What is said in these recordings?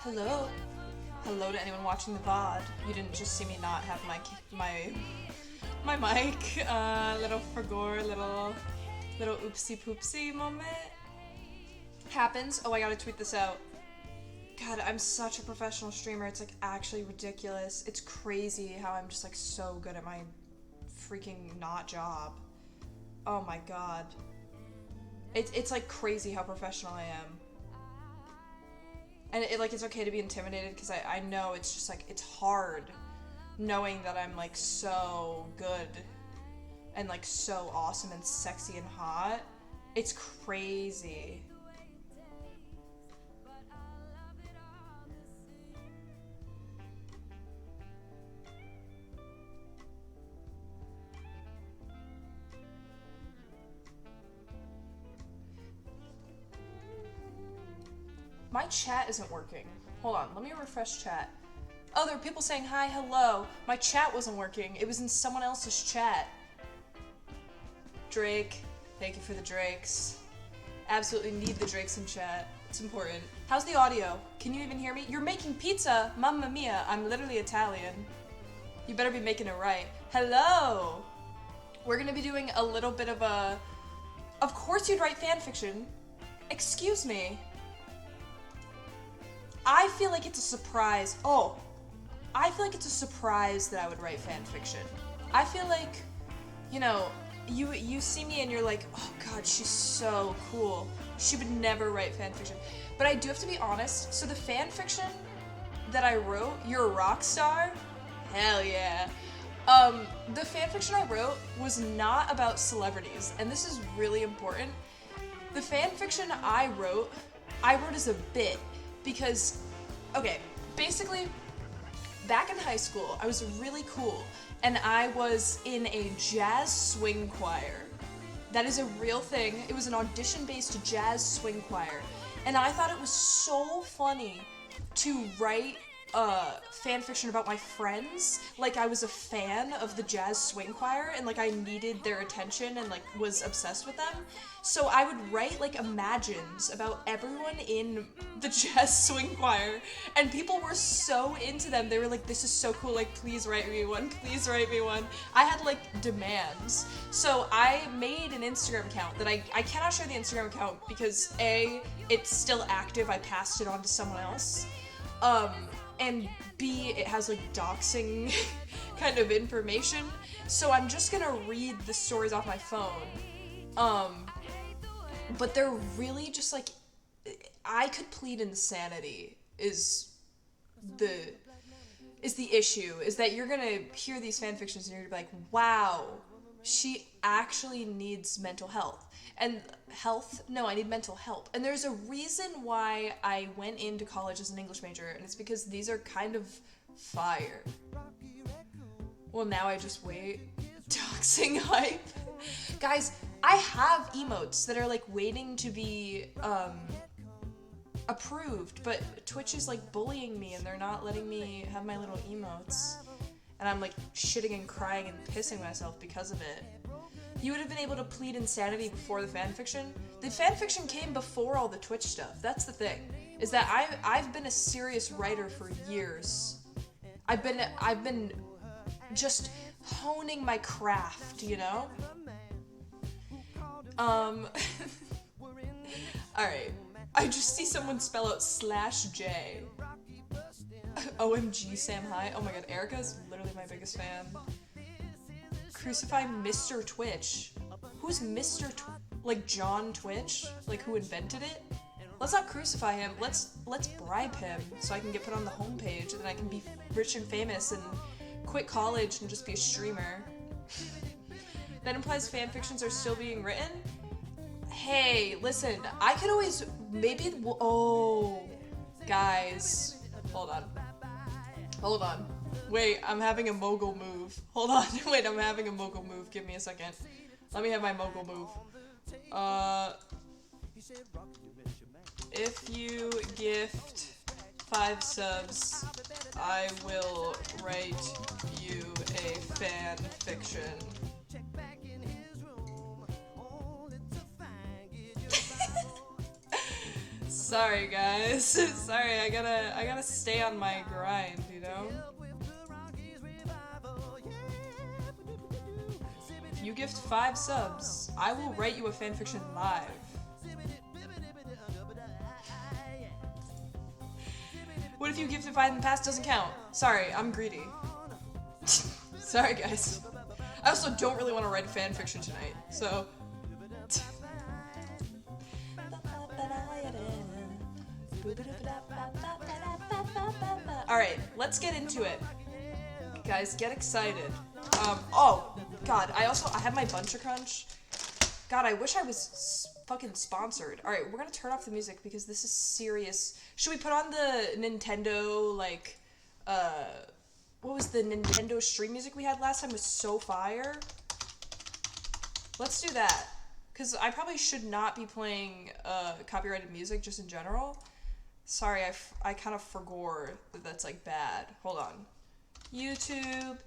Hello. Hello to anyone watching the VOD. You didn't just see me not have my mic. Little fragor, little oopsie poopsie moment. Happens. Oh, I gotta tweet this out. God, I'm such a professional streamer. It's like actually ridiculous. It's crazy how I'm just like so good at my freaking not job. Oh my god. It's like crazy how professional I am. And it's okay to be intimidated because I know it's just like, it's hard knowing that I'm like so good and like so awesome and sexy and hot. It's crazy. My chat isn't working. Hold on, let me refresh chat. Oh, there are people saying hi, hello. My chat wasn't working. It was in someone else's chat. Drake, thank you for the Drakes. Absolutely need the Drakes in chat. It's important. How's the audio? Can you even hear me? You're making pizza! Mamma mia, I'm literally Italian. You better be making it right. Hello! We're gonna be doing a little bit of a... Of course you'd write fanfiction. Excuse me. I feel like it's a surprise. Oh, I feel like it's a surprise that I would write fanfiction. I feel like, you know, you see me and you're like, oh god, she's so cool. She would never write fanfiction. But I do have to be honest, so the fanfiction that I wrote, You're a Rock Star? Hell yeah. The fanfiction I wrote was not about celebrities, and this is really important. The fanfiction I wrote as a bit. Because, okay, basically, back in high school, I was really cool, and I was in a jazz swing choir. That is a real thing. It was an audition-based jazz swing choir, and I thought it was so funny to write fanfiction about my friends. Like, I was a fan of the jazz swing choir, and like I needed their attention and like was obsessed with them. So I would write like imagines about everyone in the jazz swing choir, and people were so into them. They were like, this is so cool, like please write me one, please write me one. I had like demands. So I made an Instagram account that I cannot share the Instagram account because A, it's still active, I passed it on to someone else. And B, it has like doxing kind of information. So I'm just gonna read the stories off my phone. But they're really just like, I could plead insanity is the issue, is that you're gonna hear these fanfictions and you're gonna be like, wow, she actually needs mental health. And health? No, I need mental help. And there's a reason why I went into college as an English major, and it's because these are kind of fire. Well, now I just wait. Doxing hype. Guys, I have emotes that are like waiting to be approved, but Twitch is like bullying me and they're not letting me have my little emotes. And I'm like shitting and crying and pissing myself because of it. You would have been able to plead insanity before the fanfiction. The fanfiction came before all the Twitch stuff. That's the thing. Is that I've been a serious writer for years. I've been just honing my craft, you know? Alright. I just see someone spell out /J. OMG Sam Hi. Oh my god, Erica's literally my biggest fan. Crucify Mr. Twitch. Who's Mr. Like John Twitch? Like who invented it? Let's not crucify him. Let's bribe him so I can get put on the homepage and then I can be rich and famous and quit college and just be a streamer. That implies fanfictions are still being written? Hey, listen, I could always maybe guys, hold on. Wait, I'm having a mogul move. Hold on. Wait, I'm having a mogul move. Give me a second. Let me have my mogul move. If you gift 5 subs, I will write you a fan fiction. Sorry guys. Sorry, I gotta stay on my grind, you know? If you gift 5 subs, I will write you a fanfiction live. What if you gifted 5 in the past? Doesn't count. Sorry, I'm greedy. Sorry guys. I also don't really want to write a fanfiction tonight, so... Alright, let's get into it. Guys, get excited. Oh, God, I have my Bunch of Crunch. God, I wish I was fucking sponsored. Alright, we're gonna turn off the music because this is serious. Should we put on the Nintendo, like, what was the Nintendo stream music we had last time? It was so fire. Let's do that. Because I probably should not be playing copyrighted music just in general. Sorry, I kind of forgot that that's like bad. Hold on. YouTube.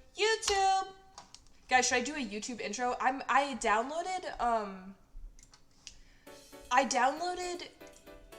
Guys, should I do a YouTube intro? I downloaded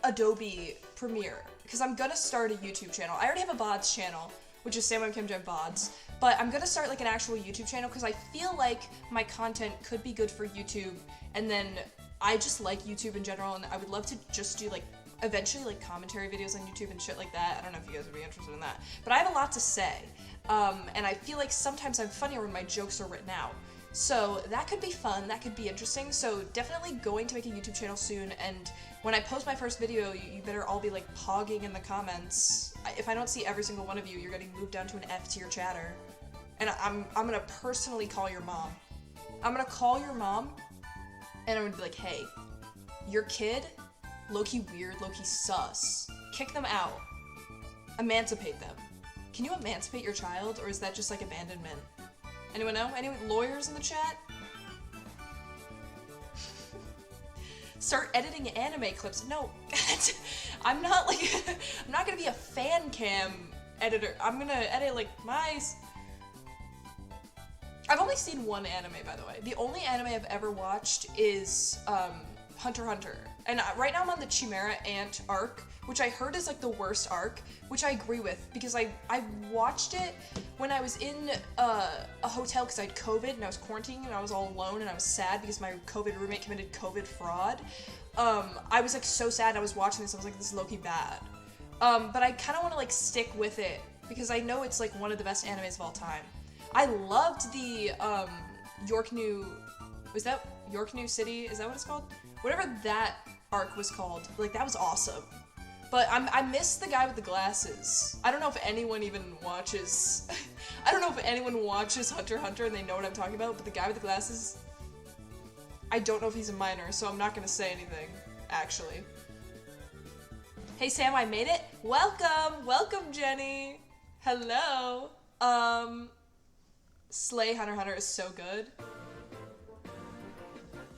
Adobe Premiere because I'm gonna start a YouTube channel. I already have a VODs channel, which is Sam and Kim Jam VODs, but I'm gonna start like an actual YouTube channel because I feel like my content could be good for YouTube, and then I just like YouTube in general, and I would love to just do like eventually like commentary videos on YouTube and shit like that. I don't know if you guys would be interested in that, but I have a lot to say, and I feel like sometimes I'm funnier when my jokes are written out. So that could be fun, that could be interesting, so definitely going to make a YouTube channel soon, and when I post my first video, you better all be like pogging in the comments. If I don't see every single one of you, you're getting moved down to an F tier chatter. And I'm gonna personally call your mom. I'm gonna call your mom, and I'm gonna be like, hey, your kid, low-key weird, low-key sus. Kick them out. Emancipate them. Can you emancipate your child, or is that just like abandonment? Anyone know? Any lawyers in the chat? Start editing anime clips. No, I'm not gonna be a fan cam editor. I'm gonna edit like I've only seen one anime, by the way. The only anime I've ever watched is Hunter x Hunter. And right now I'm on the Chimera Ant arc, which I heard is like the worst arc, which I agree with, because I watched it when I was in a hotel because I had COVID and I was quarantining and I was all alone and I was sad because my COVID roommate committed COVID fraud. I was like so sad. I was watching this, I was like, this is low-key bad. But I kind of want to like stick with it because I know it's like one of the best animes of all time. I loved the York New City? Is that what it's called? Whatever that arc was called. Like, that was awesome. But I miss the guy with the glasses. I don't know if anyone even watches... I don't know if anyone watches Hunter x Hunter and they know what I'm talking about, but the guy with the glasses... I don't know if he's a minor, so I'm not gonna say anything, actually. Hey Sam, I made it. Welcome! Welcome, Jenny! Hello! Slay Hunter x Hunter is so good.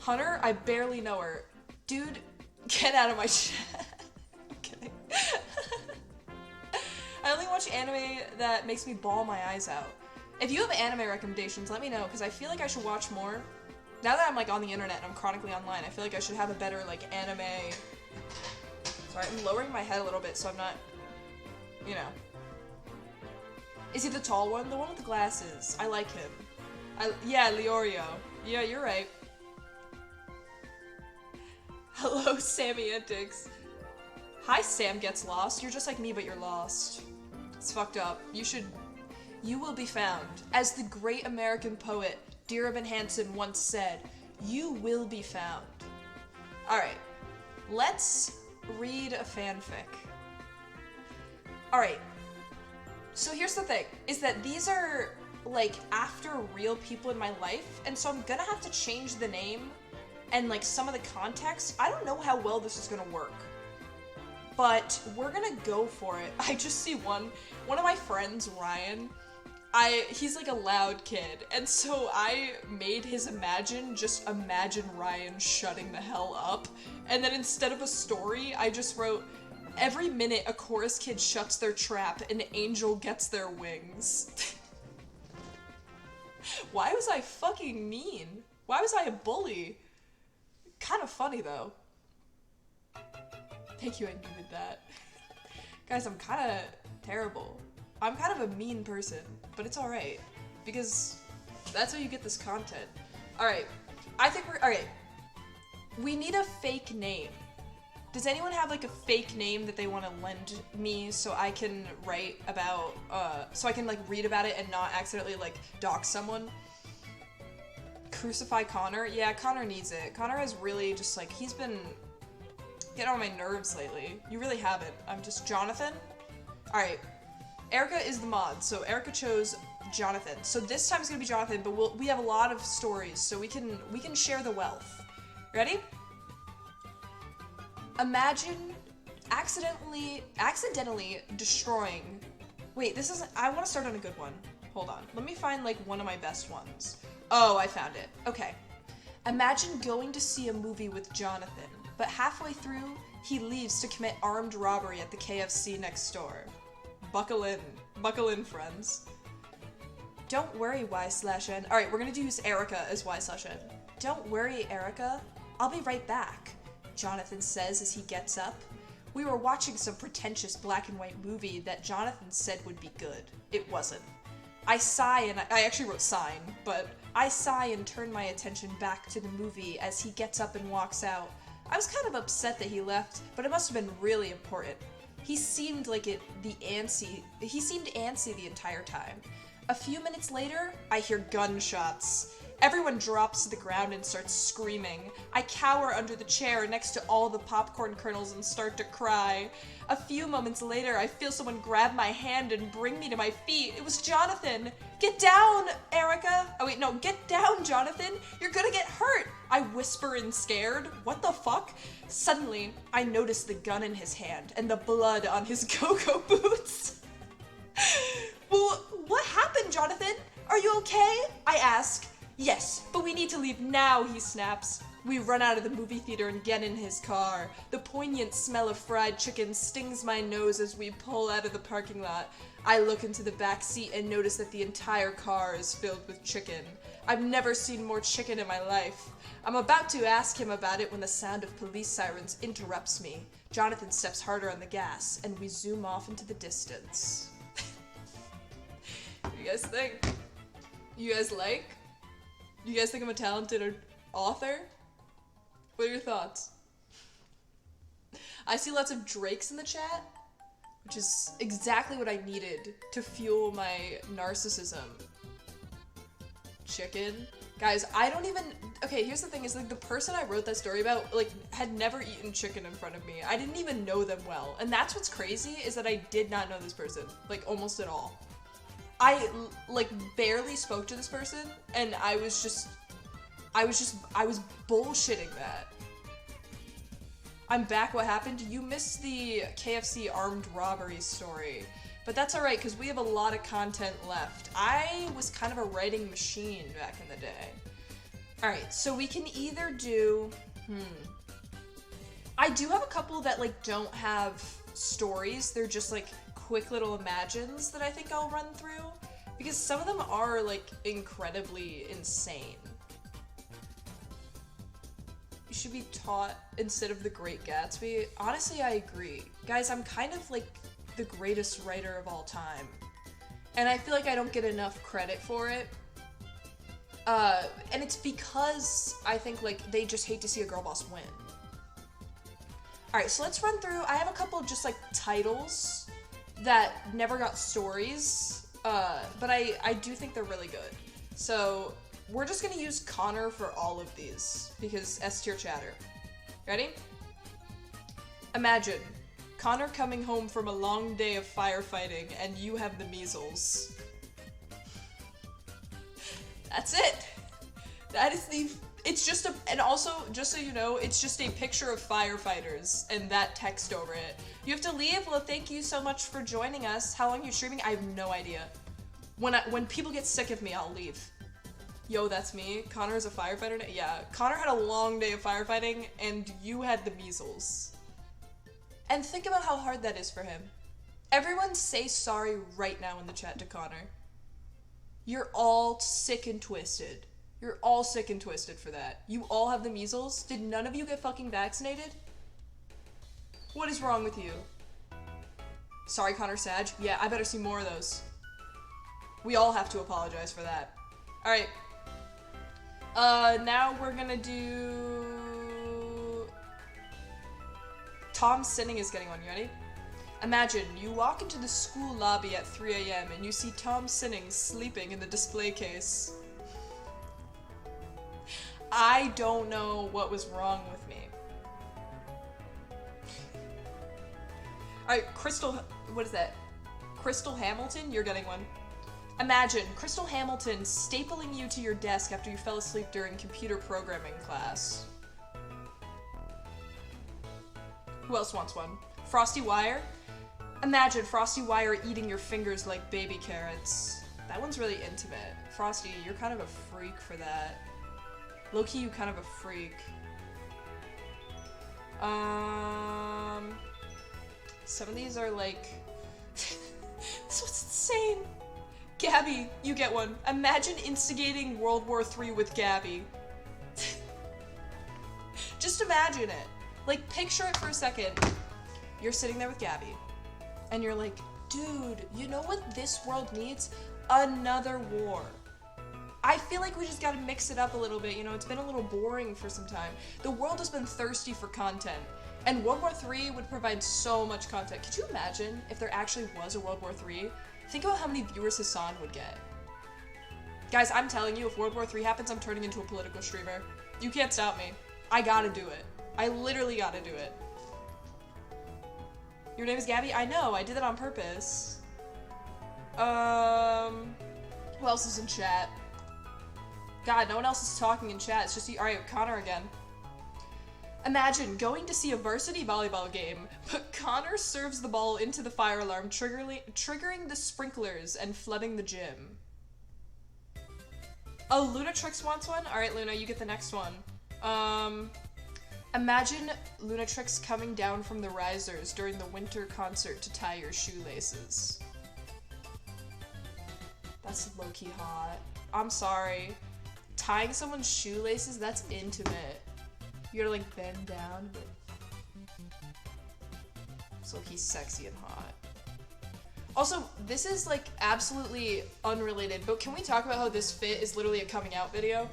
Hunter, I barely know her. Dude, get out of my chat. I'm kidding. I only watch anime that makes me bawl my eyes out. If you have anime recommendations, let me know, because I feel like I should watch more. Now that I'm like on the internet and I'm chronically online, I feel like I should have a better like anime... Sorry, I'm lowering my head a little bit so I'm not, you know. Is he the tall one? The one with the glasses. I like him. Yeah, Leorio. Yeah, you're right. Hello, Sammy Antics. Hi, Sam Gets Lost. You're just like me, but you're lost. It's fucked up. You will be found. As the great American poet, Dear Evan Hansen once said, you will be found. Alright. Let's read a fanfic. Alright. So here's the thing, is that these are, like, after real people in my life, and so I'm gonna have to change the name and, like, some of the context. I don't know how well this is gonna work, but we're gonna go for it. I just see one of my friends, Ryan, he's, like, a loud kid, and so I made his just imagine Ryan shutting the hell up, and then instead of a story, I just wrote, every minute a chorus kid shuts their trap, an angel gets their wings. Why was I fucking mean? Why was I a bully? Kind of funny, though. Thank you, I needed that. Guys, I'm kind of terrible. I'm kind of a mean person, but it's alright. Because that's how you get this content. Alright, alright. We need a fake name. Does anyone have like a fake name that they want to lend me so I can write about, so I can like read about it and not accidentally like dox someone? Crucify Connor? Yeah, Connor needs it. Connor has really just like, he's been getting on my nerves lately. You really haven't. I'm just Jonathan. Alright, Erica is the mod, so Erica chose Jonathan. So this time it's gonna be Jonathan, but we have a lot of stories, so we can share the wealth. Ready? Imagine accidentally destroying. Wait, this isn't. I want to start on a good one. Hold on. Let me find like one of my best ones. Oh, I found it. Okay. Imagine going to see a movie with Jonathan, but halfway through, he leaves to commit armed robbery at the KFC next door. Buckle in, friends. Don't worry, Y/N. All right, we're gonna use Erica as Y/N. Don't worry, Erica. I'll be right back, Jonathan says as he gets up. We were watching some pretentious black and white movie that Jonathan said would be good. It wasn't. I sigh and I actually wrote sign, but I sigh and turn my attention back to the movie as he gets up and walks out. I was kind of upset that he left, but it must have been really important. He seemed antsy the entire time. A few minutes later, I hear gunshots. Everyone drops to the ground and starts screaming. I cower under the chair next to all the popcorn kernels and start to cry. A few moments later, I feel someone grab my hand and bring me to my feet. It was Jonathan. Get down, Erica. Oh wait, no, get down, Jonathan. You're gonna get hurt. I whisper in scared. What the fuck? Suddenly, I notice the gun in his hand and the blood on his go-go boots. Well, what happened, Jonathan? Are you okay? I ask. Yes, but we need to leave now, he snaps. We run out of the movie theater and get in his car. The poignant smell of fried chicken stings my nose as we pull out of the parking lot. I look into the back seat and notice that the entire car is filled with chicken. I've never seen more chicken in my life. I'm about to ask him about it when the sound of police sirens interrupts me. Jonathan steps harder on the gas, and we zoom off into the distance. What do you guys think? You guys like? Do you guys think I'm a talented author? What are your thoughts? I see lots of Drakes in the chat, which is exactly what I needed to fuel my narcissism. Chicken? Guys, I don't even... Okay, here's the thing, is like the person I wrote that story about, like, had never eaten chicken in front of me. I didn't even know them well. And that's what's crazy, is that I did not know this person, like, almost at all. I, like, barely spoke to this person, and I was bullshitting that. I'm back, what happened? You missed the KFC armed robbery story. But that's alright, because we have a lot of content left. I was kind of a writing machine back in the day. Alright, so we can either do... I do have a couple that, like, don't have stories. They're just, like, quick little imagines that I think I'll run through, because some of them are like incredibly insane. You should be taught instead of The Great Gatsby. Honestly, I agree. Guys, I'm kind of like the greatest writer of all time, and I feel like I don't get enough credit for it. And it's because I think like they just hate to see a girl boss win. Alright, so let's run through. I have a couple of just like titles that never got stories, but I do think they're really good. So we're just gonna use Connor for all of these, because S tier chatter. Ready? Imagine Connor coming home from a long day of firefighting and you have the measles. That's it! That is the... It's just a... And also, just so you know, it's just a picture of firefighters and that text over it. You have to leave? Well, thank you so much for joining us. How long are you streaming? I have no idea. When people get sick of me, I'll leave. Yo, that's me. Connor is a firefighter now? Yeah, Connor had a long day of firefighting and you had the measles. And think about how hard that is for him. Everyone say sorry right now in the chat to Connor. You're all sick and twisted. You're all sick and twisted for that. You all have the measles? Did none of you get fucking vaccinated? What is wrong with you? Sorry, Connor Sag. Yeah, I better see more of those. We all have to apologize for that. Alright. Now we're gonna do... Tom Sinning is getting one. You ready? Imagine, you walk into the school lobby at 3 a.m. and you see Tom Sinning sleeping in the display case. I don't know what was wrong with me. Alright, Crystal... What is that? Crystal Hamilton? You're getting one. Imagine, Crystal Hamilton stapling you to your desk after you fell asleep during computer programming class. Who else wants one? Frosty Wire? Imagine Frosty Wire eating your fingers like baby carrots. That one's really intimate. Frosty, you're kind of a freak for that. Low-key, you kind of a freak. Some of these are like... This was insane! Gabby, you get one. Imagine instigating World War III with Gabby. Just imagine it. Like, picture it for a second. You're sitting there with Gabby, and you're like, dude, you know what this world needs? Another war. I feel like we just gotta mix it up a little bit, you know, it's been a little boring for some time. The world has been thirsty for content, and World War III would provide so much content. Could you imagine if there actually was a World War III? Think about how many viewers Hassan would get. Guys, I'm telling you, if World War III happens, I'm turning into a political streamer. You can't stop me. I gotta do it. I literally gotta do it. Your name is Gabby? I know, I did that on purpose. Who else is in chat? God, no one else is talking in chat. It's just you. Alright, Connor again. Imagine going to see a varsity volleyball game, but Connor serves the ball into the fire alarm, triggering the sprinklers and flooding the gym. Oh, Lunatrix wants one? Alright, Luna, you get the next one. Imagine Lunatrix coming down from the risers during the winter concert to tie your shoelaces. That's low-key hot. I'm sorry. Tying someone's shoelaces, that's intimate. You gotta like bend down, but so he's sexy and hot. Also, this is like absolutely unrelated, but can we talk about how this fit is literally a coming out video?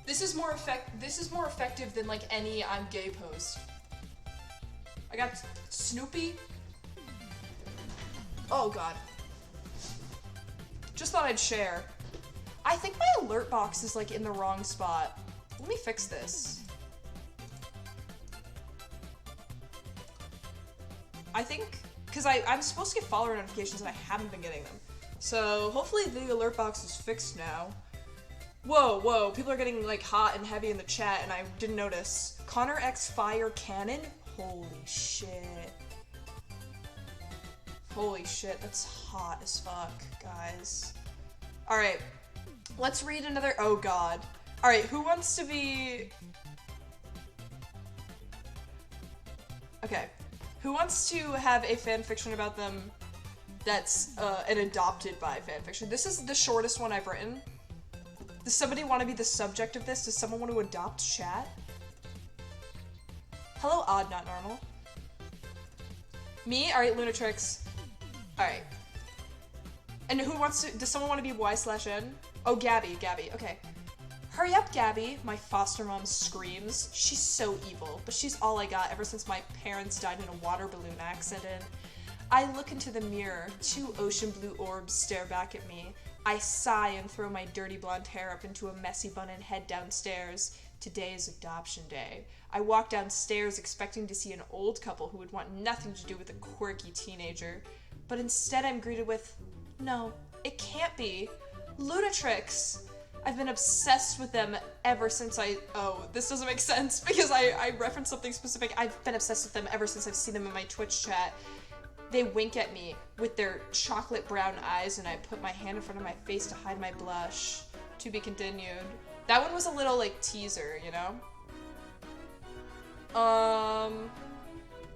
This is more effective than like any I'm gay post. I got Snoopy. Oh god. Just thought I'd share. I think my alert box is like in the wrong spot. Let me fix this. I think, because I'm supposed to get follower notifications and I haven't been getting them. So hopefully the alert box is fixed now. Whoa, whoa, people are getting like hot and heavy in the chat and I didn't notice. Connor X Fire Cannon? Holy shit. Holy shit, that's hot as fuck, guys. Alright, let's read another, oh god. Alright, who wants to be... Okay, who wants to have a fanfiction about them that's an adopted by fanfiction? This is the shortest one I've written. Does somebody want to be the subject of this? Does someone want to adopt chat? Hello, odd, not normal. Me? Alright, Lunatrix. Alright. And who wants to- does someone want to be Y/N? Oh, Gabby, okay. Hurry up, Gabby, my foster mom screams. She's so evil, but she's all I got ever since my parents died in a water balloon accident. I look into the mirror, 2 ocean blue orbs stare back at me. I sigh and throw my dirty blonde hair up into a messy bun and head downstairs. Today is adoption day. I walk downstairs expecting to see an old couple who would want nothing to do with a quirky teenager. But instead I'm greeted with, no, it can't be. Lunatrix! I've been obsessed with them ever since oh, this doesn't make sense because I referenced something specific. I've been obsessed with them ever since I've seen them in my Twitch chat. They wink at me with their chocolate brown eyes and I put my hand in front of my face to hide my blush. To be continued. That one was a little like teaser, you know?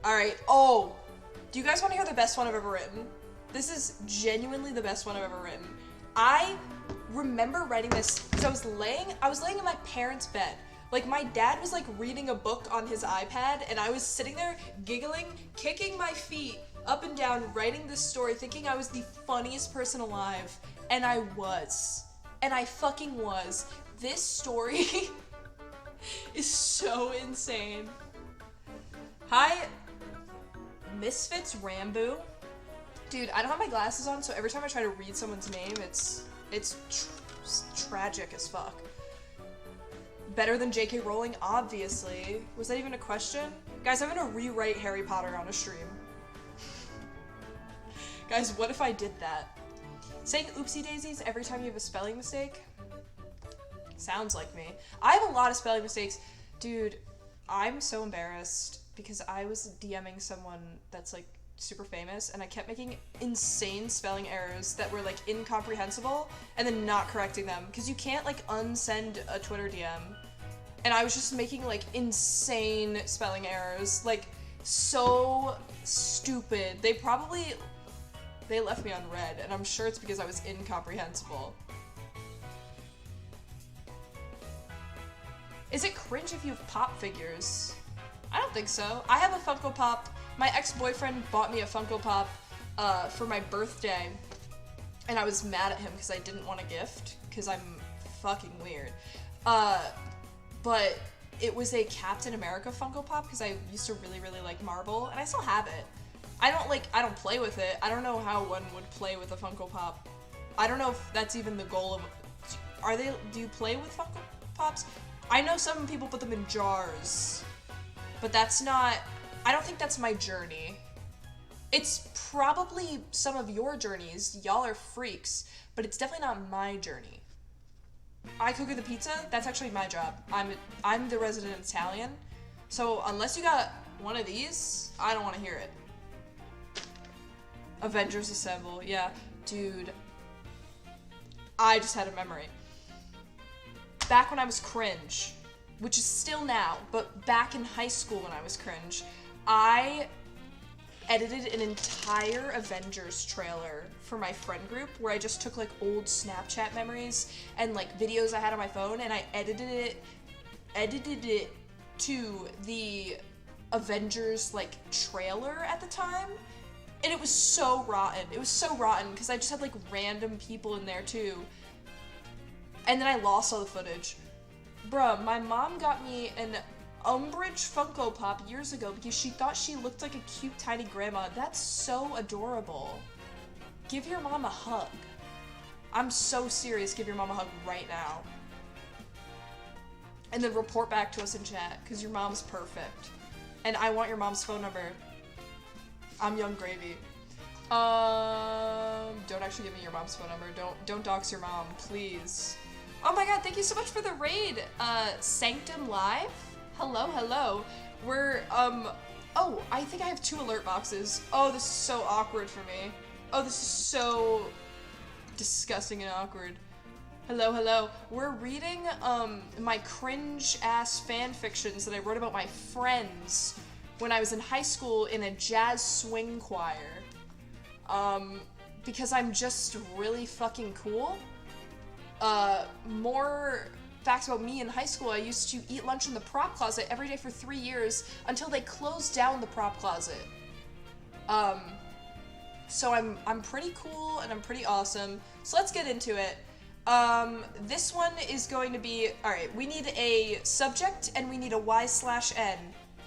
Alright, oh! Do you guys want to hear the best one I've ever written? This is genuinely the best one I've ever written. I remember writing this because I was laying in my parents' bed. Like, my dad was like reading a book on his iPad, and I was sitting there giggling, kicking my feet up and down, writing this story, thinking I was the funniest person alive. And I was. And I fucking was. This story is so insane. Hi, Misfits Rambo. Dude, I don't have my glasses on, so every time I try to read someone's name, it's tragic as fuck. Better than J.K. Rowling, obviously. Was that even a question? Guys, I'm gonna rewrite Harry Potter on a stream. Guys, what if I did that? Saying oopsie daisies every time you have a spelling mistake? Sounds like me. I have a lot of spelling mistakes. Dude, I'm so embarrassed because I was DMing someone that's like super famous and I kept making insane spelling errors that were like incomprehensible and then not correcting them because you can't like unsend a Twitter DM. And I was just making like insane spelling errors, like so stupid. They left me on red, and I'm sure it's because I was incomprehensible. Is it cringe if you have pop figures? I don't think so. I have a Funko Pop. My ex-boyfriend bought me a Funko Pop for my birthday, and I was mad at him because I didn't want a gift, because I'm fucking weird. But it was a Captain America Funko Pop, because I used to really, really like Marvel, and I still have it. I don't play with it. I don't know how one would play with a Funko Pop. I don't know if that's even the goal of... do you play with Funko Pops? I know some people put them in jars, but that's not... I don't think that's my journey. It's probably some of your journeys. Y'all are freaks, but it's definitely not my journey. I cook the pizza. That's actually my job. I'm the resident Italian, so unless you got one of these, I don't want to hear it. Avengers Assemble, yeah. Dude, I just had a memory. Back when I was cringe, which is still now, but back in high school when I was cringe, I edited an entire Avengers trailer for my friend group where I just took like old Snapchat memories and like videos I had on my phone and I edited it to the Avengers like trailer at the time. And it was so rotten. It was so rotten because I just had like random people in there too. And then I lost all the footage. Bruh, my mom got me an Umbridge Funko Pop years ago because she thought she looked like a cute tiny grandma. That's so adorable. Give your mom a hug. I'm so serious. Give your mom a hug right now. And then report back to us in chat because your mom's perfect. And I want your mom's phone number. I'm Young Gravy. Don't actually give me your mom's phone number. Don't dox your mom, please. Oh my god, thank you so much for the raid. Sanctum Live? Hello. We're, oh, I think I have 2 alert boxes. Oh, this is so awkward for me. Oh, this is so disgusting and awkward. Hello. We're reading, my cringe-ass fan fictions that I wrote about my friends when I was in high school in a jazz swing choir. Because I'm just really fucking cool. More facts about me in high school. I used to eat lunch in the prop closet every day for 3 years until they closed down the prop closet. So I'm pretty cool and I'm pretty awesome. So let's get into it. This one is going to be, alright, we need a subject and we need a Y/N.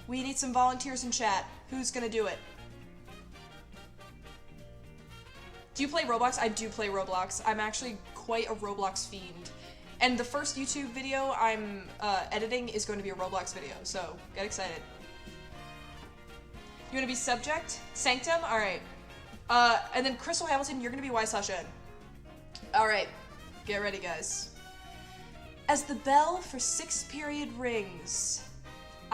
We need some volunteers in chat. Who's gonna do it? Do you play Roblox? I do play Roblox. I'm actually quite a Roblox fiend. And the first YouTube video I'm editing is going to be a Roblox video, so get excited. You wanna be subject? Sanctum? Alright. And then Crystal Hamilton, you're gonna be Y/N. Alright, get ready guys. As the bell for 6th period rings,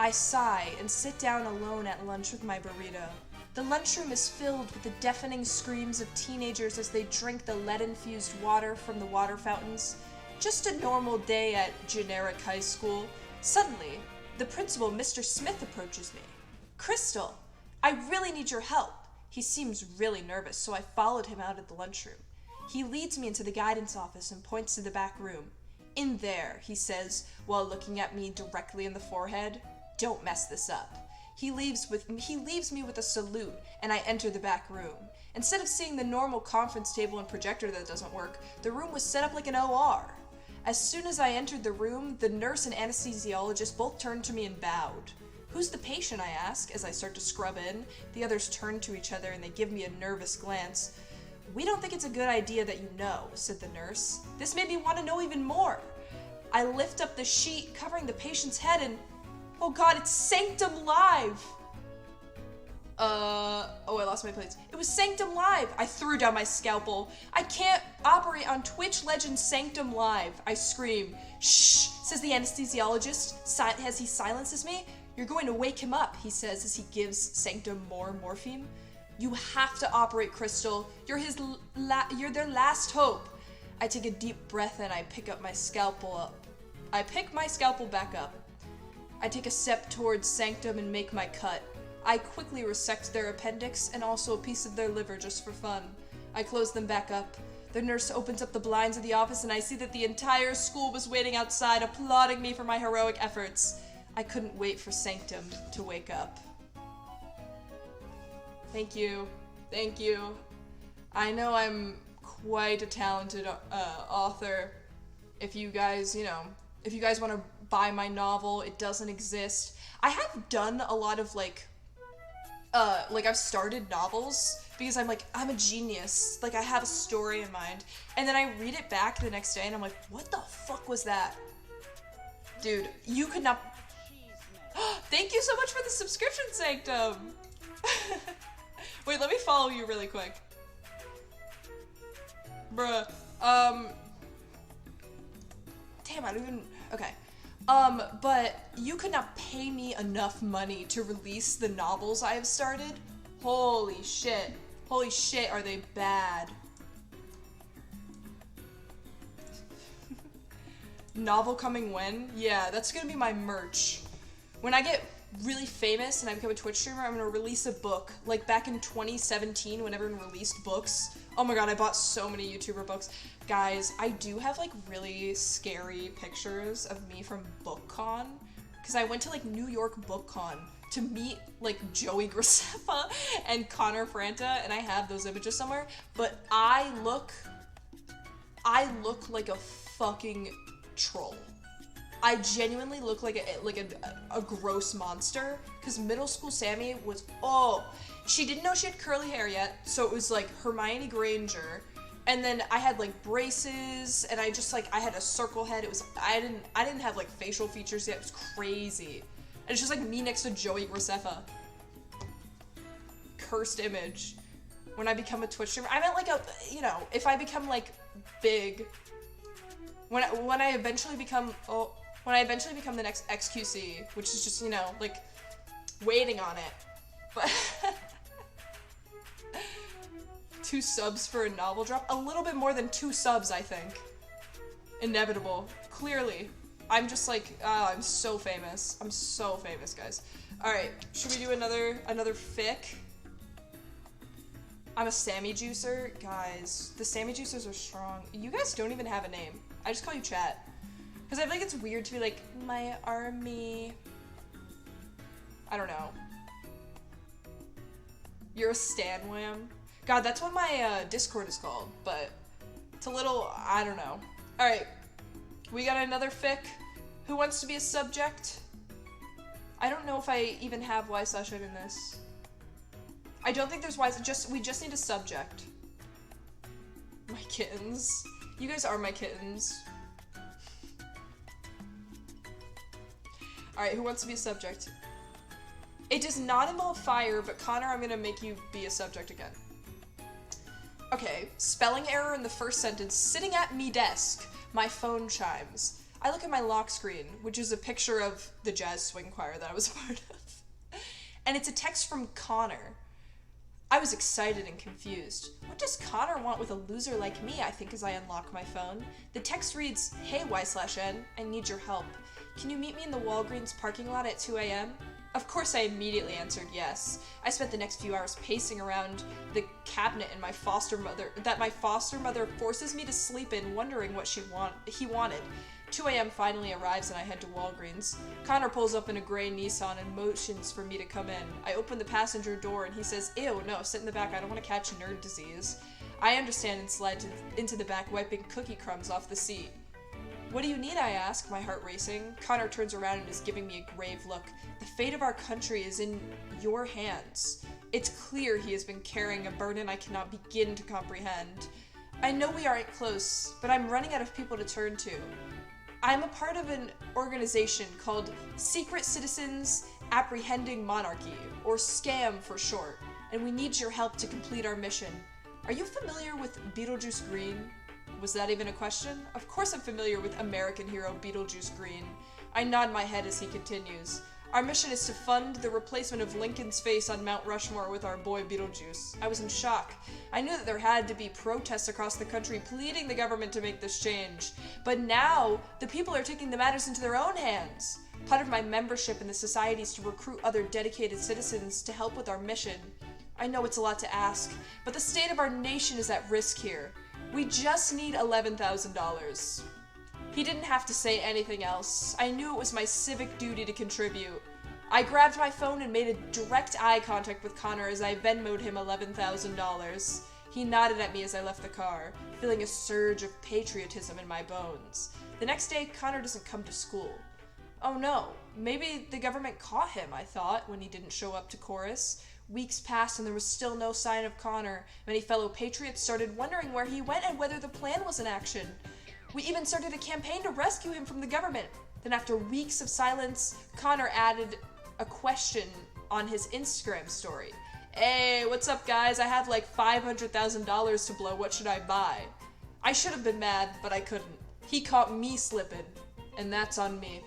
I sigh and sit down alone at lunch with my burrito. The lunchroom is filled with the deafening screams of teenagers as they drink the lead-infused water from the water fountains. Just a normal day at generic high school. Suddenly, the principal, Mr. Smith, approaches me. Crystal, I really need your help. He seems really nervous, so I followed him out of the lunchroom. He leads me into the guidance office and points to the back room. "In there," he says, while looking at me directly in the forehead. "Don't mess this up." He leaves me with a salute, and I enter the back room. Instead of seeing the normal conference table and projector that doesn't work, the room was set up like an OR. As soon as I entered the room, the nurse and anesthesiologist both turned to me and bowed. "Who's the patient?" I ask as I start to scrub in. The others turn to each other and they give me a nervous glance. "We don't think it's a good idea that you know," said the nurse. This made me want to know even more. I lift up the sheet covering the patient's head and, oh god, it's Sanctum Live! Oh, I lost my plates. It was Sanctum Live! I threw down my scalpel. "I can't operate on Twitch legend Sanctum Live," I scream. "Shh," says the anesthesiologist as he silences me. "You're going to wake him up," he says as he gives Sanctum more morphine. "You have to operate, Crystal. You're their last hope." I take a deep breath and I pick my scalpel back up. I take a step towards Sanctum and make my cut. I quickly resect their appendix and also a piece of their liver just for fun. I close them back up. The nurse opens up the blinds of the office and I see that the entire school was waiting outside applauding me for my heroic efforts. I couldn't wait for Sanctum to wake up. Thank you. Thank you. I know I'm quite a talented author. If you guys want to buy my novel, it doesn't exist. I have done a lot of I've started novels because I'm a genius. Like, I have a story in mind. And then I read it back the next day and I'm like, what the fuck was that? Dude, you could not... Thank you so much for the subscription, Sanctum! Wait, let me follow you really quick. Bruh, damn, I don't even... Okay. But you could not pay me enough money to release the novels I have started. Holy shit. Holy shit, are they bad. Novel coming when? Yeah, that's gonna be my merch. When I get really famous and I become a Twitch streamer, I'm gonna release a book. Like back in 2017 when everyone released books. Oh my god, I bought so many YouTuber books. Guys, I do have like really scary pictures of me from BookCon. Because I went to like New York BookCon to meet like Joey Graceffa and Connor Franta, and I have those images somewhere. But I look like a fucking troll. I genuinely look like a gross monster, because middle school Sammy was, she didn't know she had curly hair yet, so it was like Hermione Granger, and then I had like braces, and I had a circle head. It was, I didn't have like facial features yet. It was crazy. And it's just like me next to Joey Graceffa. Cursed image. When I become a Twitch streamer, I meant like if I become like big, when I eventually become the next XQC, which is just, like, waiting on it. But 2 subs for a novel drop? A little bit more than 2 subs, I think. Inevitable. Clearly. I'm just like, I'm so famous. I'm so famous, guys. Alright, should we do another fic? I'm a Sammy Juicer. Guys, the Sammy Juicers are strong. You guys don't even have a name. I just call you chat. Because I feel like it's weird to be like, my army. I don't know. You're a Stanwham? God, that's what my Discord is called, but it's a little, I don't know. Alright, we got another fic. Who wants to be a subject? I don't know if I even have y/n in this. I don't think there's we just need a subject. My kittens. You guys are my kittens. Alright, who wants to be a subject? It does not involve fire, but Connor, I'm gonna make you be a subject again. Okay, spelling error in the first sentence. Sitting at me desk. My phone chimes. I look at my lock screen, which is a picture of the jazz swing choir that I was a part of. And it's a text from Connor. I was excited and confused. What does Connor want with a loser like me, I think, as I unlock my phone. The text reads, Hey y/n, I need your help. Can you meet me in the Walgreens parking lot at 2 a.m.? Of course I immediately answered yes. I spent the next few hours pacing around the cabinet in my foster mother forces me to sleep in, wondering what he wanted. 2 a.m. finally arrives and I head to Walgreens. Connor pulls up in a gray Nissan and motions for me to come in. I open the passenger door and he says, "Ew, no, sit in the back, I don't want to catch nerd disease." I understand and slide into the back, wiping cookie crumbs off the seat. "What do you need?" I ask, my heart racing. Connor turns around and is giving me a grave look. "The fate of our country is in your hands." It's clear he has been carrying a burden I cannot begin to comprehend. I know we aren't close, but I'm running out of people to turn to. I'm a part of an organization called Secret Citizens Apprehending Monarchy, or SCAM for short, and we need your help to complete our mission. Are you familiar with Beetlejuice Green? Was that even a question? Of course I'm familiar with American hero Beetlejuice Green. I nod my head as he continues. Our mission is to fund the replacement of Lincoln's face on Mount Rushmore with our boy Beetlejuice. I was in shock. I knew that there had to be protests across the country pleading the government to make this change. But now, the people are taking the matters into their own hands. Part of my membership in the society is to recruit other dedicated citizens to help with our mission. I know it's a lot to ask, but the state of our nation is at risk here. We just need $11,000. He didn't have to say anything else. I knew it was my civic duty to contribute. I grabbed my phone and made a direct eye contact with Connor as I Venmo'd him $11,000. He nodded at me as I left the car, feeling a surge of patriotism in my bones. The next day, Connor doesn't come to school. Oh no, maybe the government caught him, I thought, when he didn't show up to chorus. Weeks passed and there was still no sign of Connor. Many fellow patriots started wondering where he went and whether the plan was in action. We even started a campaign to rescue him from the government. Then after weeks of silence, Connor added a question on his Instagram story. "Hey, what's up guys? I have like $500,000 to blow, what should I buy?" I should have been mad, but I couldn't. He caught me slipping, and that's on me.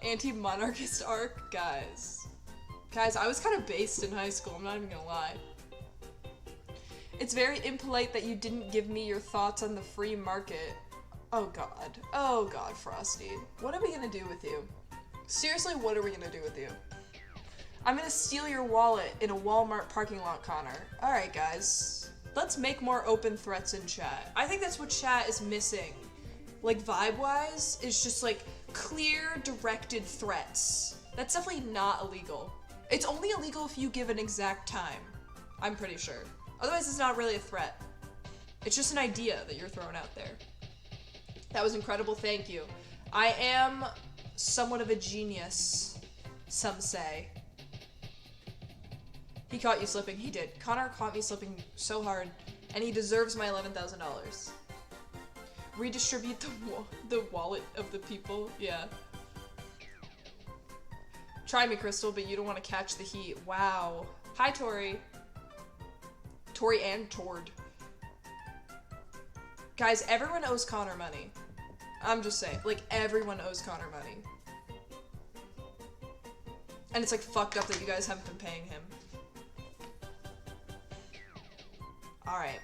Anti-monarchist arc? Guys, I was kind of based in high school, I'm not even gonna lie. It's very impolite that you didn't give me your thoughts on the free market. Oh god, Frosty. What are we gonna do with you? Seriously, what are we gonna do with you? I'm gonna steal your wallet in a Walmart parking lot, Connor. Alright guys, let's make more open threats in chat. I think that's what chat is missing. Like vibe-wise, is just like clear, directed threats. That's definitely not illegal. It's only illegal if you give an exact time. I'm pretty sure. Otherwise, it's not really a threat. It's just an idea that you're throwing out there. That was incredible, thank you. I am somewhat of a genius, some say. He caught you slipping. He did. Connor caught me slipping so hard, and he deserves my $11,000. Redistribute the wallet of the people? Yeah. Try me, Crystal, but you don't want to catch the heat. Wow. Hi, Tori. Tori and Tord. Guys, everyone owes Connor money. I'm just saying. Like, everyone owes Connor money. And it's, like, fucked up that you guys haven't been paying him. Alright.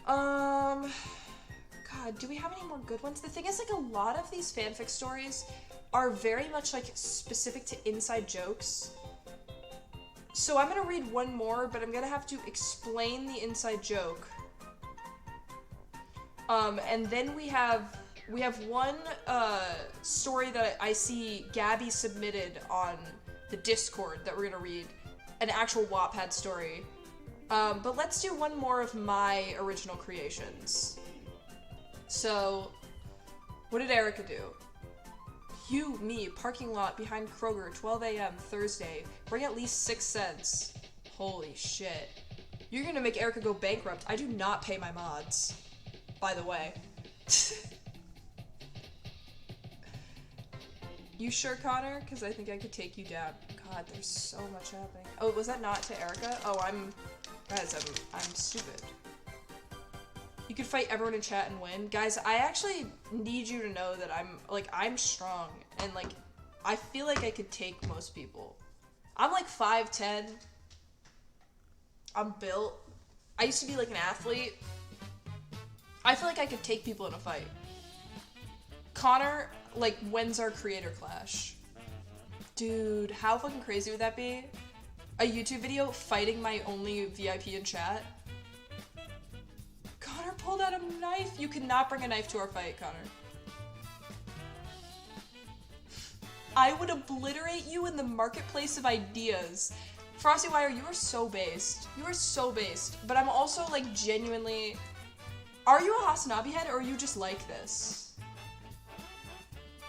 God, do we have any more good ones? The thing is, like, a lot of these fanfic stories are very much, like, specific to inside jokes. So I'm gonna read one more, but I'm gonna have to explain the inside joke. And then we have one, story that I see Gabby submitted on the Discord that we're gonna read. An actual Wattpad story. But let's do one more of my original creations. So, what did Erica do? Me, parking lot behind Kroger, 12 a.m. Thursday. Bring at least 6 cents. Holy shit. You're gonna make Erica go bankrupt. I do not pay my mods. By the way. You sure, Connor? Because I think I could take you down. God, there's so much happening. Oh, was that not to Erica? Oh, guys, I'm stupid. You could fight everyone in chat and win. Guys, I actually need you to know that I'm strong. And, like, I feel like I could take most people. I'm, like, 5'10". I'm built. I used to be, like, an athlete. I feel like I could take people in a fight. Connor, like, when's our creator clash? Dude, how fucking crazy would that be? a YouTube video fighting my only VIP in chat. Connor pulled out a knife. You cannot bring a knife to our fight, Connor. I would obliterate you in the marketplace of ideas. Frosty Wire, you are so based. You are so based. But I'm also like genuinely... Are you a Hasanabi head or are you just like this?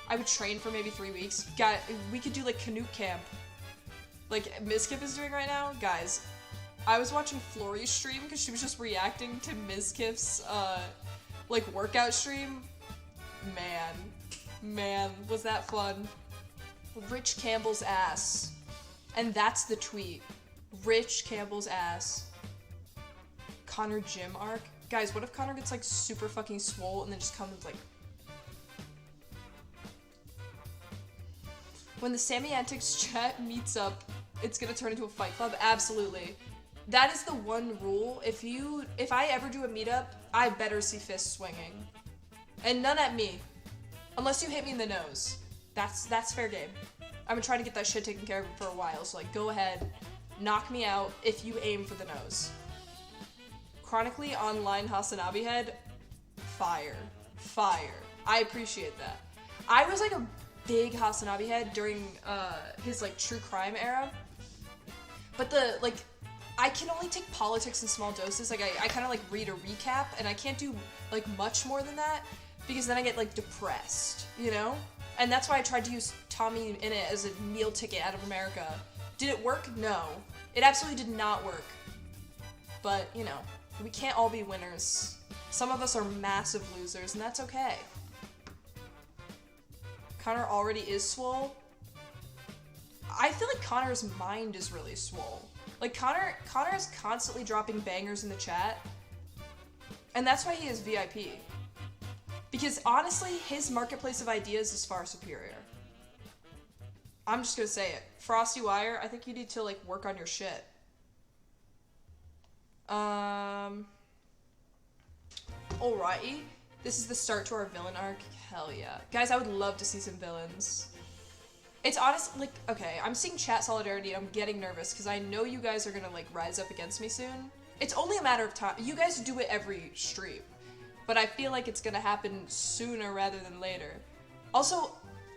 I would train for maybe 3 weeks. We could do like Canute camp. Like Mizkif is doing right now. Guys, I was watching Flori's stream because she was just reacting to Mizkif's like workout stream. Man, was that fun. Rich Campbell's ass. And that's the tweet. Rich Campbell's ass. Connor gym arc. Guys, what if Connor gets like super fucking swole and then just comes like... When the Sammy Antics chat meets up, it's gonna turn into a fight club? Absolutely. That is the one rule. If I ever do a meetup, I better see fists swinging. And none at me. Unless you hit me in the nose. That's fair game. I've been trying to get that shit taken care of for a while, so like, go ahead, knock me out if you aim for the nose. Chronically online Hasanabi head, fire. I appreciate that. I was like a big Hasanabi head during his like true crime era, but I can only take politics in small doses. Like I kind of like read a recap, and I can't do like much more than that because then I get like depressed, you know? And that's why I tried to use Tommy in it as a meal ticket out of America. Did it work? No. It absolutely did not work. But, you know, we can't all be winners. Some of us are massive losers, and that's okay. Connor already is swole. I feel like Connor's mind is really swole. Like, Connor is constantly dropping bangers in the chat, and that's why he is VIP. Because honestly, his marketplace of ideas is far superior. I'm just gonna say it. Frosty Wire, I think you need to like work on your shit. Alrighty. This is the start to our villain arc. Hell yeah. Guys, I would love to see some villains. It's honestly, like, okay, I'm seeing chat solidarity and I'm getting nervous because I know you guys are gonna like rise up against me soon. It's only a matter of time. You guys do it every stream. But I feel like it's gonna happen sooner rather than later. Also,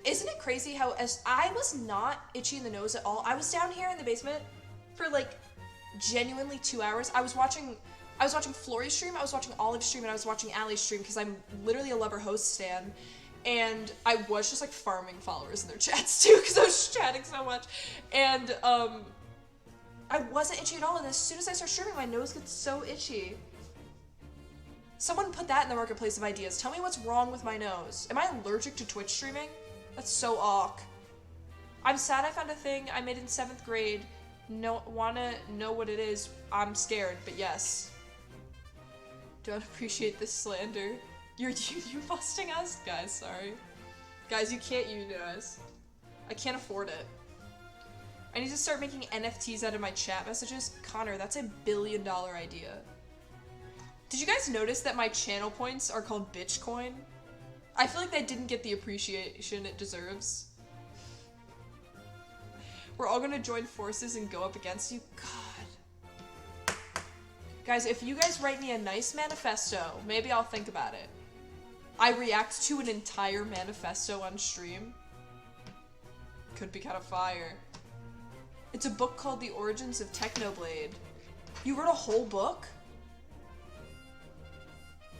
isn't it crazy how as I was not itchy in the nose at all. I was down here in the basement for like genuinely 2 hours. I was watching Flori's stream, I was watching Olive's stream, and I was watching Allie's stream because I'm literally a lover host stan. And I was just like farming followers in their chats too because I was chatting so much. And I wasn't itchy at all, and as soon as I start streaming, my nose gets so itchy. Someone put that in the marketplace of ideas. Tell me what's wrong with my nose. Am I allergic to Twitch streaming? That's so awk. I'm sad I found a thing I made in 7th grade. Wanna know what it is? I'm scared, but yes. Don't appreciate this slander. You're you busting us? Guys, sorry. Guys, you can't unionize. I can't afford it. I need to start making NFTs out of my chat messages. Connor, that's a $1 billion idea. Did you guys notice that my channel points are called Bitchcoin? I feel like that didn't get the appreciation it deserves. We're all gonna join forces and go up against you? God. Guys, if you guys write me a nice manifesto, maybe I'll think about it. I react to an entire manifesto on stream. Could be kind of fire. It's a book called The Origins of Technoblade. You wrote a whole book?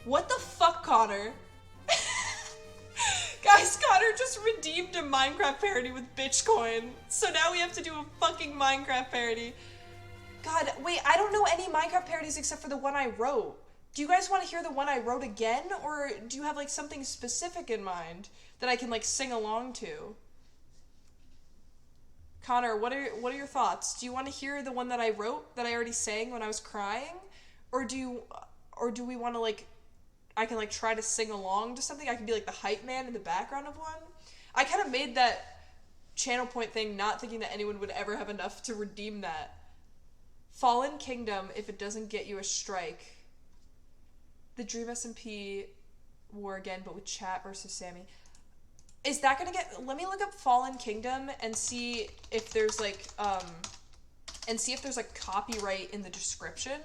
What the fuck, Connor? Guys, Connor just redeemed a Minecraft parody with Bitchcoin. So now we have to do a fucking Minecraft parody. God, wait, I don't know any Minecraft parodies except for the one I wrote. Do you guys want to hear the one I wrote again? Or do you have like something specific in mind that I can like sing along to? Connor, what are your thoughts? Do you want to hear the one that I wrote that I already sang when I was crying? Or do we want to like I can like try to sing along to something? I can be like the hype man in the background of one. I kind of made that channel point thing not thinking that anyone would ever have enough to redeem that. Fallen Kingdom, if it doesn't get you a strike. The Dream SMP war again, but with chat versus Sammy. Is that gonna get... Let me look up Fallen Kingdom and see if there's like, and see if there's a copyright in the description.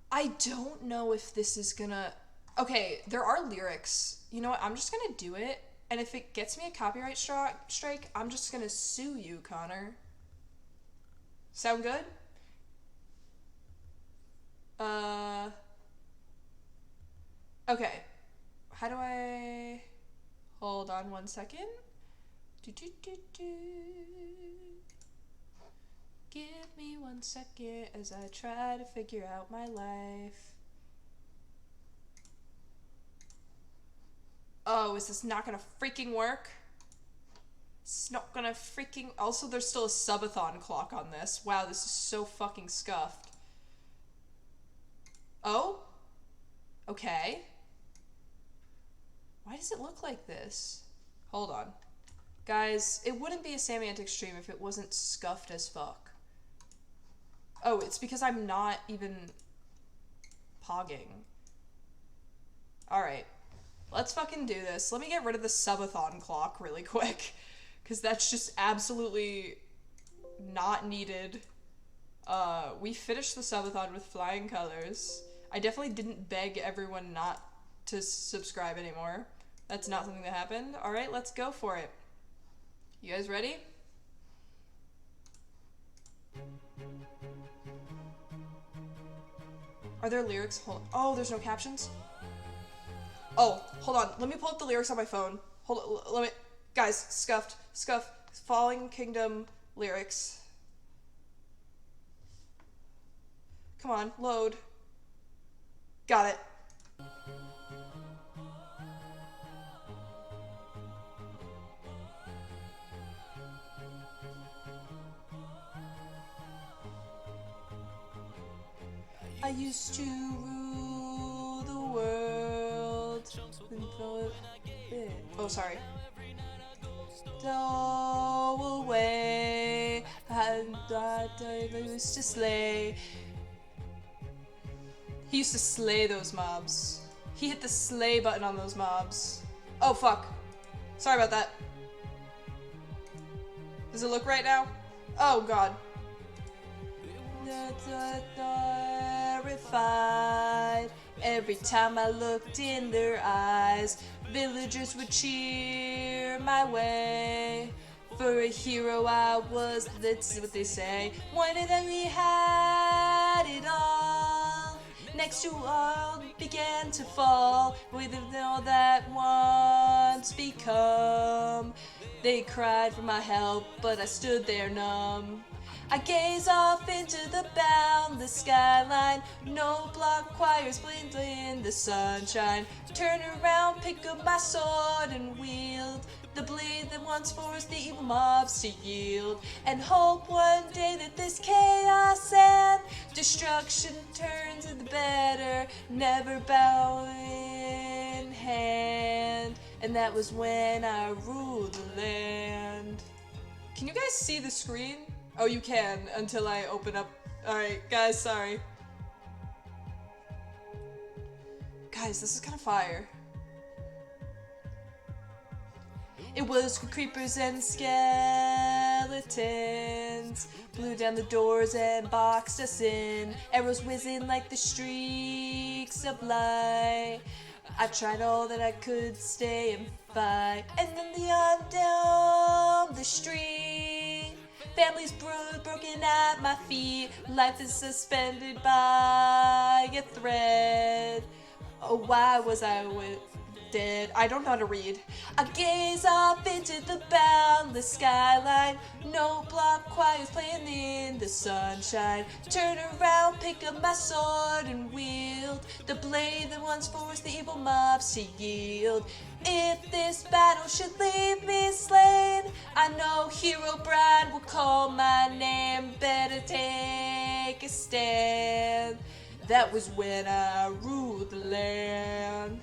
I don't know if this is gonna... Okay, there are lyrics. You know what? I'm just gonna do it. And if it gets me a copyright strike, I'm just gonna sue you, Connor. Sound good? Okay. How do I... Hold on one second. Give me 1 second as I try to figure out my life. Oh, is this not gonna freaking work? It's not gonna freaking... Also, there's still a subathon clock on this. Wow, this is so fucking scuffed. Oh? Okay. Why does it look like this? Hold on. Guys, it wouldn't be a Samantic stream if it wasn't scuffed as fuck. Oh, it's because I'm not even pogging. Alright. Let's fucking do this. Let me get rid of the subathon clock really quick. Because that's just absolutely not needed. We finished the subathon with flying colors. I definitely didn't beg everyone not to subscribe anymore. That's not something that happened. Alright, let's go for it. You guys ready? Are there lyrics? Oh, there's no captions? Oh, hold on. Let me pull up the lyrics on my phone. Hold on. Let me... Guys, scuffed. Falling Kingdom lyrics. Come on, load. Got it. I used to rule the world. Oh, sorry. Go away. I used to slay. He used to slay those mobs. He hit the slay button on those mobs. Oh, fuck. Sorry about that. Does it look right now? Oh, God. Terrified. Every time I looked in their eyes, villagers would cheer my way. For a hero I was, that's what they say. Wanted that we had it all. Next to all began to fall, with all that once become. They cried for my help, but I stood there numb. I gaze off into the boundless skyline. No block choirs blend in the sunshine. Turn around, pick up my sword and wield the blade that once forced the evil mobs to yield. And hope one day that this chaos and destruction turns to the better. Never bow in hand. And that was when I ruled the land. Can you guys see the screen? Oh, you can, until I open up. Alright, guys, sorry. Guys, this is kind of fire. It was creepers and skeletons, blew down the doors and boxed us in. Arrows whizzing like the streaks of light. I tried all that I could stay and fight. And then the on down the street, families broken at my feet. Life is suspended by a thread. Oh, why was I dead? I don't know how to read. I gaze off into the boundless skyline. No block choirs playing in the sunshine. Turn around, pick up my sword and wield the blade that once forced the evil mobs to yield. If this battle should leave me slain, I know Hero Bride will call my name. Better take a stand. That was when I ruled the land.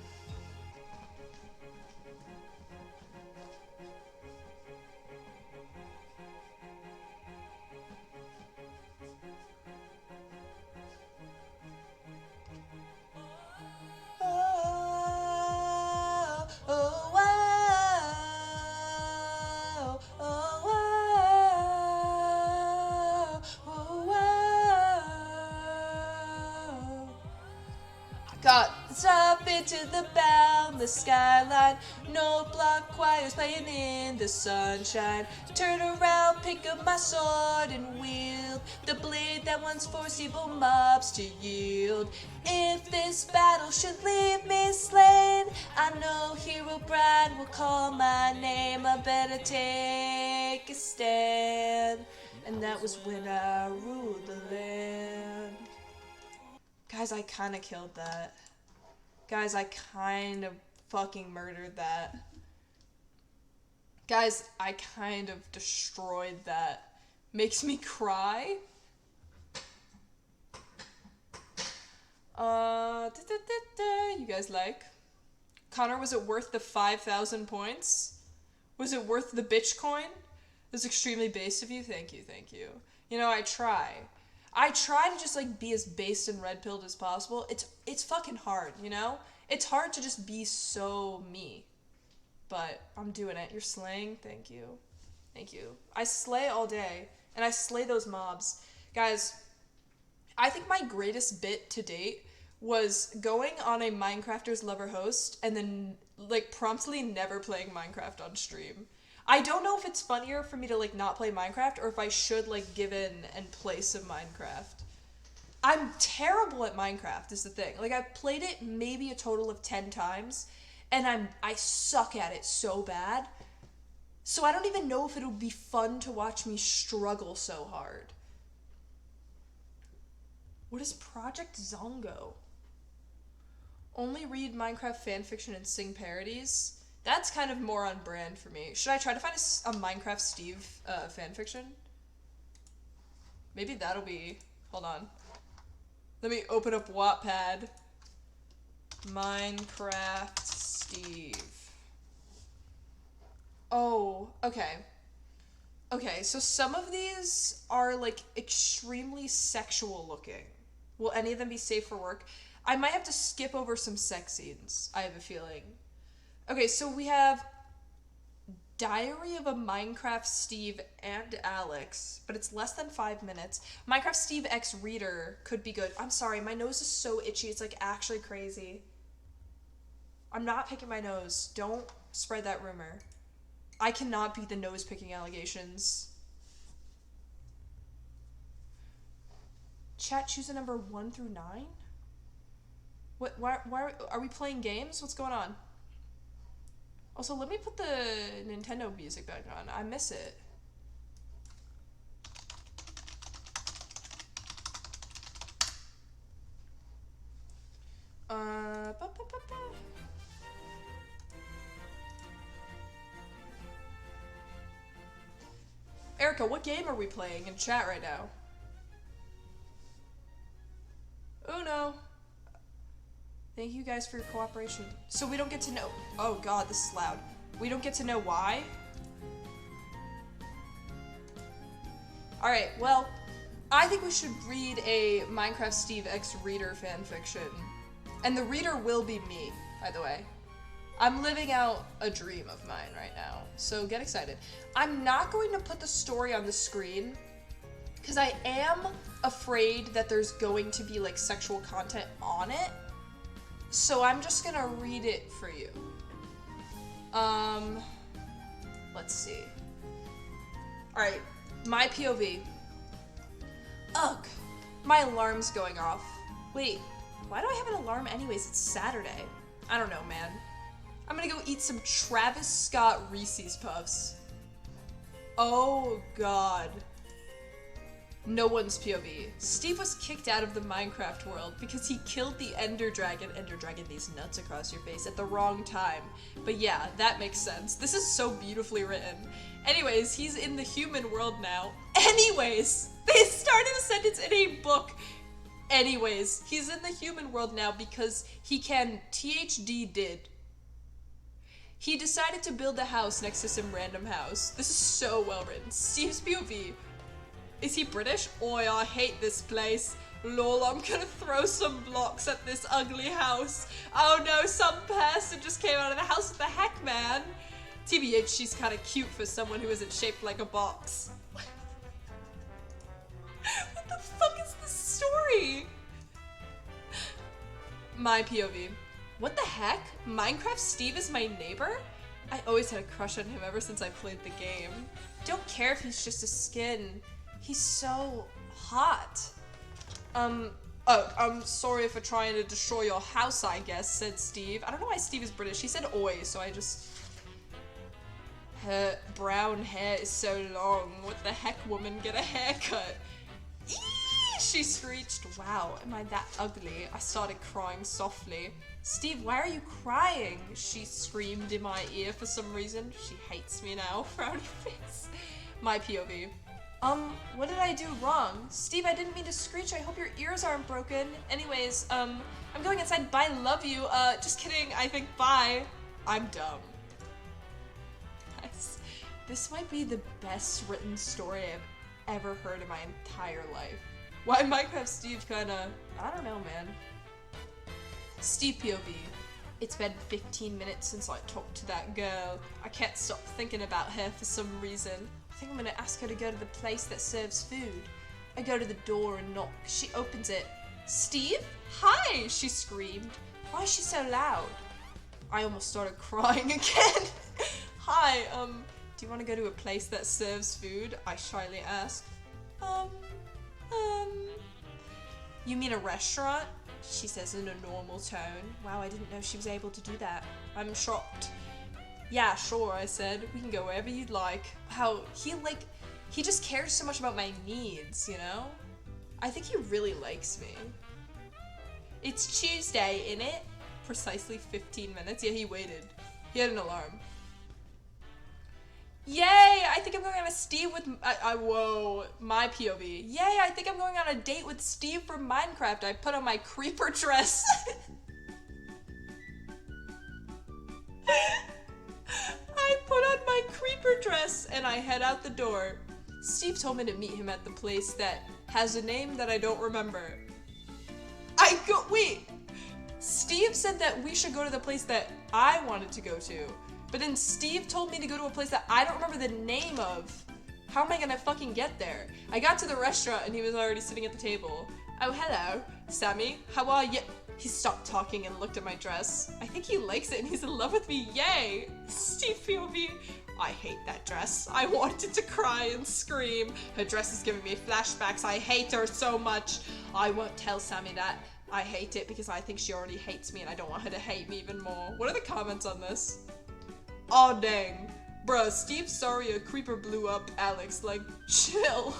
Oh, Got up into the boundless skyline. No block choirs playing in the sunshine. Turn around, pick up my sword and wield the blade that once forced evil mobs to yield. If this battle should leave me slain, I know Hero Brand will call my name. I better take a stand. And that was when I ruled the land. Guys, I kinda killed that. Guys, I kind of fucking murdered that. Guys, I kind of destroyed that. Makes me cry. You guys like? Connor, was it worth the 5,000 points? Was it worth the bitch coin? It was extremely base of you. Thank you, thank you. You know, I try to just like be as based and red-pilled as possible. It's fucking hard, you know? It's hard to just be so me. But I'm doing it. You're slaying. Thank you. Thank you. I slay all day, and I slay those mobs. Guys, I think my greatest bit to date was going on a Minecrafters Lover host and then like promptly never playing Minecraft on stream. I don't know if it's funnier for me to like not play Minecraft or if I should like give in and play some Minecraft. I'm terrible at Minecraft is the thing. Like I've played it maybe a total of 10 times and I suck at it so bad. So I don't even know if it'll be fun to watch me struggle so hard. What is Project Zongo? Only read Minecraft fanfiction and sing parodies? That's kind of more on brand for me. Should I try to find a Minecraft Steve fanfiction? Maybe that'll be... Hold on. Let me open up Wattpad. Minecraft Steve. Oh, okay. Okay, so some of these are like extremely sexual looking. Will any of them be safe for work? I might have to skip over some sex scenes, I have a feeling. Okay, so we have Diary of a Minecraft Steve and Alex, but it's less than 5 minutes. Minecraft Steve X Reader could be good. I'm sorry, my nose is so itchy, it's like actually crazy. I'm not picking my nose. Don't spread that rumor. I cannot beat the nose picking allegations. Chat, choose a number 1 through 9? What? Why are we playing games? What's going on? Also, let me put the Nintendo music back on. I miss it. Erica, what game are we playing in chat right now? Uno. Thank you guys for your cooperation. So we don't get to know... Oh god, this is loud. We don't get to know why? Alright, well, I think we should read a Minecraft Steve X Reader fanfiction. And the reader will be me, by the way. I'm living out a dream of mine right now, so get excited. I'm not going to put the story on the screen, because I am afraid that there's going to be, like, sexual content on it. So I'm just gonna read it for you. Let's see. Alright, my POV. Ugh, my alarm's going off. Wait, why do I have an alarm anyways? It's Saturday. I don't know, man. I'm gonna go eat some Travis Scott Reese's Puffs. Oh god. No one's POV. Steve was kicked out of the Minecraft world because he killed the Ender Dragon these nuts across your face at the wrong time. But yeah, that makes sense. This is so beautifully written. Anyways, he's in the human world now. Anyways, they started a sentence in a book. Anyways, he's in the human world now because he can THD did. He decided to build a house next to some random house. This is so well written. Steve's POV. Is he British? Oi, I hate this place. Lol, I'm gonna throw some blocks at this ugly house. Oh no, some person just came out of the house. What the heck, man? TBH, she's kinda cute for someone who isn't shaped like a box. What the fuck is this story? My POV. What the heck? Minecraft Steve is my neighbor? I always had a crush on him ever since I played the game. Don't care if he's just a skin. He's so hot. Oh, I'm sorry for trying to destroy your house, I guess, said Steve. I don't know why Steve is British. He said oi, so I just... Her brown hair is so long. What the heck, woman? Get a haircut. Eee! She screeched. Wow, am I that ugly? I started crying softly. Steve, why are you crying? She screamed in my ear for some reason. She hates me now. Frowny face. My POV. What did I do wrong? Steve, I didn't mean to screech. I hope your ears aren't broken. Anyways, I'm going inside. Bye, love you. Just kidding. I think bye. I'm dumb. Guys, this might be the best written story I've ever heard in my entire life. Why Minecraft Steve kinda... I don't know, man. Steve POV. It's been 15 minutes since I talked to that girl. I can't stop thinking about her for some reason. I think I'm gonna ask her to go to the place that serves food. I go to the door and knock. She opens it. Steve? Hi! She screamed. Why is she so loud? I almost started crying again. Hi, do you want to go to a place that serves food? I shyly asked. You mean a restaurant? She says in a normal tone. Wow, I didn't know she was able to do that. I'm shocked. Yeah, sure, I said. We can go wherever you'd like. How he just cares so much about my needs, you know? I think he really likes me. It's Tuesday, innit? Precisely 15 minutes. Yeah, he waited. He had an alarm. Yay! I think I'm going on a Steve with... whoa. My POV. Yay! I think I'm going on a date with Steve from Minecraft. I put on my creeper dress. I put on my creeper dress and I head out the door. Steve told me to meet him at the place that has a name that I don't remember. Wait! Steve said that we should go to the place that I wanted to go to. But then Steve told me to go to a place that I don't remember the name of. How am I gonna fucking get there? I got to the restaurant and he was already sitting at the table. Oh, hello, Sammy. How are you? He stopped talking and looked at my dress. I think he likes it and he's in love with me. Yay! Steve POV. I hate that dress. I wanted to cry and scream. Her dress is giving me flashbacks. I hate her so much. I won't tell Sammy that. I hate it because I think she already hates me and I don't want her to hate me even more. What are the comments on this? Aw dang. Bruh, Steve's sorry a creeper blew up Alex. Like, chill.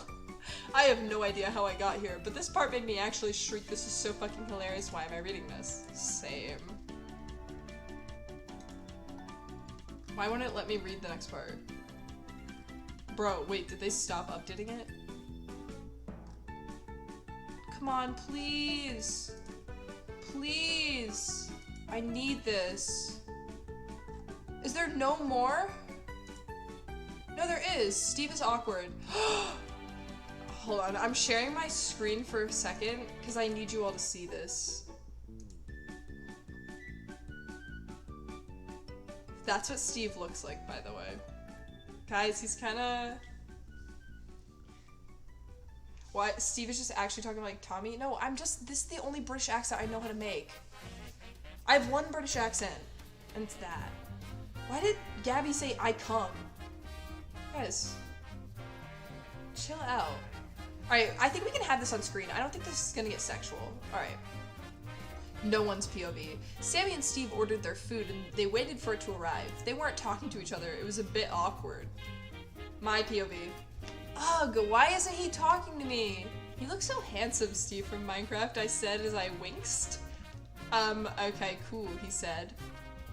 I have no idea how I got here, but this part made me actually shriek. This is so fucking hilarious. Why am I reading this? Same. Why won't it let me read the next part? Bro, wait, did they stop updating it? Come on, please. Please. I need this. Is there no more? No, there is. Steve is awkward. Hold on, I'm sharing my screen for a second because I need you all to see this. That's what Steve looks like, by the way. Guys, he's kinda... What? Steve is just actually talking like Tommy? No, this is the only British accent I know how to make. I have one British accent, and it's that. Why did Gabby say I come? Guys, chill out. Alright, I think we can have this on screen. I don't think this is gonna get sexual. Alright. No one's POV. Sammy and Steve ordered their food and they waited for it to arrive. They weren't talking to each other. It was a bit awkward. My POV. Ugh, why isn't he talking to me? He looks so handsome, Steve from Minecraft, I said as I winked. Okay, cool, he said.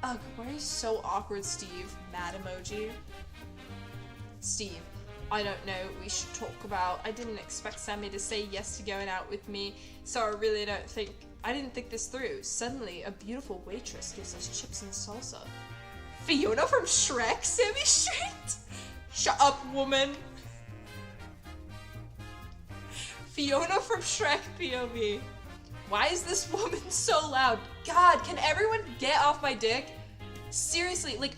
Ugh, why are you so awkward, Steve? Mad emoji. Steve, I don't know, we should talk about. I didn't expect Sammy to say yes to going out with me, so I didn't think this through. Suddenly, a beautiful waitress gives us chips and salsa. Fiona from Shrek? Sammy shrieked. Shut up, woman. Fiona from Shrek POV. Why is this woman so loud? God, can everyone get off my dick? Seriously, like...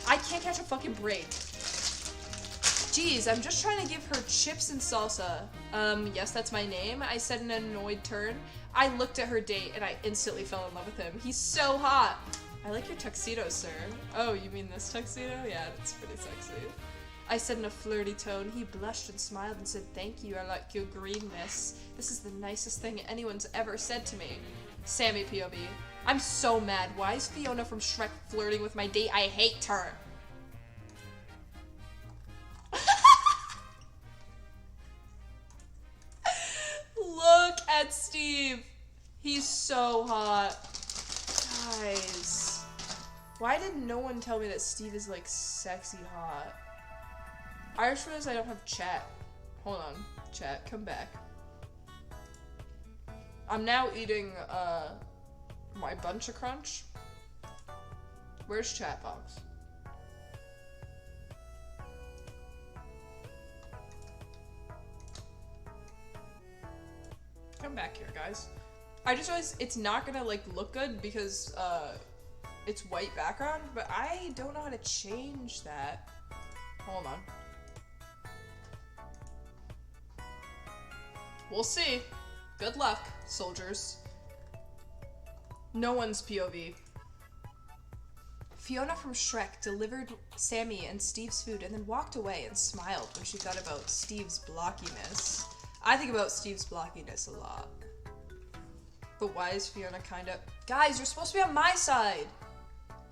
I can't catch a fucking break. Jeez, I'm just trying to give her chips and salsa. Yes, that's my name, I said in an annoyed turn. I looked at her date and I instantly fell in love with him. He's so hot. I like your tuxedo, sir. Oh, you mean this tuxedo? Yeah, it's pretty sexy. I said in a flirty tone. He blushed and smiled and said, thank you, I like your greenness. This is the nicest thing anyone's ever said to me. Sammy POV. I'm so mad. Why is Fiona from Shrek flirting with my date? I hate her. Look at Steve. He's so hot. Guys. Why did no one tell me that Steve is like sexy hot? I just realized I don't have chat. Hold on. Chat, come back. I'm now eating my Bunch of Crunch. Where's chat box? Come back here, guys. I just realized it's not gonna like look good because it's white background, but I don't know how to change that. Hold on. We'll see. Good luck, soldiers. No one's POV. Fiona from Shrek delivered Sammy and Steve's food and then walked away and smiled when she thought about Steve's blockiness. I think about Steve's blockiness a lot. But why is Fiona kinda... Guys, you're supposed to be on my side!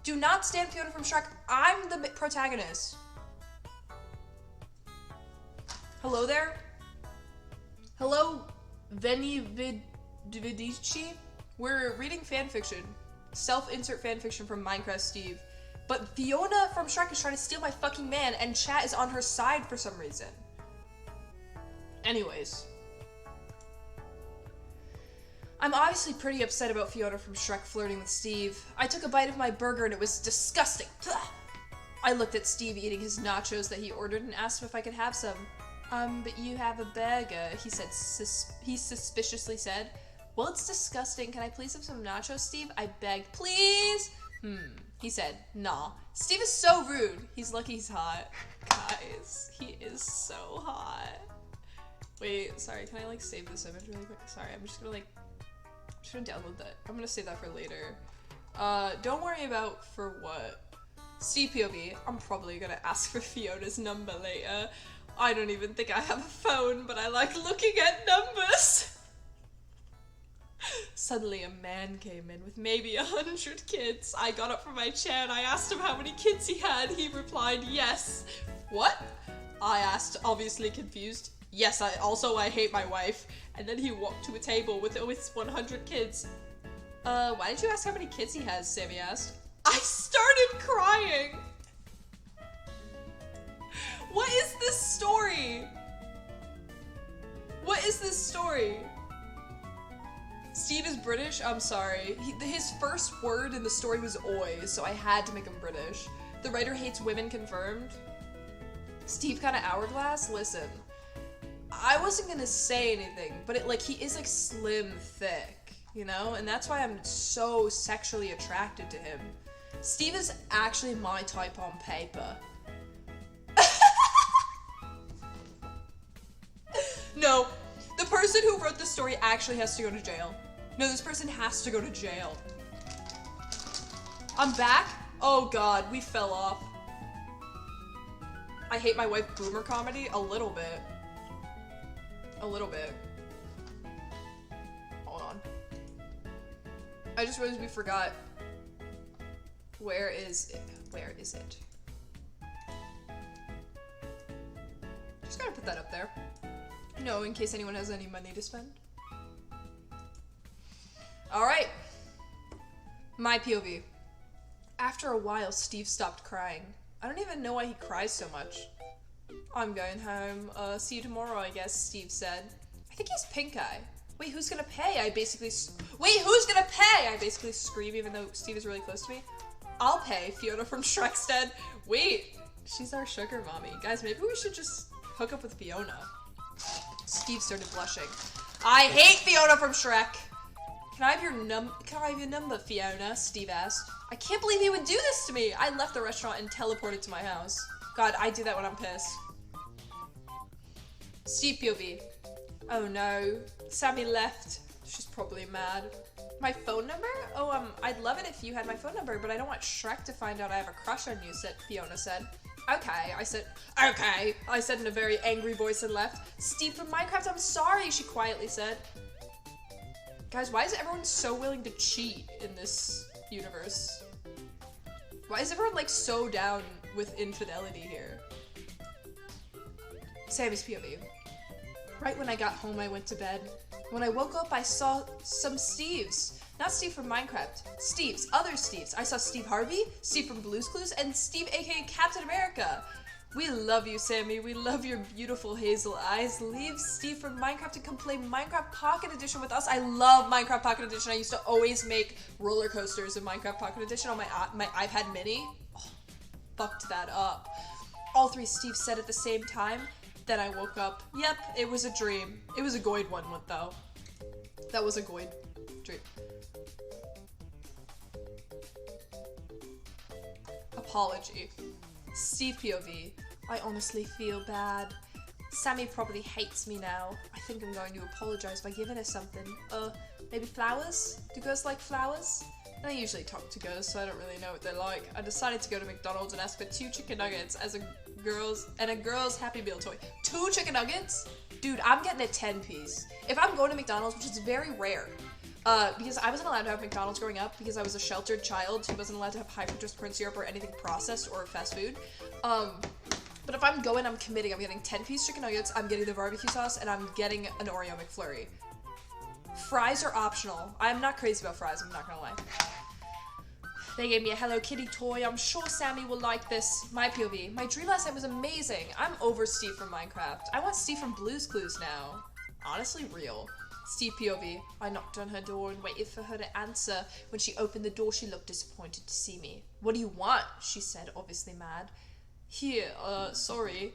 Do not stand Fiona from Shrek. I'm the protagonist. Hello there? Hello, Veni Vidici? We're reading fanfiction. Self-insert fanfiction from Minecraft Steve. But Fiona from Shrek is trying to steal my fucking man and chat is on her side for some reason. Anyways. I'm obviously pretty upset about Fiona from Shrek flirting with Steve. I took a bite of my burger and it was disgusting. I looked at Steve eating his nachos that he ordered and asked him if I could have some. But you have a burger, he said. He suspiciously said. Well, it's disgusting. Can I please have some nachos, Steve? I begged. Please? He said, nah. Steve is so rude. He's lucky he's hot. Guys, he is so hot. Wait, sorry, can I like save this image really quick? Sorry, I'm just gonna download that. I'm gonna save that for later. Don't worry about for what. Steve POV, I'm probably gonna ask for Fiona's number later. I don't even think I have a phone, but I like looking at numbers. Suddenly a man came in with maybe 100 kids. I got up from my chair and I asked him how many kids he had. He replied, yes. What? I asked, obviously confused. Yes, I hate my wife. And then he walked to a table with 100 kids. Why did you ask how many kids he has? Sammy asked. I started crying. What is this story? What is this story? Steve is British? I'm sorry. His first word in the story was oi, so I had to make him British. The writer hates women confirmed. Steve kinda hourglass? Listen. I wasn't gonna say anything, but he is like slim thick, you know? And that's why I'm so sexually attracted to him. Steve is actually my type on paper. No, the person who wrote this story actually has to go to jail. No, this person has to go to jail. I'm back? Oh god, we fell off. I hate my wife boomer comedy? A little bit. A little bit. Hold on. I just realized we forgot. Where is it? Where is it? Just gotta put that up there. You know, in case anyone has any money to spend. Alright. My POV. After a while, Steve stopped crying. I don't even know why he cries so much. I'm going home. See you tomorrow, I guess, Steve said. I think he has pink eye. Wait, who's gonna pay? Wait, who's gonna pay? I basically scream even though Steve is really close to me. I'll pay, Fiona from Shrekstead. Wait, she's our sugar mommy. Guys, maybe we should just hook up with Fiona. Steve started blushing. I hate Fiona from Shrek. Can I have your number, Fiona? Steve asked. I can't believe he would do this to me. I left the restaurant and teleported to my house. God, I do that when I'm pissed. Steve POV. Oh no, Sammy left. She's probably mad. My phone number? Oh, I'd love it if you had my phone number, but I don't want Shrek to find out I have a crush on you, Fiona said. Okay, I said, okay, I said in a very angry voice and left. Steve from Minecraft, I'm sorry, she quietly said. Guys, why is everyone so willing to cheat in this universe? Why is everyone, like, so down with infidelity here? Sammy's POV. Right when I got home, I went to bed. When I woke up, I saw some Steves. Not Steve from Minecraft. Steves. Other Steves. I saw Steve Harvey, Steve from Blue's Clues, and Steve aka Captain America. We love you, Sammy. We love your beautiful hazel eyes. Leave Steve from Minecraft to come play Minecraft Pocket Edition with us. I love Minecraft Pocket Edition. I used to always make roller coasters in Minecraft Pocket Edition on my iPad mini. Oh, fucked that up. All three Steves said at the same time. Then I woke up. Yep, it was a dream. It was a Goyd one, though. That was a Goyd dream. Apology. Steve POV. I honestly feel bad. Sammy probably hates me now. I think I'm going to apologize by giving her something. Maybe flowers? Do girls like flowers? I usually talk to girls, so I don't really know what they're like. I decided to go to McDonald's and ask for 2 chicken nuggets as a girl's Happy Meal toy. 2 chicken nuggets? Dude, I'm getting a 10-piece. If I'm going to McDonald's, which is very rare, because I wasn't allowed to have McDonald's growing up because I was a sheltered child who wasn't allowed to have high fructose corn syrup or anything processed or fast food. But if I'm going, I'm committing. I'm getting 10-piece chicken nuggets, I'm getting the barbecue sauce, and I'm getting an Oreo McFlurry. Fries are optional. I'm not crazy about fries, I'm not gonna lie. They gave me a Hello Kitty toy. I'm sure Sammy will like this. My POV. My dream last night was amazing. I'm over Steve from Minecraft. I want Steve from Blue's Clues now. Honestly, real. Steve POV. I knocked on her door and waited for her to answer. When she opened the door, she looked disappointed to see me. What do you want? She said, obviously mad. Here, sorry.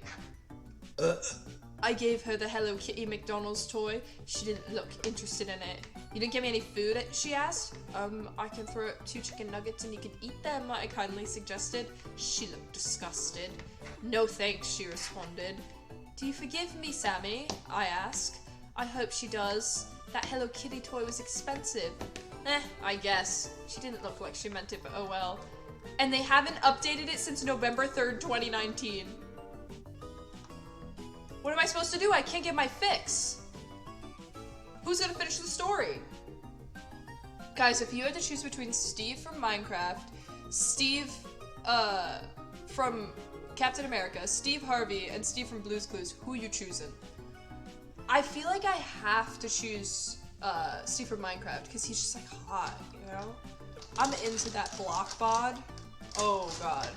I gave her the Hello Kitty McDonald's toy. She didn't look interested in it. You didn't give me any food, she asked. I can throw up 2 chicken nuggets and you can eat them, I kindly suggested. She looked disgusted. No thanks, she responded. Do you forgive me, Sammy? I asked. I hope she does. That Hello Kitty toy was expensive. I guess. She didn't look like she meant it, but oh well. And they haven't updated it since November 3rd, 2019. What am I supposed to do? I can't get my fix. Who's gonna finish the story? Guys, if you had to choose between Steve from Minecraft, Steve from Captain America, Steve Harvey, and Steve from Blue's Clues, who you choosing? I feel like I have to choose Steve from Minecraft because he's just like hot, you know? I'm into that block bod. Oh god.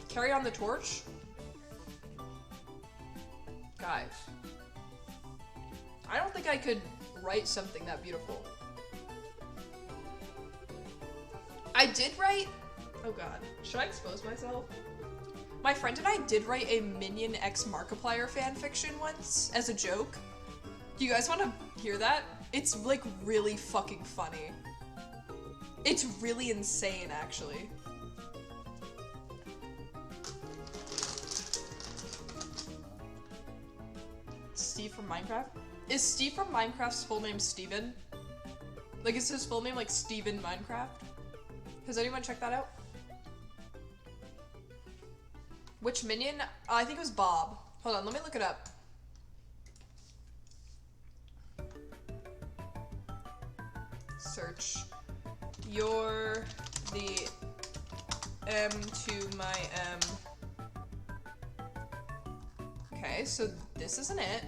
Carry on the torch? Guys. I don't think I could write something that beautiful. I did write... Oh god. Should I expose myself? My friend and I did write a Minion X Markiplier fanfiction once, as a joke. Do you guys want to hear that? It's, like, really fucking funny. It's really insane, actually. Steve from Minecraft? Is Steve from Minecraft's full name Steven? Like, is his full name, like, Steven Minecraft? Has anyone checked that out? Which minion? I think it was Bob. Hold on, let me look it up. Search. You're the M to my M. Okay, so this isn't it.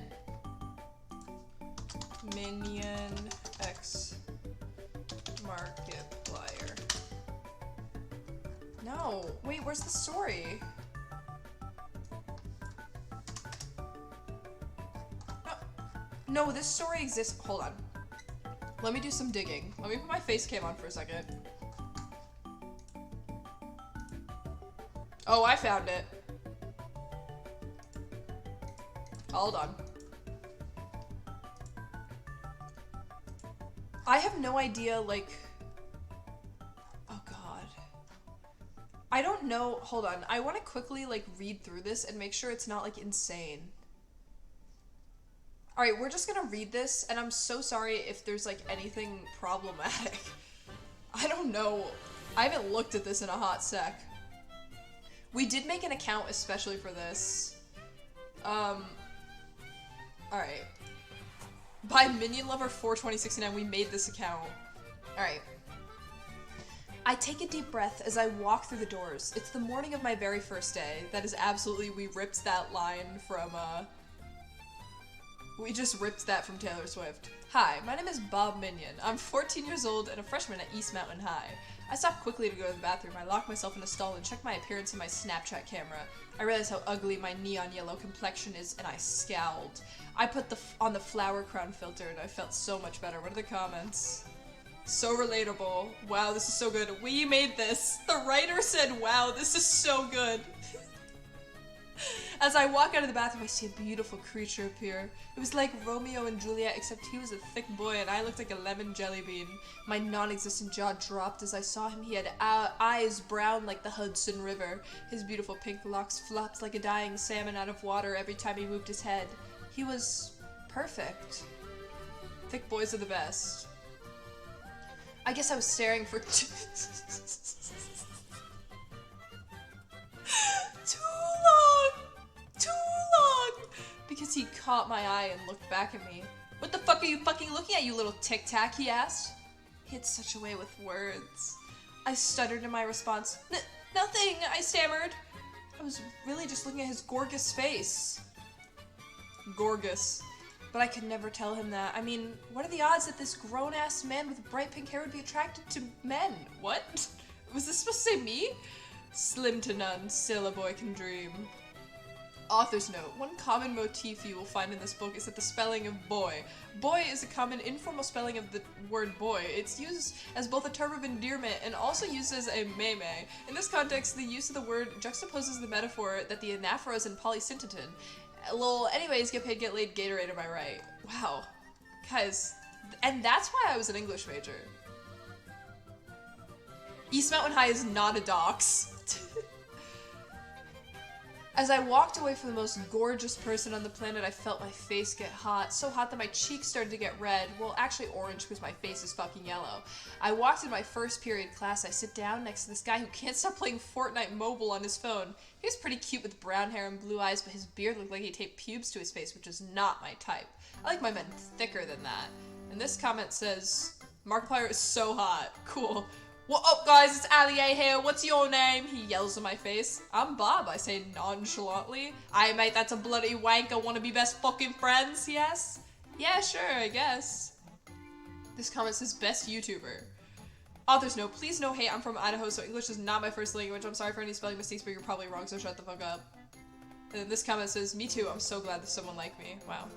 Minion X Markiplier. No, wait, where's the story? No, this story exists. Hold on. Let me do some digging. Let me put my face cam on for a second. Oh, I found it. Hold on. I have no idea, like... Oh god. I don't know. Hold on. I want to quickly, like, read through this and make sure it's not, like, insane. Alright, we're just gonna read this, and I'm so sorry if there's, like, anything problematic. I don't know. I haven't looked at this in a hot sec. We did make an account especially for this. Alright. By Minion Lover 42069, we made this account. Alright. I take a deep breath as I walk through the doors. It's the morning of my very first day. That is absolutely, we ripped that line from, we just ripped that from Taylor Swift. Hi, my name is Bob Minion. I'm 14 years old and a freshman at East Mountain High. I stop quickly to go to the bathroom. I lock myself in a stall and check my appearance in my Snapchat camera. I realize how ugly my neon yellow complexion is, and I scowled. I put on the flower crown filter, and I felt so much better. What are the comments? So relatable. Wow, this is so good. We made this. The writer said, wow, this is so good. As I walk out of the bathroom, I see a beautiful creature appear. It was like Romeo and Juliet, except he was a thick boy and I looked like a lemon jelly bean. My non-existent jaw dropped as I saw him. He had eyes brown like the Hudson River. His beautiful pink locks flopped like a dying salmon out of water every time he moved his head. He was perfect. Thick boys are the best. I guess I was staring for too long, because he caught my eye and looked back at me. What the fuck are you fucking looking at, you little tic-tac, he asked. He had such a way with words. I stuttered in my response. Nothing, I stammered. I was really just looking at his gorgeous face. Gorgeous. But I could never tell him that. I mean, what are the odds that this grown-ass man with bright pink hair would be attracted to men? What? Was this supposed to say me? Slim to none, still a boy can dream. Author's note. One common motif you will find in this book is that the spelling of boy. Boy is a common informal spelling of the word boy. It's used as both a term of endearment and also used as a meme. In this context, the use of the word juxtaposes the metaphor that the anaphora in polysyntheton. Lol, anyways, get paid, get laid, Gatorade, am I right? Wow. Guys, and that's why I was an English major. East Mountain High is not a dox. As I walked away from the most gorgeous person on the planet, I felt my face get hot. So hot that my cheeks started to get red. Well, actually orange because my face is fucking yellow. I walked in my first period class. I sit down next to this guy who can't stop playing Fortnite Mobile on his phone. He was pretty cute with brown hair and blue eyes, but his beard looked like he taped pubes to his face, which is not my type. I like my men thicker than that. And this comment says, Markiplier is so hot. Cool. What up, guys? It's Ali A here. What's your name? He yells in my face. I'm Bob, I say nonchalantly. Aye, mate, that's a bloody wank. I want to be best fucking friends, yes? Yeah, sure, I guess. This comment says best YouTuber. Author's note, please no hate. I'm from Idaho, so English is not my first language. I'm sorry for any spelling mistakes, but you're probably wrong, so shut the fuck up. And then this comment says, me too. I'm so glad there's someone like me. Wow.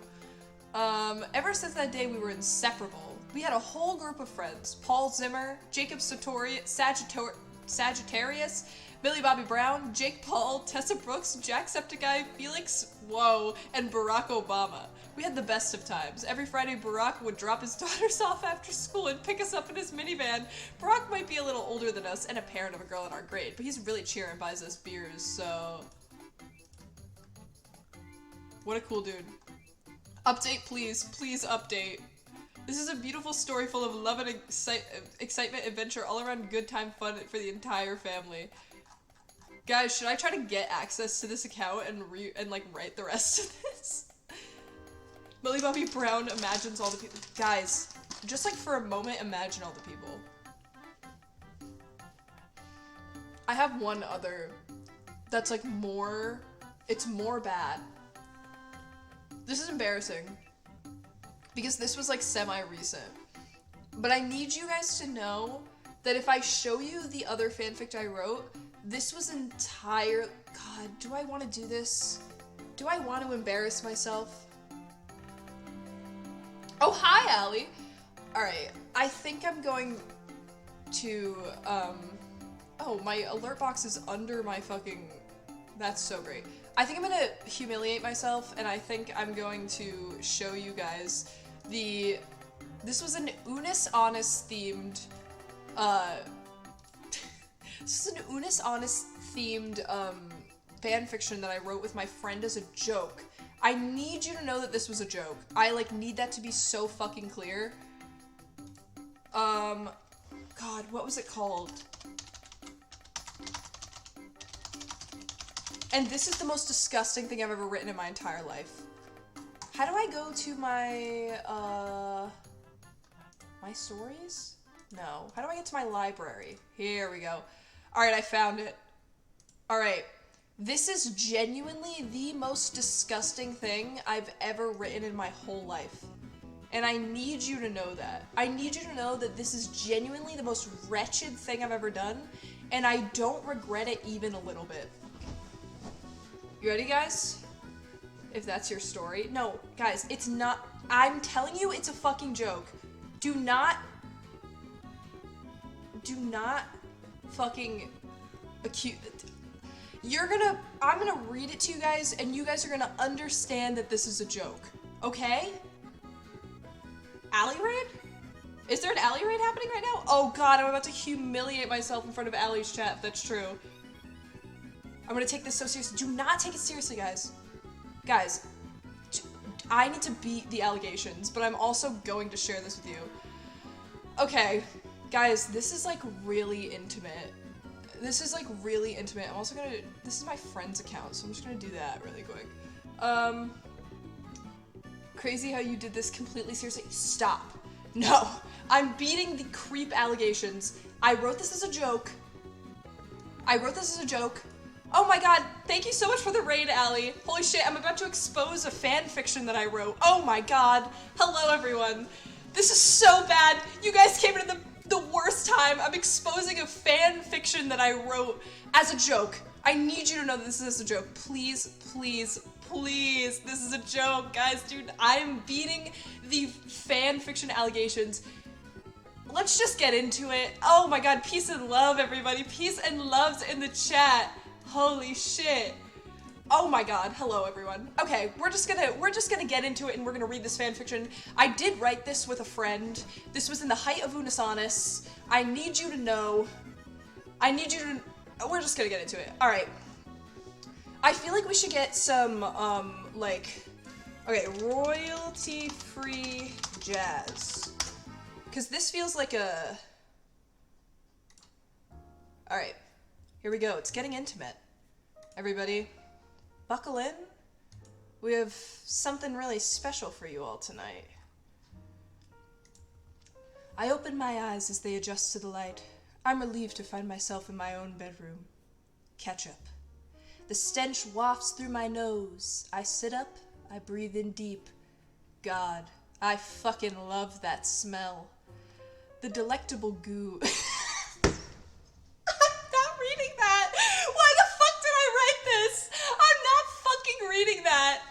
Ever since that day, we were inseparable. We had a whole group of friends. Paul Zimmer, Jacob Sagittarius, Billy Bobby Brown, Jake Paul, Tessa Brooks, Jacksepticeye, Felix, whoa, and Barack Obama. We had the best of times. Every Friday, Barack would drop his daughters off after school and pick us up in his minivan. Barack might be a little older than us and a parent of a girl in our grade, but he's really cheering and buys us beers, so... What a cool dude. Update, please. Please update. This is a beautiful story full of love and excitement, adventure, all around good time fun for the entire family. Guys, should I try to get access to this account and like write the rest of this? Millie Bobby Brown imagines all the people. Guys, just like for a moment, imagine all the people. I have one other that's like more, it's more bad. This is embarrassing. Because this was like semi-recent. But I need you guys to know that if I show you the other fanfic I wrote, this was entire... God, do I want to do this? Do I want to embarrass myself? Oh, hi, Allie! Alright, I think I'm going to, Oh, my alert box is under my fucking... That's so great. I think I'm gonna humiliate myself, and I think I'm going to show you guys this was an Unis Honest themed, this is an Unis Honest themed, fanfiction that I wrote with my friend as a joke. I need you to know that this was a joke. I, like, need that to be so fucking clear. God, what was it called? And this is the most disgusting thing I've ever written in my entire life. How do I go to my, my stories? No. How do I get to my library? Here we go. Alright, I found it. Alright. This is genuinely the most disgusting thing I've ever written in my whole life. And I need you to know that. I need you to know that this is genuinely the most wretched thing I've ever done, and I don't regret it even a little bit. You ready, guys? If that's your story. No, guys, it's not. I'm telling you, it's a fucking joke. Do not fucking accuse. I'm gonna read it to you guys, and you guys are gonna understand that this is a joke. Okay? Alley raid? Is there an alley raid happening right now? Oh god, I'm about to humiliate myself in front of Allie's chat, if that's true. I'm gonna take this so seriously. Do not take it seriously, guys. Guys, I need to beat the allegations, but I'm also going to share this with you. Okay, guys, this is like really intimate. This is like really intimate. I'm also gonna, this is my friend's account, so I'm just gonna do that really quick. Crazy how you did this completely seriously. Stop. No, I'm beating the creep allegations. I wrote this as a joke. Oh my god, thank you so much for the raid, Allie. Holy shit, I'm about to expose a fan fiction that I wrote. Oh my god. Hello, everyone. This is so bad. You guys came into the worst time. I'm exposing a fan fiction that I wrote as a joke. I need you to know that this is a joke. Please, please, please. This is a joke, guys. Dude, I'm beating the fan fiction allegations. Let's just get into it. Oh my god, peace and love, everybody. Peace and loves in the chat. Holy shit. Oh my god, hello everyone. Okay, we're just gonna get into it and we're gonna read this fanfiction. I did write this with a friend. This was in the height of Unisonus. I need you to know. We're just gonna get into it. Alright. I feel like we should get some, okay, royalty-free jazz. Because this feels like a... Alright, here we go. It's getting intimate. Everybody, buckle in. We have something really special for you all tonight. I open my eyes as they adjust to the light. I'm relieved to find myself in my own bedroom. Ketchup. The stench wafts through my nose. I sit up, I breathe in deep. God, I fucking love that smell. The delectable goo. I'm not reading that. Why the fuck did I write this? I'm not fucking reading that.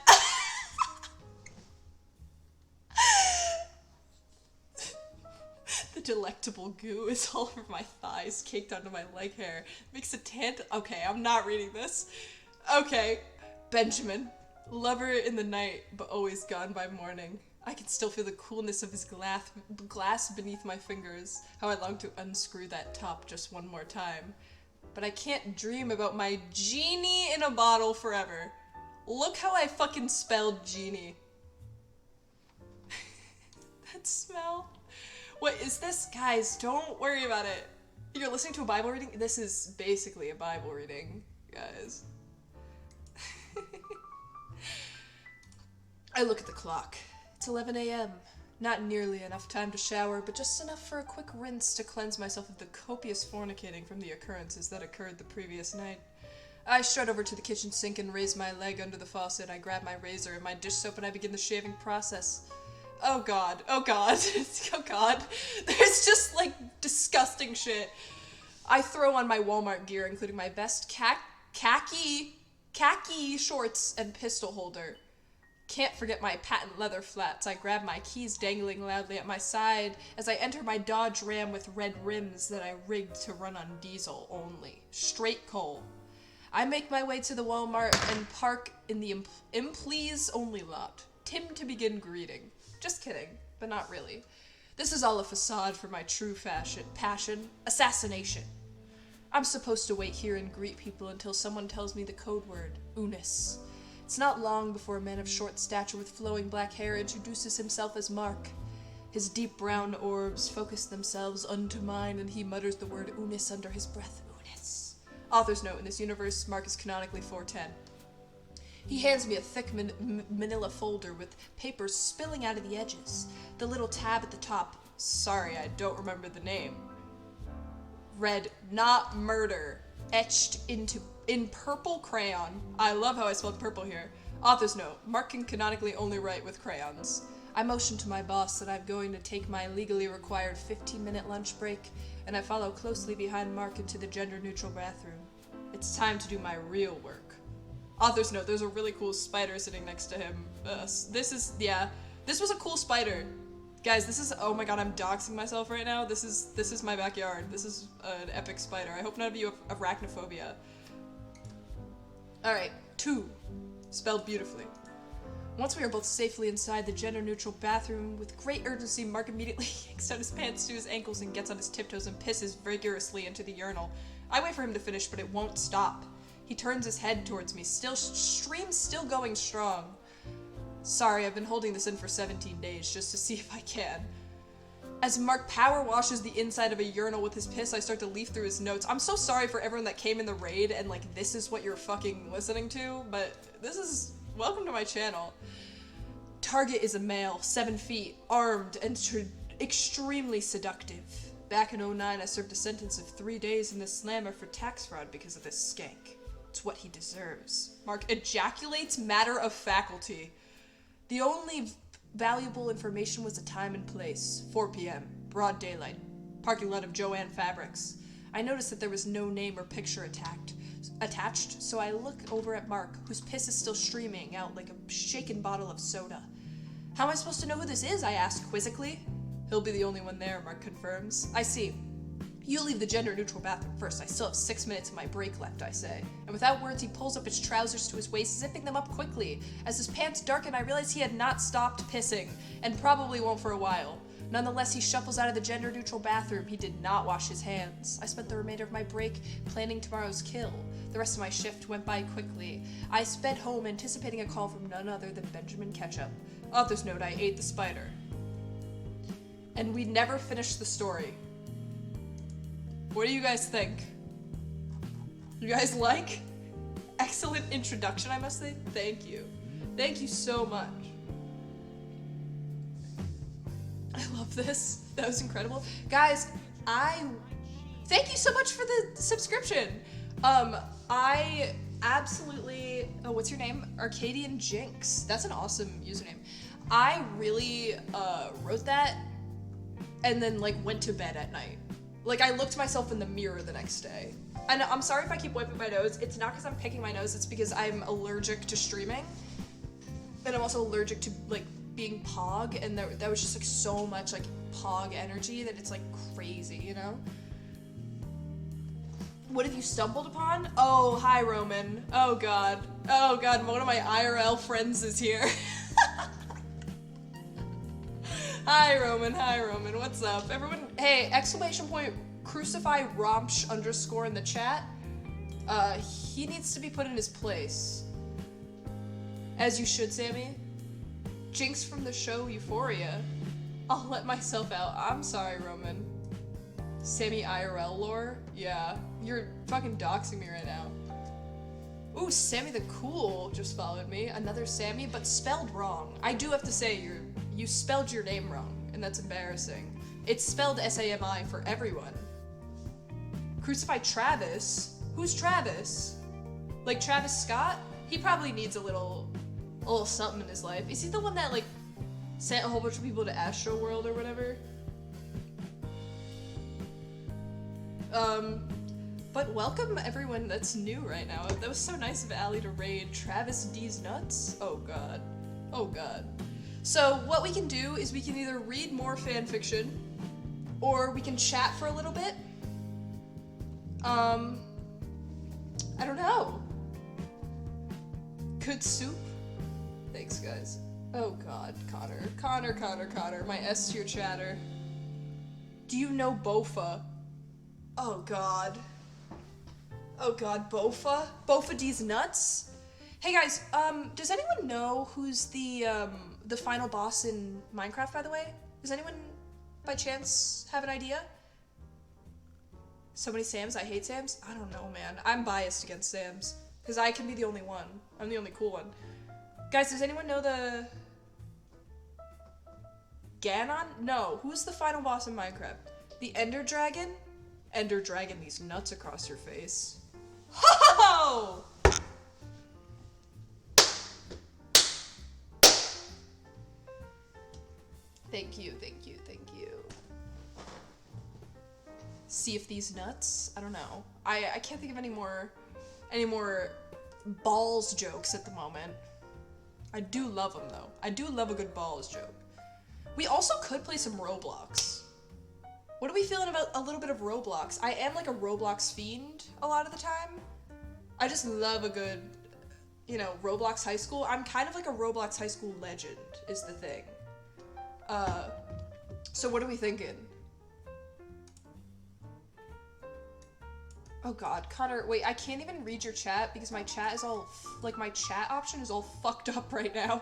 The delectable goo is all over my thighs, caked onto my leg hair. Makes a tant- Okay, I'm not reading this. Okay. Benjamin. Lover in the night, but always gone by morning. I can still feel the coolness of his glass beneath my fingers. How I long to unscrew that top just one more time. But I can't dream about my genie in a bottle forever. Look how I fucking spelled genie. That smell. What is this? Guys, don't worry about it. You're listening to a Bible reading? This is basically a Bible reading, guys. I look at the clock. It's 11 a.m. Not nearly enough time to shower, but just enough for a quick rinse to cleanse myself of the copious fornicating from the occurrences that occurred the previous night. I strut over to the kitchen sink and raise my leg under the faucet. I grab my razor and my dish soap and I begin the shaving process. Oh god, oh god, oh god. There's just like disgusting shit. I throw on my Walmart gear, including my vest, khaki shorts, and pistol holder. Can't forget my patent leather flats. I grab my keys dangling loudly at my side as I enter my Dodge Ram with red rims that I rigged to run on diesel only. Straight coal. I make my way to the Walmart and park in the employees only lot. Tim to begin greeting. Just kidding, but not really. This is all a facade for my true passion, assassination. I'm supposed to wait here and greet people until someone tells me the code word, Unis. It's not long before a man of short stature with flowing black hair introduces himself as Mark. His deep brown orbs focus themselves unto mine, and he mutters the word Unis under his breath. Unis. Author's note, in this universe, Mark is canonically 410. He hands me a thick manila folder with papers spilling out of the edges. The little tab at the top, sorry, I don't remember the name, read, "Not Murder," etched in purple crayon. I love how I spelled purple here. Author's note, Mark can canonically only write with crayons. I motion to my boss that I'm going to take my legally required 15-minute lunch break, and I follow closely behind Mark into the gender-neutral bathroom. It's time to do my real work. Author's note, there's a really cool spider sitting next to him. This was a cool spider. Guys, this is, oh my god, I'm doxing myself right now. This is my backyard. This is an epic spider. I hope none of you have arachnophobia. Alright, 2. Spelled beautifully. Once we are both safely inside the gender-neutral bathroom, with great urgency, Mark immediately yanks out his pants to his ankles and gets on his tiptoes and pisses vigorously into the urinal. I wait for him to finish, but it won't stop. He turns his head towards me, stream still going strong. Sorry, I've been holding this in for 17 days just to see if I can. As Mark power washes the inside of a urinal with his piss, I start to leaf through his notes. I'm so sorry for everyone that came in the raid and like this is what you're fucking listening to, but this is, welcome to my channel. Target is a male, 7 feet, armed, and extremely seductive. Back in 2009, I served a sentence of 3 days in the slammer for tax fraud because of this skank. It's what he deserves. Mark ejaculates matter of faculty. The only valuable information was the time and place. 4 p.m. Broad daylight. Parking lot of Joanne Fabrics. I noticed that there was no name or picture attached, so I look over at Mark, whose piss is still streaming out like a shaken bottle of soda. How am I supposed to know who this is? I ask quizzically. He'll be the only one there, Mark confirms. I see. You leave the gender-neutral bathroom first. I still have 6 minutes of my break left, I say. And without words, he pulls up his trousers to his waist, zipping them up quickly. As his pants darken, I realize he had not stopped pissing, and probably won't for a while. Nonetheless, he shuffles out of the gender-neutral bathroom. He did not wash his hands. I spent the remainder of my break planning tomorrow's kill. The rest of my shift went by quickly. I sped home, anticipating a call from none other than Benjamin Ketchup. Author's note, I ate the spider. And we never finished the story. What do you guys think? You guys like? Excellent introduction, I must say. Thank you. Thank you so much. I love this. That was incredible. Guys, thank you so much for the subscription. I absolutely, oh, what's your name? Arcadian Jinx. That's an awesome username. I really wrote that and then like went to bed at night. Like, I looked myself in the mirror the next day. And I'm sorry if I keep wiping my nose. It's not because I'm picking my nose, it's because I'm allergic to streaming. And I'm also allergic to, like, being Pog, and that was just, like, so much, like, Pog energy that it's, like, crazy, you know? What have you stumbled upon? Oh, hi, Roman. Oh, God. Oh, God, one of my IRL friends is here. Hi, Roman. Hi, Roman. What's up? Everyone, hey, exclamation point, crucify romch _ in the chat. He needs to be put in his place. As you should, Sammy. Jinx from the show Euphoria. I'll let myself out. I'm sorry, Roman. Sammy IRL lore? Yeah. You're fucking doxing me right now. Ooh, Sammy the Cool just followed me. Another Sammy, but spelled wrong. I do have to say, you spelled your name wrong, and that's embarrassing. It's spelled S-A-M-I for everyone. Crucify Travis? Who's Travis? Like Travis Scott? He probably needs a little something in his life. Is he the one that, like, sent a whole bunch of people to Astro World or whatever? But welcome everyone that's new right now. That was so nice of Allie to raid Travis D's nuts. Oh god. Oh god. So what we can do is we can either read more fanfiction, or we can chat for a little bit. I don't know. Good soup? Thanks, guys. Oh god, Connor, my S tier chatter. Do you know Bofa? Oh god. Oh god, Bofa? Bofa D's nuts? Hey guys, does anyone know who's the final boss in Minecraft, by the way? Does anyone, by chance, have an idea? So many Sams, I hate Sams? I don't know, man. I'm biased against Sams. Because I can be the only one. I'm the only cool one. Guys, does anyone know the... Ganon? No. Who's the final boss in Minecraft? The Ender Dragon? Ender Dragon, these nuts across your face. Ho! Thank you, thank you, thank you. See if these nuts? I don't know. I can't think of any more balls jokes at the moment. I do love them though. I do love a good balls joke. We also could play some Roblox. What are we feeling about a little bit of Roblox? I am like a Roblox fiend a lot of the time. I just love a good, you know, Roblox high school. I'm kind of like a Roblox high school legend is the thing. So what are we thinking? Oh god, Connor, wait, I can't even read your chat because my chat is all, like, my chat option is all fucked up right now.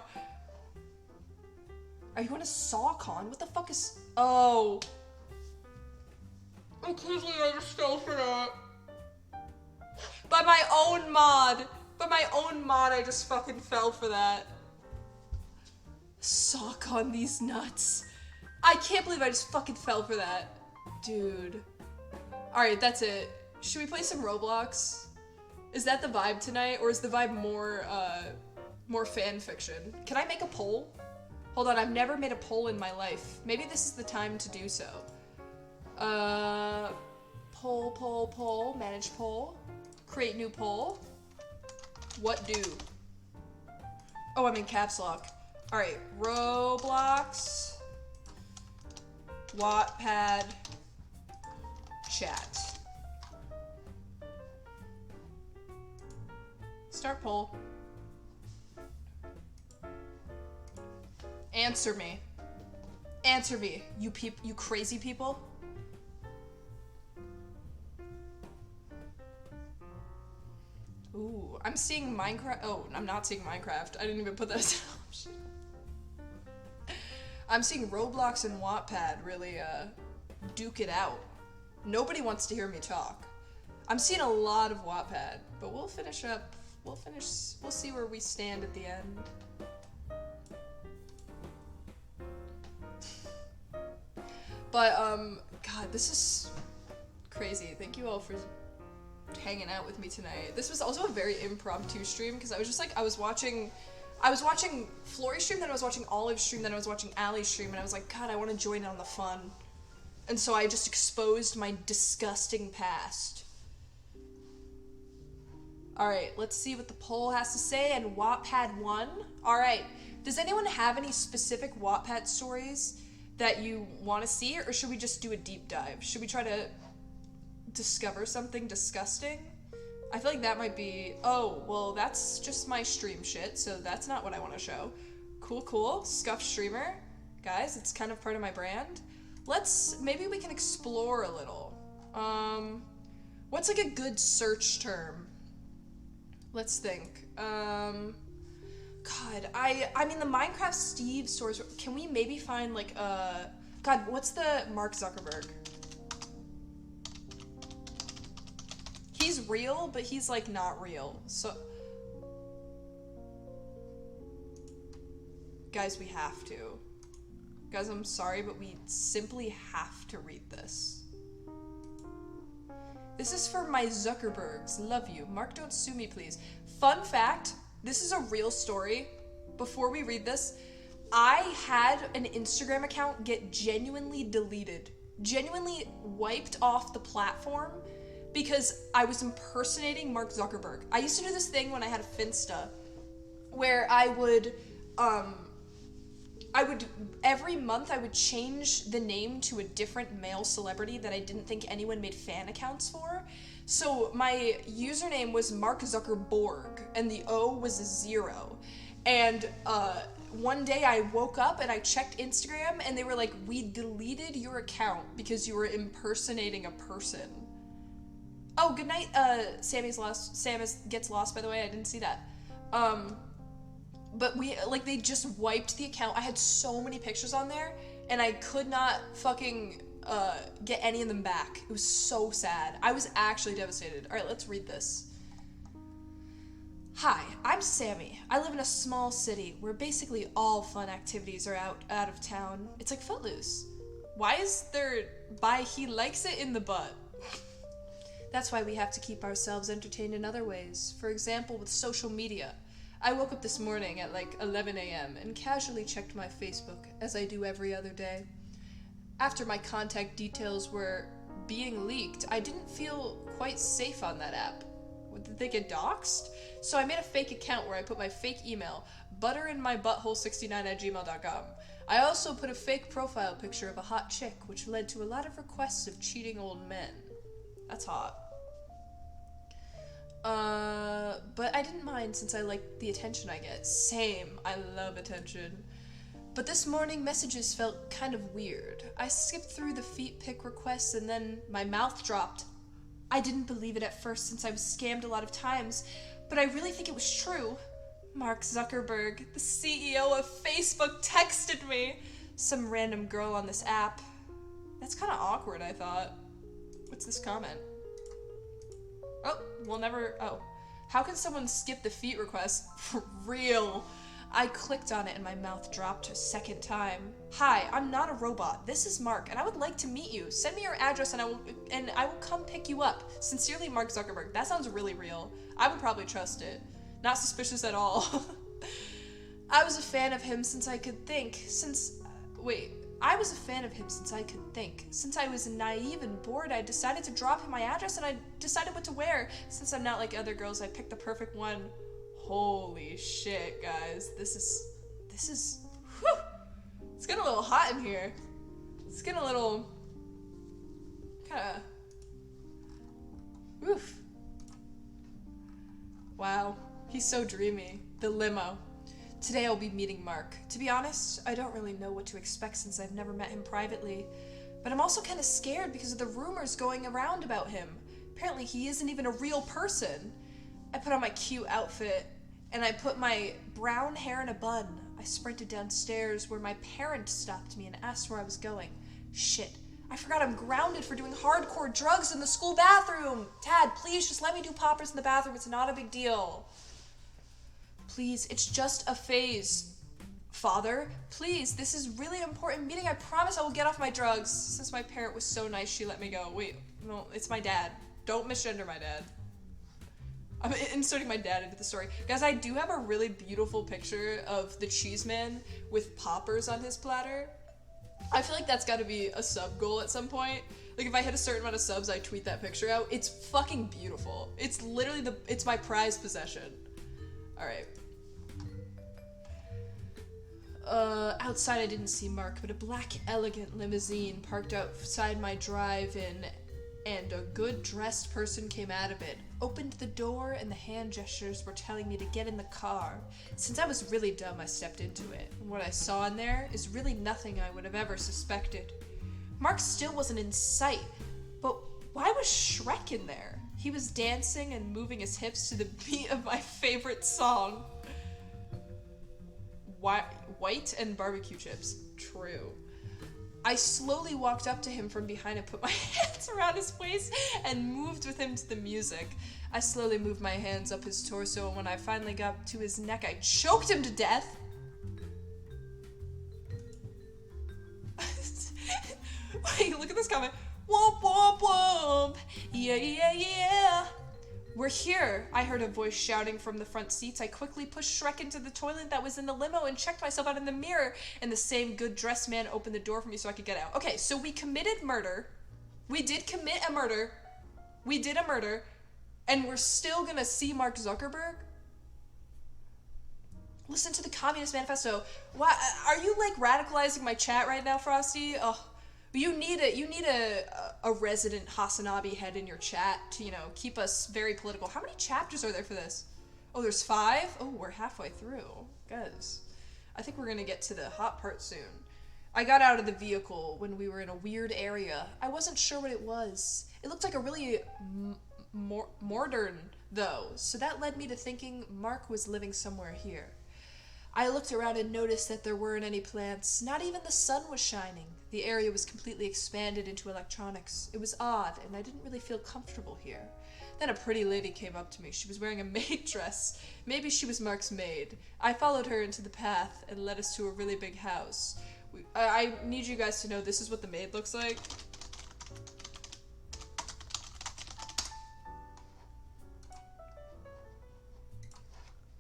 Are you on a SawCon? What the fuck is... Oh. I can't believe I just fell for that. By my own mod. By my own mod, I just fucking fell for that. SawCon these nuts. I can't believe I just fucking fell for that. Dude. Alright, that's it. Should we play some Roblox? Is that the vibe tonight, or is the vibe more fan fiction? Can I make a poll? Hold on, I've never made a poll in my life. Maybe this is the time to do so. Poll, manage poll, create new poll. What do? Oh, I'm in caps lock. All right, Roblox, Wattpad, chat. Start poll. Answer me. Answer me, you crazy people. Ooh, I'm seeing Minecraft. Oh, I'm not seeing Minecraft. I didn't even put that as an option. I'm seeing Roblox and Wattpad really duke it out. Nobody wants to hear me talk. I'm seeing a lot of Wattpad, but we'll finish up. We'll see where we stand at the end. But, God, this is crazy. Thank you all for hanging out with me tonight. This was also a very impromptu stream, because I was just like, I was watching Flory's stream, then I was watching Olive's stream, then I was watching Allie's stream, and I was like, God, I want to join in on the fun. And so I just exposed my disgusting past. Alright, let's see what the poll has to say, and Wattpad won. Alright, does anyone have any specific Wattpad stories that you want to see, or should we just do a deep dive? Should we try to discover something disgusting? I feel like that might be... Oh, well, that's just my stream shit, so that's not what I want to show. Cool. Scuffed streamer. Guys, it's kind of part of my brand. Maybe we can explore a little. What's like a good search term? Let's think. God, I mean the Minecraft Steve stores, can we maybe find like, God, what's the Mark Zuckerberg? He's real, but he's like not real, so. Guys, we have to. Guys, I'm sorry, but we simply have to read this. This is for my Zuckerbergs. Love you. Mark, don't sue me, please. Fun fact, this is a real story. Before we read this, I had an Instagram account get genuinely deleted. Genuinely wiped off the platform because I was impersonating Mark Zuckerberg. I used to do this thing when I had a Finsta where I would every month I would change the name to a different male celebrity that I didn't think anyone made fan accounts for. So my username was Mark Zuckerborg, and the O was a 0. And one day I woke up and I checked Instagram and they were like, we deleted your account because you were impersonating a person. Oh, good night, Sammy's lost. Sam gets lost, by the way. I didn't see that. Um, but they just wiped the account. I had so many pictures on there, and I could not fucking get any of them back. It was so sad. I was actually devastated. All right, let's read this. Hi, I'm Sammy. I live in a small city where basically all fun activities are out of town. It's like Footloose. Why is there he likes it in the butt? That's why we have to keep ourselves entertained in other ways. For example, with social media. I woke up this morning at like 11 a.m. and casually checked my Facebook, as I do every other day. After my contact details were being leaked, I didn't feel quite safe on that app. Did they get doxxed? So I made a fake account where I put my fake email, butterinmybutthole69@gmail.com. I also put a fake profile picture of a hot chick, which led to a lot of requests of cheating old men. That's hot. But I didn't mind since I liked the attention I get. Same, I love attention. But this morning, messages felt kind of weird. I skipped through the feet pic requests and then my mouth dropped. I didn't believe it at first since I was scammed a lot of times, but I really think it was true. Mark Zuckerberg, the CEO of Facebook, texted me. Some random girl on this app. That's kind of awkward, I thought. What's this comment? How can someone skip the feet request? For real. I clicked on it and my mouth dropped a second time. Hi, I'm not a robot. This is Mark, and I would like to meet you. Send me your address and I will come pick you up. Sincerely, Mark Zuckerberg. That sounds really real. I would probably trust it. Not suspicious at all. I was a fan of him since I could think. Since I was naive and bored, I decided to drop him my address and I decided what to wear. Since I'm not like other girls, I picked the perfect one. Holy shit, guys. This is, whew. It's getting a little hot in here. It's getting a little, kinda, oof. Wow, he's so dreamy. The limo. Today I'll be meeting Mark. To be honest, I don't really know what to expect since I've never met him privately. But I'm also kind of scared because of the rumors going around about him. Apparently he isn't even a real person. I put on my cute outfit and I put my brown hair in a bun. I sprinted downstairs where my parents stopped me and asked where I was going. Shit, I forgot I'm grounded for doing hardcore drugs in the school bathroom. Dad, please just let me do poppers in the bathroom. It's not a big deal. Please, it's just a phase. Father, please, this is really important meeting. I promise I will get off my drugs. Since my parent was so nice, she let me go. Wait, no, it's my dad. Don't misgender my dad. I'm inserting my dad into the story. Guys, I do have a really beautiful picture of the cheese man with poppers on his platter. I feel like that's gotta be a sub goal at some point. Like if I hit a certain amount of subs, I tweet that picture out. It's fucking beautiful. It's literally it's my prized possession. Alright. Outside I didn't see Mark, but a black elegant limousine parked outside my drive-in and a good-dressed person came out of it, opened the door, and the hand gestures were telling me to get in the car. Since I was really dumb, I stepped into it. And what I saw in there is really nothing I would have ever suspected. Mark still wasn't in sight, but why was Shrek in there? He was dancing and moving his hips to the beat of my favorite song. White and barbecue chips. True. I slowly walked up to him from behind and put my hands around his waist and moved with him to the music. I slowly moved my hands up his torso, and when I finally got to his neck, I choked him to death. Wait, look at this comment. Womp womp womp. Yeah, yeah, yeah. We're here, I heard a voice shouting from the front seats. I quickly pushed Shrek into the toilet that was in the limo and checked myself out in the mirror, and the same good-dressed man opened the door for me so I could get out. Okay, so we committed murder. We did commit a murder. We did a murder, and we're still gonna see Mark Zuckerberg? Listen to the Communist Manifesto. Why, are you, like, radicalizing my chat right now, Frosty? Oh. You need a resident Hasanabi head in your chat to, keep us very political. How many chapters are there for this? Oh, there's 5? Oh, we're halfway through. Guys, I think we're gonna get to the hot part soon. I got out of the vehicle when we were in a weird area. I wasn't sure what it was. It looked like a really modern, though, so that led me to thinking Mark was living somewhere here. I looked around and noticed that there weren't any plants. Not even the sun was shining. The area was completely expanded into electronics. It was odd, and I didn't really feel comfortable here. Then a pretty lady came up to me. She was wearing a maid dress. Maybe she was Mark's maid. I followed her into the path and led us to a really big house. I need you guys to know this is what the maid looks like.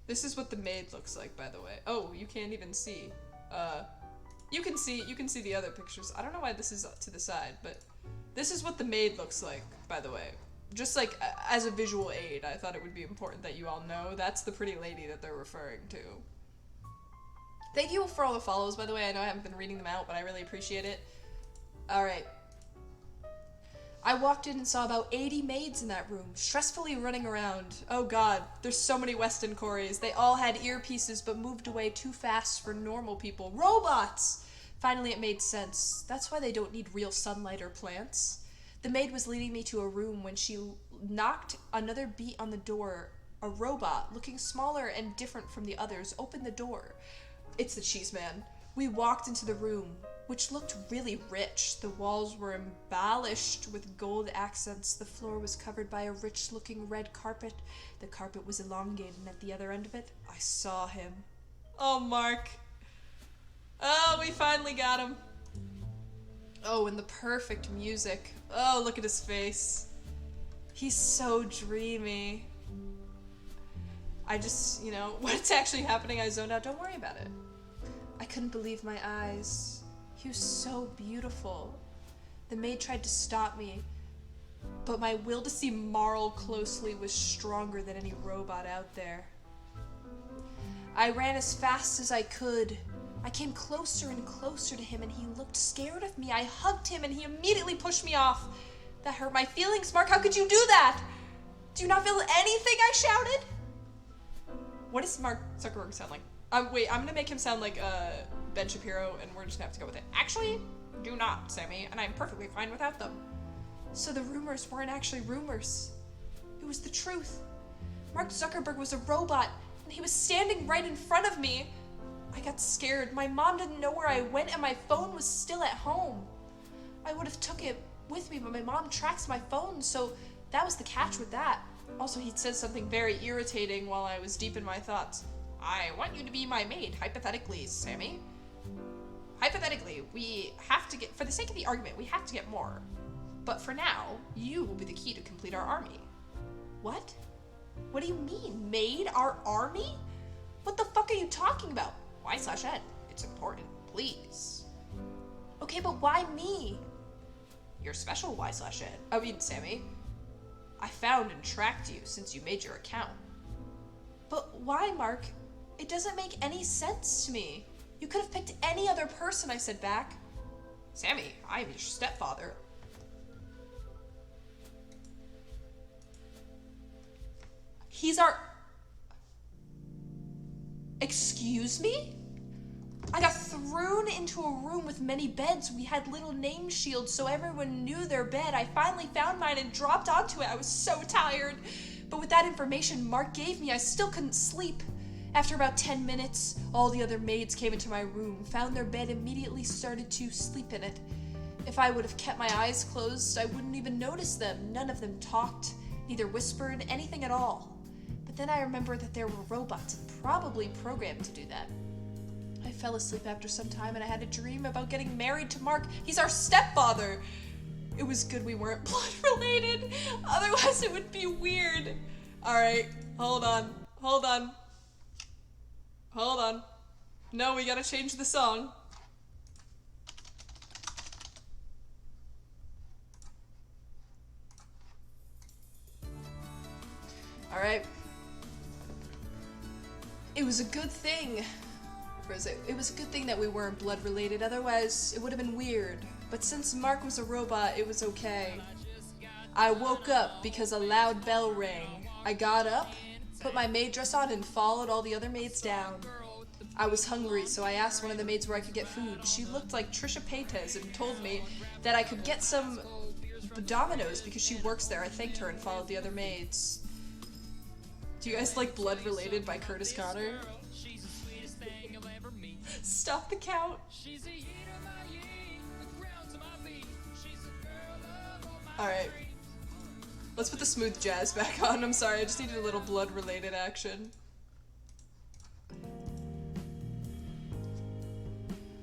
This is what the maid looks like, by the way. Oh, you can't even see. You can see the other pictures. I don't know why this is to the side, but this is what the maid looks like, by the way. Just like as a visual aid, I thought it would be important that you all know that's the pretty lady that they're referring to. Thank you for all the follows, by the way. I know I haven't been reading them out, but I really appreciate it. Alright. I walked in and saw about 80 maids in that room, stressfully running around. Oh god, there's so many Weston Coreys. They all had earpieces but moved away too fast for normal people. Robots! Finally it made sense. That's why they don't need real sunlight or plants. The maid was leading me to a room when she knocked another beat on the door. A robot, looking smaller and different from the others, opened the door. It's the cheese man. We walked into the room, which looked really rich. The walls were embellished with gold accents. The floor was covered by a rich-looking red carpet. The carpet was elongated, and at the other end of it, I saw him. Oh, Mark. Oh, we finally got him. Oh, and the perfect music. Oh, look at his face. He's so dreamy. I just, what's actually happening, I zoned out. Don't worry about it. I couldn't believe my eyes. He was so beautiful. The maid tried to stop me, but my will to see Marl closely was stronger than any robot out there. I ran as fast as I could. I came closer and closer to him, and he looked scared of me. I hugged him, and he immediately pushed me off. That hurt my feelings. Mark, how could you do that? Do you not feel anything? I shouted. What does Mark Zuckerberg sound like? Wait, I'm gonna make him sound like Ben Shapiro, and we're just gonna have to go with it. Actually, do not, Sammy, and I'm perfectly fine without them. So the rumors weren't actually rumors. It was the truth. Mark Zuckerberg was a robot, and he was standing right in front of me. I got scared. My mom didn't know where I went, and my phone was still at home. I would have took it with me, but my mom tracks my phone, so that was the catch with that. Also, he said something very irritating while I was deep in my thoughts. I want you to be my maid, hypothetically, Sammy. Hypothetically, we have to get, for the sake of the argument, we have to get more. But for now, you will be the key to complete our army. What? What do you mean, maid? Our army? What the fuck are you talking about? Y/N. It's important, please. Okay, but why me? You're special, Y/N. I mean, Sammy. I found and tracked you since you made your account. But why, Mark? It doesn't make any sense to me. You could have picked any other person, I said back. Sammy, I am your stepfather. He's our... Excuse me? I got thrown into a room with many beds. We had little name shields so everyone knew their bed. I finally found mine and dropped onto it. I was so tired. But with that information Mark gave me, I still couldn't sleep. After about 10 minutes, all the other maids came into my room, found their bed, immediately started to sleep in it. If I would have kept my eyes closed, I wouldn't even notice them. None of them talked, neither whispered, anything at all. But then I remembered that there were robots and probably programmed to do that. I fell asleep after some time and I had a dream about getting married to Mark. He's our stepfather. It was good we weren't blood related, otherwise it would be weird. Alright, hold on. No, we gotta change the song. Alright. It was a good thing. It was a good thing that we weren't blood related, otherwise it would have been weird. But since Mark was a robot, it was okay. I woke up because a loud bell rang. I got up, put my maid dress on, and followed all the other maids down. I was hungry, so I asked one of the maids where I could get food. She looked like Trisha Paytas and told me that I could get some Domino's because she works there. I thanked her and followed the other maids. Do you guys like Blood Related by Curtis Connor? Stop the count. Alright. Let's put the smooth jazz back on. I'm sorry, I just needed a little Blood Related action.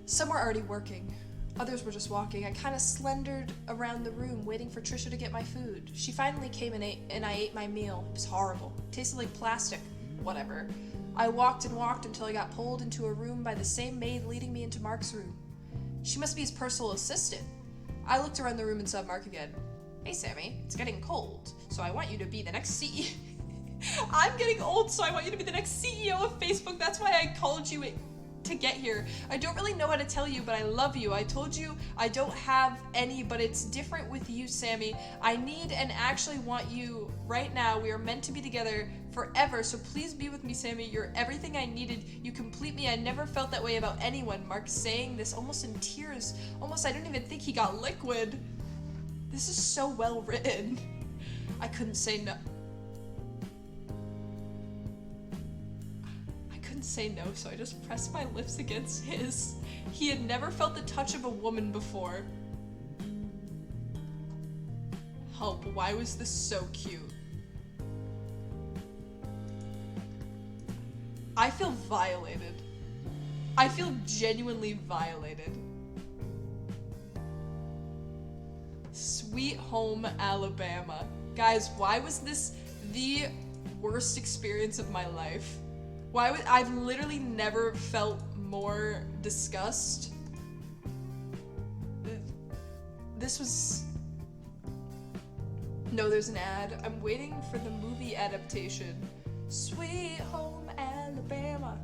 Some were already working. Others were just walking. I kind of slendered around the room, waiting for Trisha to get my food. She finally came and I ate my meal. It was horrible. It tasted like plastic. Whatever. I walked and walked until I got pulled into a room by the same maid leading me into Mark's room. She must be his personal assistant. I looked around the room and saw Mark again. Hey, Sammy, it's getting cold, so I want you to be the next CEO. I'm getting old, so I want you to be the next CEO of Facebook. That's why I called you to get here. I don't really know how to tell you, but I love you. I told you I don't have any, but it's different with you, Sammy. I need and actually want you right now. We are meant to be together forever, so please be with me, Sammy. You're everything I needed. You complete me. I never felt that way about anyone. Mark saying this almost in tears. Almost, I don't even think he got liquid. This is so well written. I couldn't say no. I couldn't say no, so I just pressed my lips against his. He had never felt the touch of a woman before. Help, why was this so cute? I feel violated. I feel genuinely violated. Sweet Home Alabama. Guys, why was this the worst experience of my life? I've literally never felt more disgust. This was... No, there's an ad. I'm waiting for the movie adaptation. Sweet Home Alabama.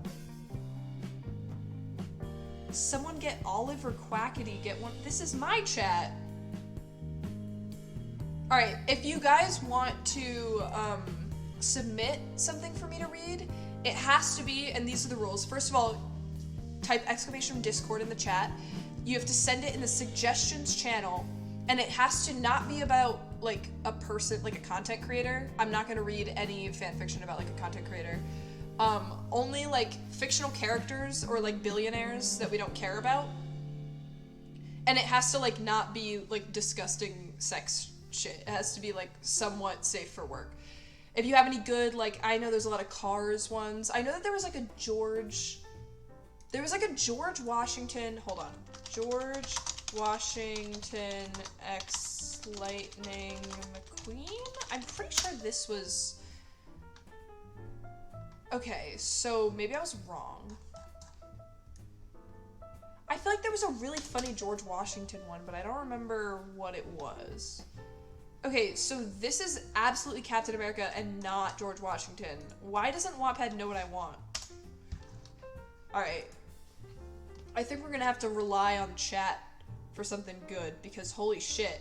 Someone get Olive or Quackity, get one. This is my chat. Alright, if you guys want to submit something for me to read, it has to be, and these are the rules. First of all, type !Discord in the chat. You have to send it in the suggestions channel, and it has to not be about like a person, like a content creator. I'm not gonna read any fanfiction about like a content creator. Only like fictional characters or like billionaires that we don't care about. And it has to like not be like disgusting sex shit. It has to be like somewhat safe for work. If you have any good, like, I know there's a lot of Cars ones. I know that there was like a George Washington, hold on. George Washington X Lightning McQueen? I'm pretty sure this was... Okay, so maybe I was wrong. I feel like there was a really funny George Washington one, but I don't remember what it was. Okay, so this is absolutely Captain America and not George Washington. Why doesn't Wattpad know what I want? Alright. I think we're gonna have to rely on chat for something good, because holy shit.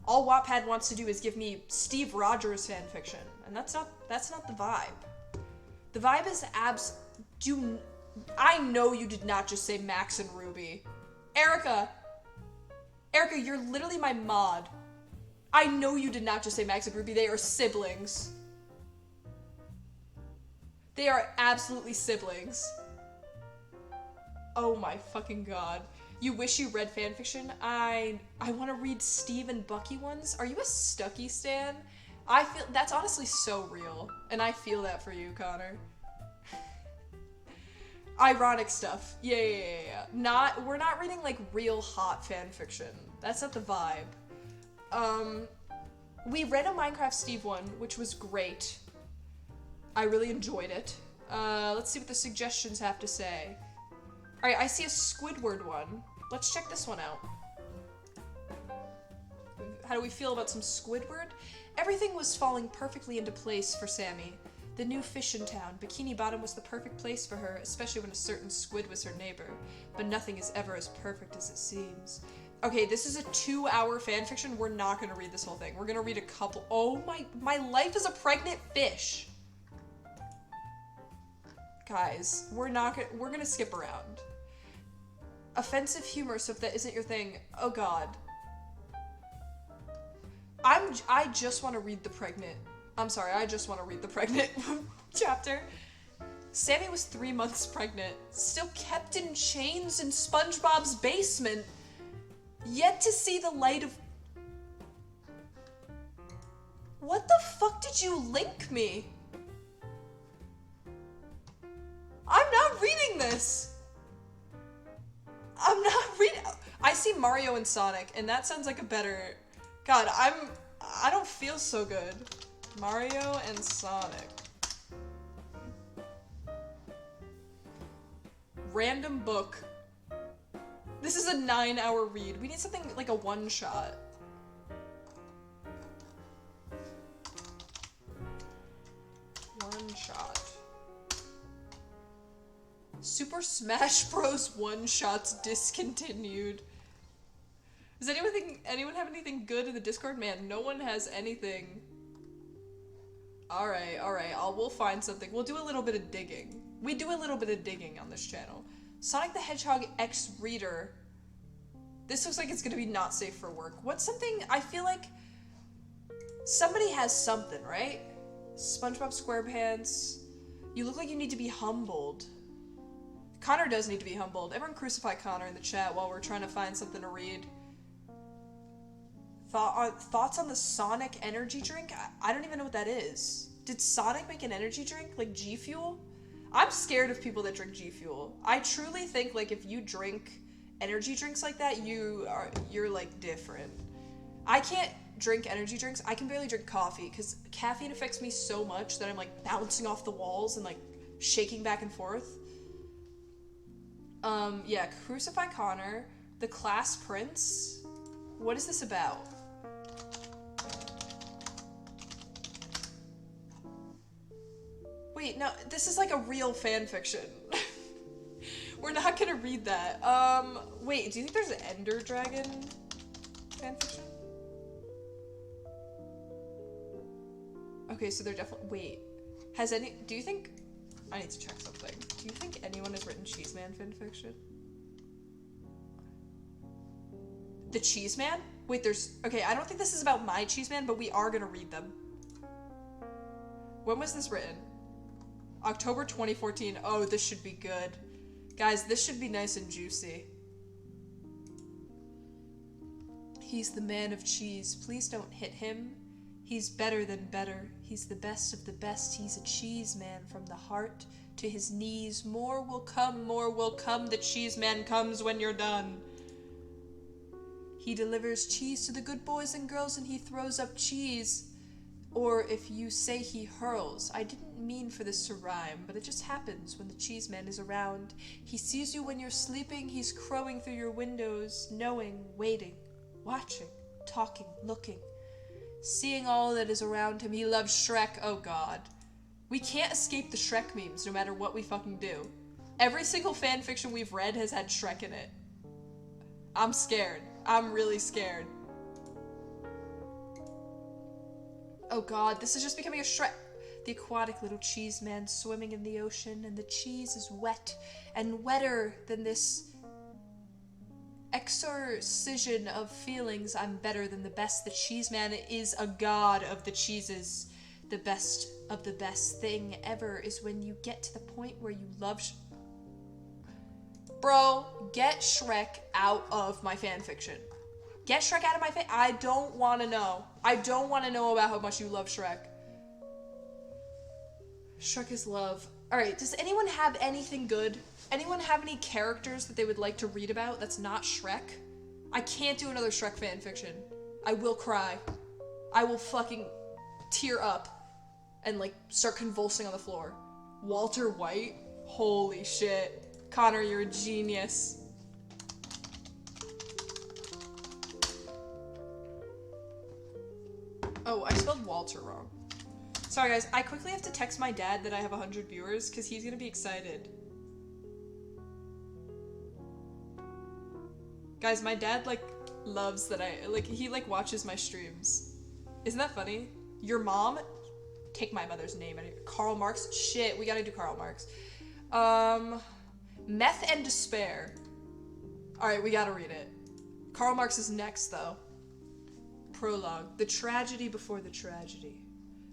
All Wattpad wants to do is give me Steve Rogers fanfiction, and that's not the vibe. The vibe is I know you did not just say Max and Ruby. Erica, you're literally my mod. I know you did not just say Max and Ruby. They are siblings. They are absolutely siblings. Oh my fucking god. You wish you read fanfiction? I want to read Steve and Bucky ones. Are you a Stucky stan? I feel that's honestly so real, and I feel that for you, Connor. Ironic stuff. Yeah. We're not reading like real hot fanfiction. That's not the vibe. We read a Minecraft Steve one, which was great. I really enjoyed it. Let's see what the suggestions have to say. Alright, I see a Squidward one. Let's check this one out. How do we feel about some Squidward? Everything was falling perfectly into place for Sammy. The new fish in town, Bikini Bottom was the perfect place for her, especially when a certain squid was her neighbor. But nothing is ever as perfect as it seems. Okay, this is a 2-hour fanfiction. We're not gonna read this whole thing. We're gonna read a couple. Oh my life is a pregnant fish. Guys, we're gonna skip around. Offensive humor, so if that isn't your thing, oh god. I just want to read the pregnant. I'm sorry, I just want to read the pregnant chapter. Sammy was 3 months pregnant, still kept in chains in SpongeBob's basement, yet to see the light of... What the fuck did you link me? I'm not reading this. I'm not reading... I see Mario and Sonic, and that sounds like a better... God, I don't feel so good. Mario and Sonic. Random book. This is a 9-hour read. We need something like a one-shot. One-shot. Super Smash Bros. One-shots discontinued. Does anyone have anything good in the Discord? Man, no one has anything. Alright, we'll find something. We'll do a little bit of digging. We do a little bit of digging on this channel. Sonic the Hedgehog X Reader. This looks like it's gonna be not safe for work. What's something, I feel like somebody has something, right? SpongeBob SquarePants. You look like you need to be humbled. Connor does need to be humbled. Everyone crucify Connor in the chat while we're trying to find something to read. Thoughts on the Sonic energy drink? I don't even know what that is. Did Sonic make an energy drink? Like G Fuel? I'm scared of people that drink G Fuel. I truly think like if you drink energy drinks like that, you're like different. I can't drink energy drinks. I can barely drink coffee because caffeine affects me so much that I'm like bouncing off the walls and like shaking back and forth. Yeah, Crucify Connor, The Class Prince. What is this about? Wait, no, this is like a real fan fiction. We're not gonna read that. Wait, do you think there's an Ender Dragon fanfiction? Okay, so they're definitely, wait. Do you think, I need to check something. Do you think anyone has written Cheeseman fanfiction? The Cheeseman? Wait, okay, I don't think this is about my Cheeseman, but we are gonna read them. When was this written? October 2014. Oh, this should be good. Guys, this should be nice and juicy. He's the man of cheese. Please don't hit him. He's better than better. He's the best of the best. He's a cheese man from the heart to his knees. More will come, more will come. The cheese man comes when you're done. He delivers cheese to the good boys and girls and he throws up cheese. Or if you say he hurls. I didn't mean for this to rhyme, but it just happens when the cheese man is around. He sees you when you're sleeping. He's crowing through your windows, knowing, waiting, watching, talking, looking. Seeing all that is around him, he loves Shrek. Oh god. We can't escape the Shrek memes no matter what we fucking do. Every single fanfiction we've read has had Shrek in it. I'm scared. I'm really scared. Oh god, this is just becoming a Shrek. The aquatic little cheese man swimming in the ocean, and the cheese is wet and wetter than this exorcism of feelings. I'm better than the best. The cheese man is a god of the cheeses. The best of the best thing ever is when you get to the point where you love Bro, get Shrek out of my fanfiction. Get Shrek out of my face. I don't want to know. I don't want to know about how much you love Shrek. Shrek is love. Alright, does anyone have anything good? Anyone have any characters that they would like to read about that's not Shrek? I can't do another Shrek fanfiction. I will cry. I will fucking tear up and like start convulsing on the floor. Walter White? Holy shit. Connor, you're a genius. Oh, I spelled Walter wrong. Sorry guys, I quickly have to text my dad that I have 100 viewers because he's gonna be excited. Guys, my dad like loves that he like watches my streams. Isn't that funny? Your mom? Take my mother's name. Karl Marx? Shit, we gotta do Karl Marx. Meth and Despair. Alright, we gotta read it. Karl Marx is next though. Prologue. The Tragedy Before the Tragedy.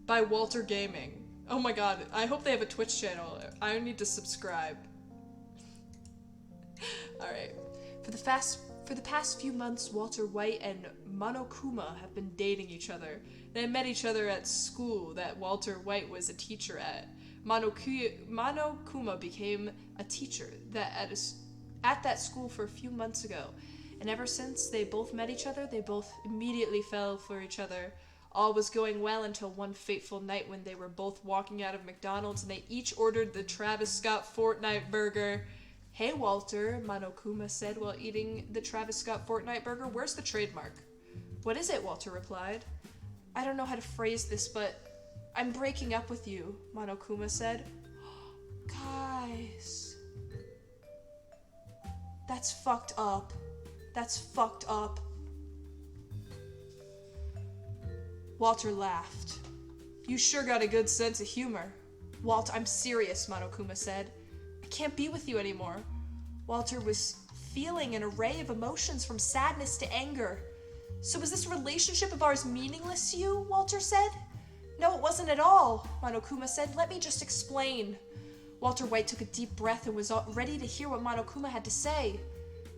By Walter Gaming. Oh my god, I hope they have a Twitch channel. I need to subscribe. Alright. For the past few months, Walter White and Monokuma have been dating each other. They met each other at school that Walter White was a teacher at. Monokuma became a teacher at that school for a few months ago. And ever since they both met each other, they both immediately fell for each other. All was going well until one fateful night when they were both walking out of McDonald's and they each ordered the Travis Scott Fortnite burger. Hey Walter, Monokuma said while eating the Travis Scott Fortnite burger, where's the trademark? What is it? Walter replied. I don't know how to phrase this, but I'm breaking up with you, Monokuma said. Guys. That's fucked up. That's fucked up. Walter laughed. You sure got a good sense of humor. Walt, I'm serious, Monokuma said. I can't be with you anymore. Walter was feeling an array of emotions from sadness to anger. So was this relationship of ours meaningless to you? Walter said. No, it wasn't at all, Monokuma said. Let me just explain. Walter White took a deep breath and was ready to hear what Monokuma had to say.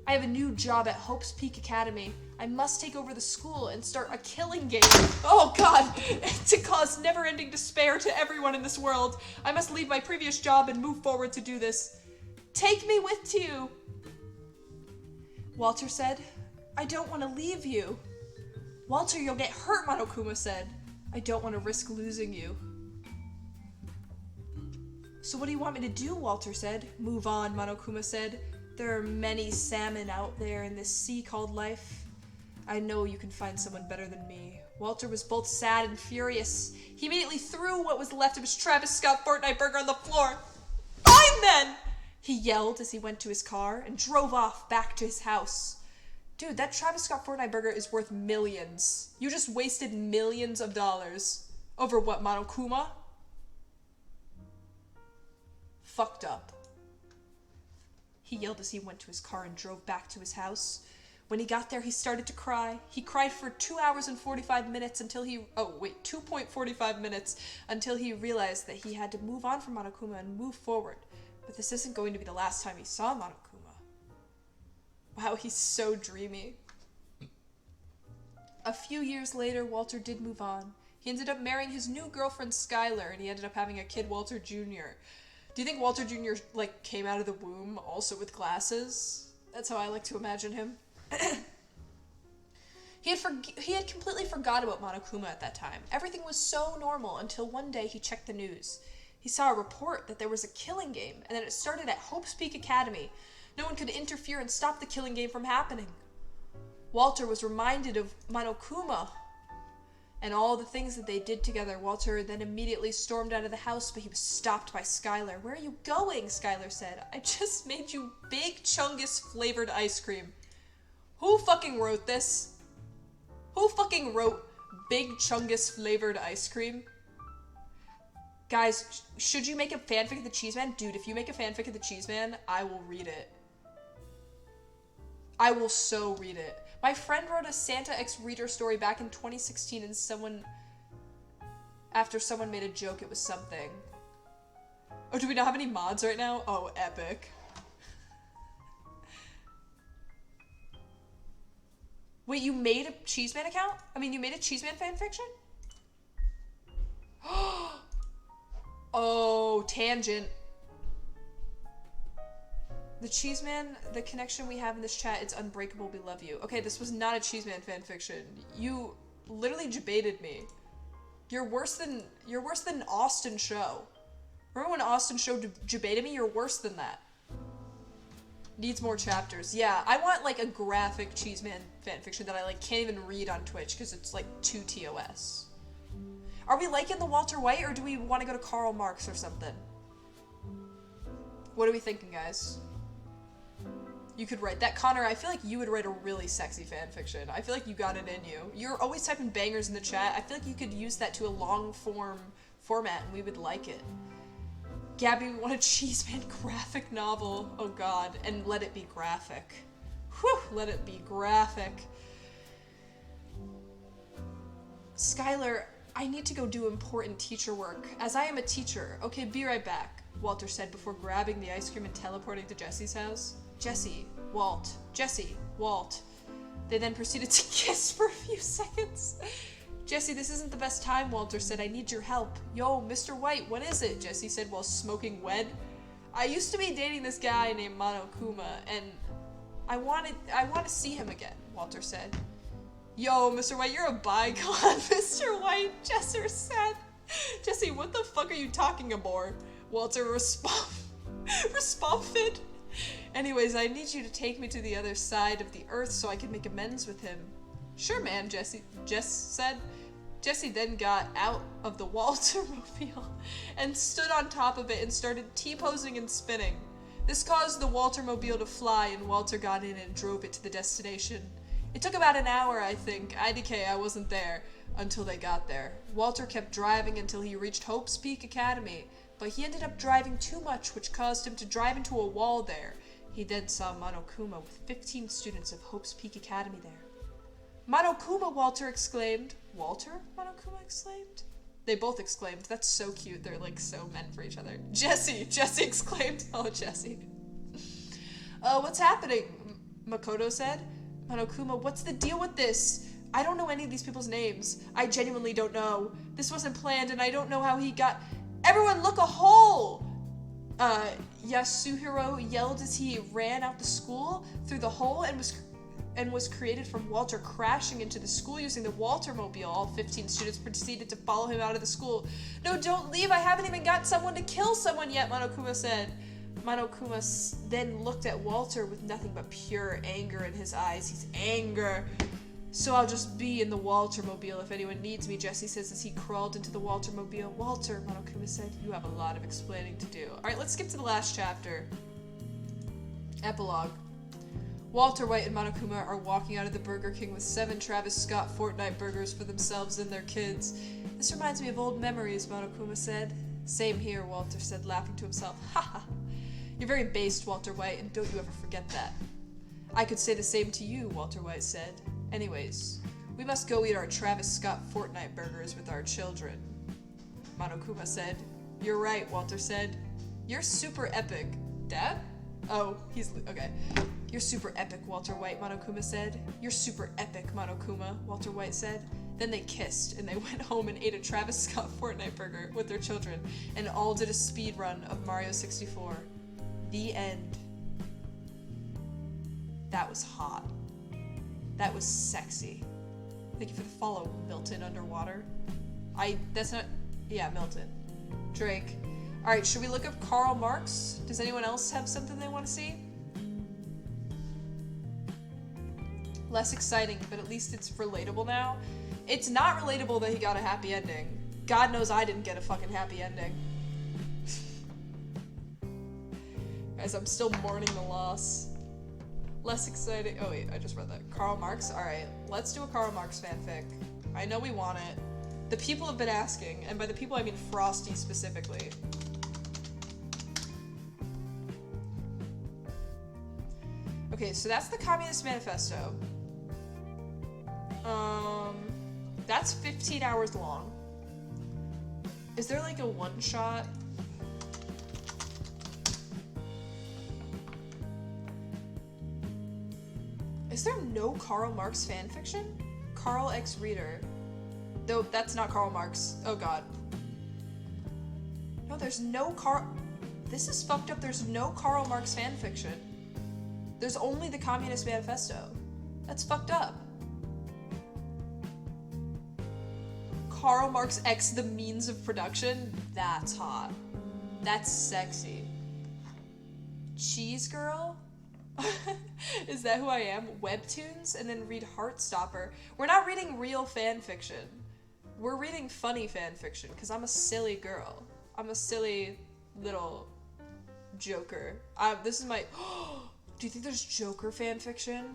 I have a new job at Hope's Peak Academy. I must take over the school and start a killing game. Oh god! To cause never-ending despair to everyone in this world. I must leave my previous job and move forward to do this. Take me with you! Walter said. I don't want to leave you. Walter, you'll get hurt, Monokuma said. I don't want to risk losing you. So what do you want me to do? Walter said. Move on, Monokuma said. There are many salmon out there in this sea called life. I know you can find someone better than me. Walter was both sad and furious. He immediately threw what was left of his Travis Scott Fortnite burger on the floor. Fine then! He yelled as he went to his car and drove off back to his house. Dude, that Travis Scott Fortnite burger is worth millions. You just wasted millions of dollars. Over what, Monokuma? Fucked up. He yelled as he went to his car and drove back to his house. When he got there, he started to cry. He cried for 2 hours and 45 minutes until 2.45 minutes until he realized that he had to move on from Monokuma and move forward. But this isn't going to be the last time he saw Monokuma. Wow, he's so dreamy. A few years later, Walter did move on. He ended up marrying his new girlfriend, Skylar, and he ended up having a kid, Walter Jr. Do you think Walter Jr. Came out of the womb also with glasses? That's how I like to imagine him. He had completely forgot about Monokuma at that time. Everything was so normal until one day he checked the news. He saw a report that there was a killing game and that it started at Hope's Peak Academy. No one could interfere and stop the killing game from happening. Walter was reminded of Monokuma and all the things that they did together. Walter then immediately stormed out of the house, but he was stopped by Skylar. Where are you going? Skylar said. I just made you Big Chungus flavored ice cream. Who fucking wrote this? Who fucking wrote Big Chungus flavored ice cream? Guys, should you make a fanfic of the Cheeseman? Dude, if you make a fanfic of the Cheeseman, I will read it. I will so read it. My friend wrote a Santa X Reader story back in 2016 and after someone made a joke, it was something. Oh, do we not have any mods right now? Oh, epic. Wait, you made a Cheeseman account? I mean, you made a Cheeseman fanfiction? Oh, tangent. The Cheeseman, the connection we have in this chat, it's unbreakable, we love you. Okay, this was not a Cheeseman fanfiction. You literally debated me. You're worse than Austin Show. Remember when Austin Show debated me? You're worse than that. Needs more chapters. Yeah, I want like a graphic Cheeseman fanfiction that I can't even read on Twitch because it's too TOS. Are we liking the Walter White or do we want to go to Karl Marx or something? What are we thinking, guys? You could write that. Connor, I feel like you would write a really sexy fanfiction. I feel like you got it in you. You're always typing bangers in the chat. I feel like you could use that to a long form format and we would like it. Gabby, we want a Cheeseman graphic novel. Oh god, and let it be graphic. Whew, let it be graphic. Skylar, I need to go do important teacher work, as I am a teacher. Okay, be right back, Walter said before grabbing the ice cream and teleporting to Jesse's house. Jesse, Walt, Jesse, Walt. They then proceeded to kiss for a few seconds. Jesse, this isn't the best time, Walter said. I need your help. Yo, Mr. White, what is it? Jesse said while smoking wed. I used to be dating this guy named Monokuma, and I want to see him again, Walter said. Yo, Mr. White, you're a bygone, Mr. White, Jesser said. Jesse, what the fuck are you talking about? Walter responded. Anyways, I need you to take me to the other side of the earth so I can make amends with him. Sure, man, Jess said. Jesse then got out of the Walter-mobile and stood on top of it and started T-posing and spinning. This caused the Walter-mobile to fly, and Walter got in and drove it to the destination. It took about an hour, I think. IDK, I wasn't there until they got there. Walter kept driving until he reached Hope's Peak Academy, but he ended up driving too much, which caused him to drive into a wall there. He then saw Monokuma with 15 students of Hope's Peak Academy there. Monokuma, Walter exclaimed. Walter? Monokuma exclaimed. They both exclaimed. That's so cute. They're like so meant for each other. Jesse exclaimed. Oh, Jesse. What's happening? Makoto said. Monokuma, what's the deal with this? I don't know any of these people's names. I genuinely don't know. This wasn't planned and I don't know how he got... Everyone look, a hole! Yasuhiro yelled as he ran out the school through the hole and was created from Walter crashing into the school using the Walter-mobile. All 15 students proceeded to follow him out of the school. No, don't leave. I haven't even got someone to kill someone yet, Monokuma said. Monokuma then looked at Walter with nothing but pure anger in his eyes. He's anger. So I'll just be in the Walter-mobile if anyone needs me, Jesse says as he crawled into the Walter-mobile. Walter, Monokuma said, you have a lot of explaining to do. Alright, let's skip to the last chapter. Epilogue. Walter White and Monokuma are walking out of the Burger King with 7 Travis Scott Fortnite burgers for themselves and their kids. This reminds me of old memories, Monokuma said. Same here, Walter said, laughing to himself. Haha. You're very based, Walter White, and don't you ever forget that. I could say the same to you, Walter White said. Anyways, we must go eat our Travis Scott Fortnite burgers with our children. Monokuma said. You're right, Walter said. You're super epic. Dad? Oh, he's... okay. You're super epic, Walter White, Monokuma said. You're super epic, Monokuma, Walter White said. Then they kissed, and they went home and ate a Travis Scott Fortnite burger with their children, and all did a speed run of Mario 64. The end. That was hot. That was sexy. Thank you for the follow, Milton Underwater. That's not... yeah, Milton. Drake. Alright, should we look up Karl Marx? Does anyone else have something they want to see? Less exciting, but at least it's relatable now. It's not relatable that he got a happy ending. God knows I didn't get a fucking happy ending. Guys, I'm still mourning the loss. Less exciting. Oh wait, I just read that. Karl Marx? Alright, let's do a Karl Marx fanfic. I know we want it. The people have been asking, and by the people I mean Frosty specifically. Okay, so that's the Communist Manifesto. That's 15 hours long. Is there like a one-shot? Is there no Karl Marx fanfiction? Karl X Reader. Though that's not Karl Marx. Oh god. No, there's no This is fucked up. There's no Karl Marx fanfiction. There's only the Communist Manifesto. That's fucked up. Karl Marx X the means of production? That's hot. That's sexy. Cheese Girl? Is that who I am? Webtoons? And then read Heartstopper. We're not reading real fan fiction. We're reading funny fan fiction, because I'm a silly girl. I'm a silly little Joker. This is my... Do you think there's Joker fan fiction?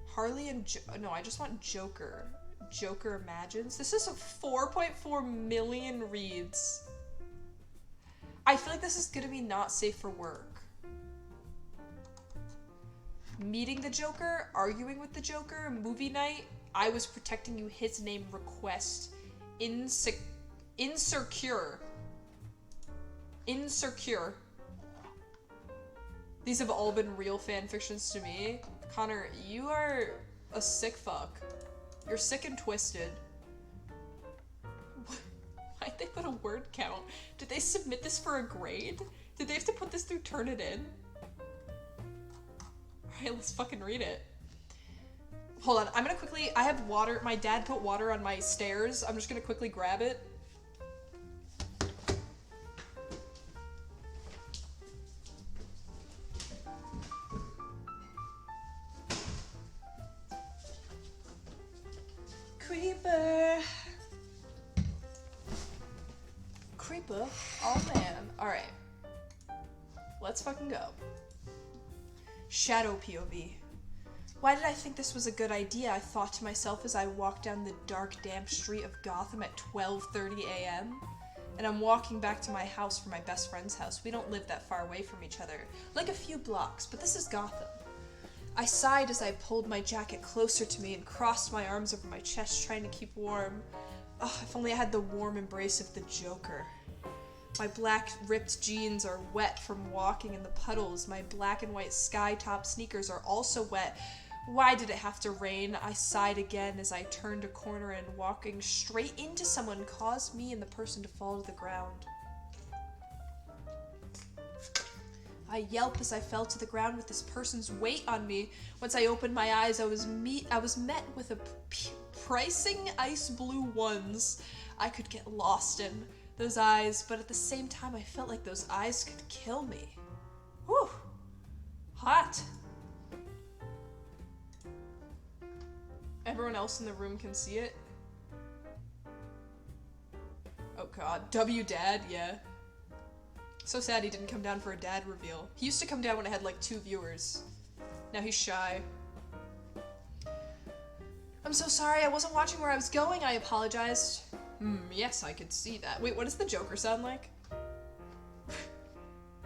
Harley and no, I just want Joker. Joker Imagines. This is 4.4 million reads. I feel like this is gonna be not safe for work. meeting the Joker, arguing with the Joker, movie night, I was protecting you, his name request, insecure. These have all been real fan fictions to me. Connor, you are a sick fuck. You're sick and twisted. Why'd they put a word count? Did they submit this for a grade? Did they have to put this through Turnitin? Alright, let's fucking read it. Hold on, I'm gonna quickly, I have water, my dad put water on my stairs. I'm just gonna quickly grab it. Creeper. Oh man. Alright. Let's fucking go. Shadow POV. Why did I think this was a good idea? I thought to myself as I walked down the dark, damp street of Gotham at 12:30 a.m. And I'm walking back to my house from my best friend's house. We don't live that far away from each other. Like a few blocks, but this is Gotham. I sighed as I pulled my jacket closer to me and crossed my arms over my chest, trying to keep warm. Oh, if only I had the warm embrace of the Joker. My black ripped jeans are wet from walking in the puddles. My black and white sky-top sneakers are also wet. Why did it have to rain? I sighed again as I turned a corner and walking straight into someone caused me and the person to fall to the ground. I yelped as I fell to the ground with this person's weight on me. Once I opened my eyes, I was met with a pricing ice blue ones I could get lost in. Those eyes, but at the same time I felt like those eyes could kill me. Whew. Hot. Everyone else in the room can see it. Oh god. W Dad, yeah. So sad he didn't come down for a dad reveal. He used to come down when I had like 2 viewers. Now he's shy. I'm so sorry, I wasn't watching where I was going, I apologized. Yes, I could see that. Wait, what does the Joker sound like?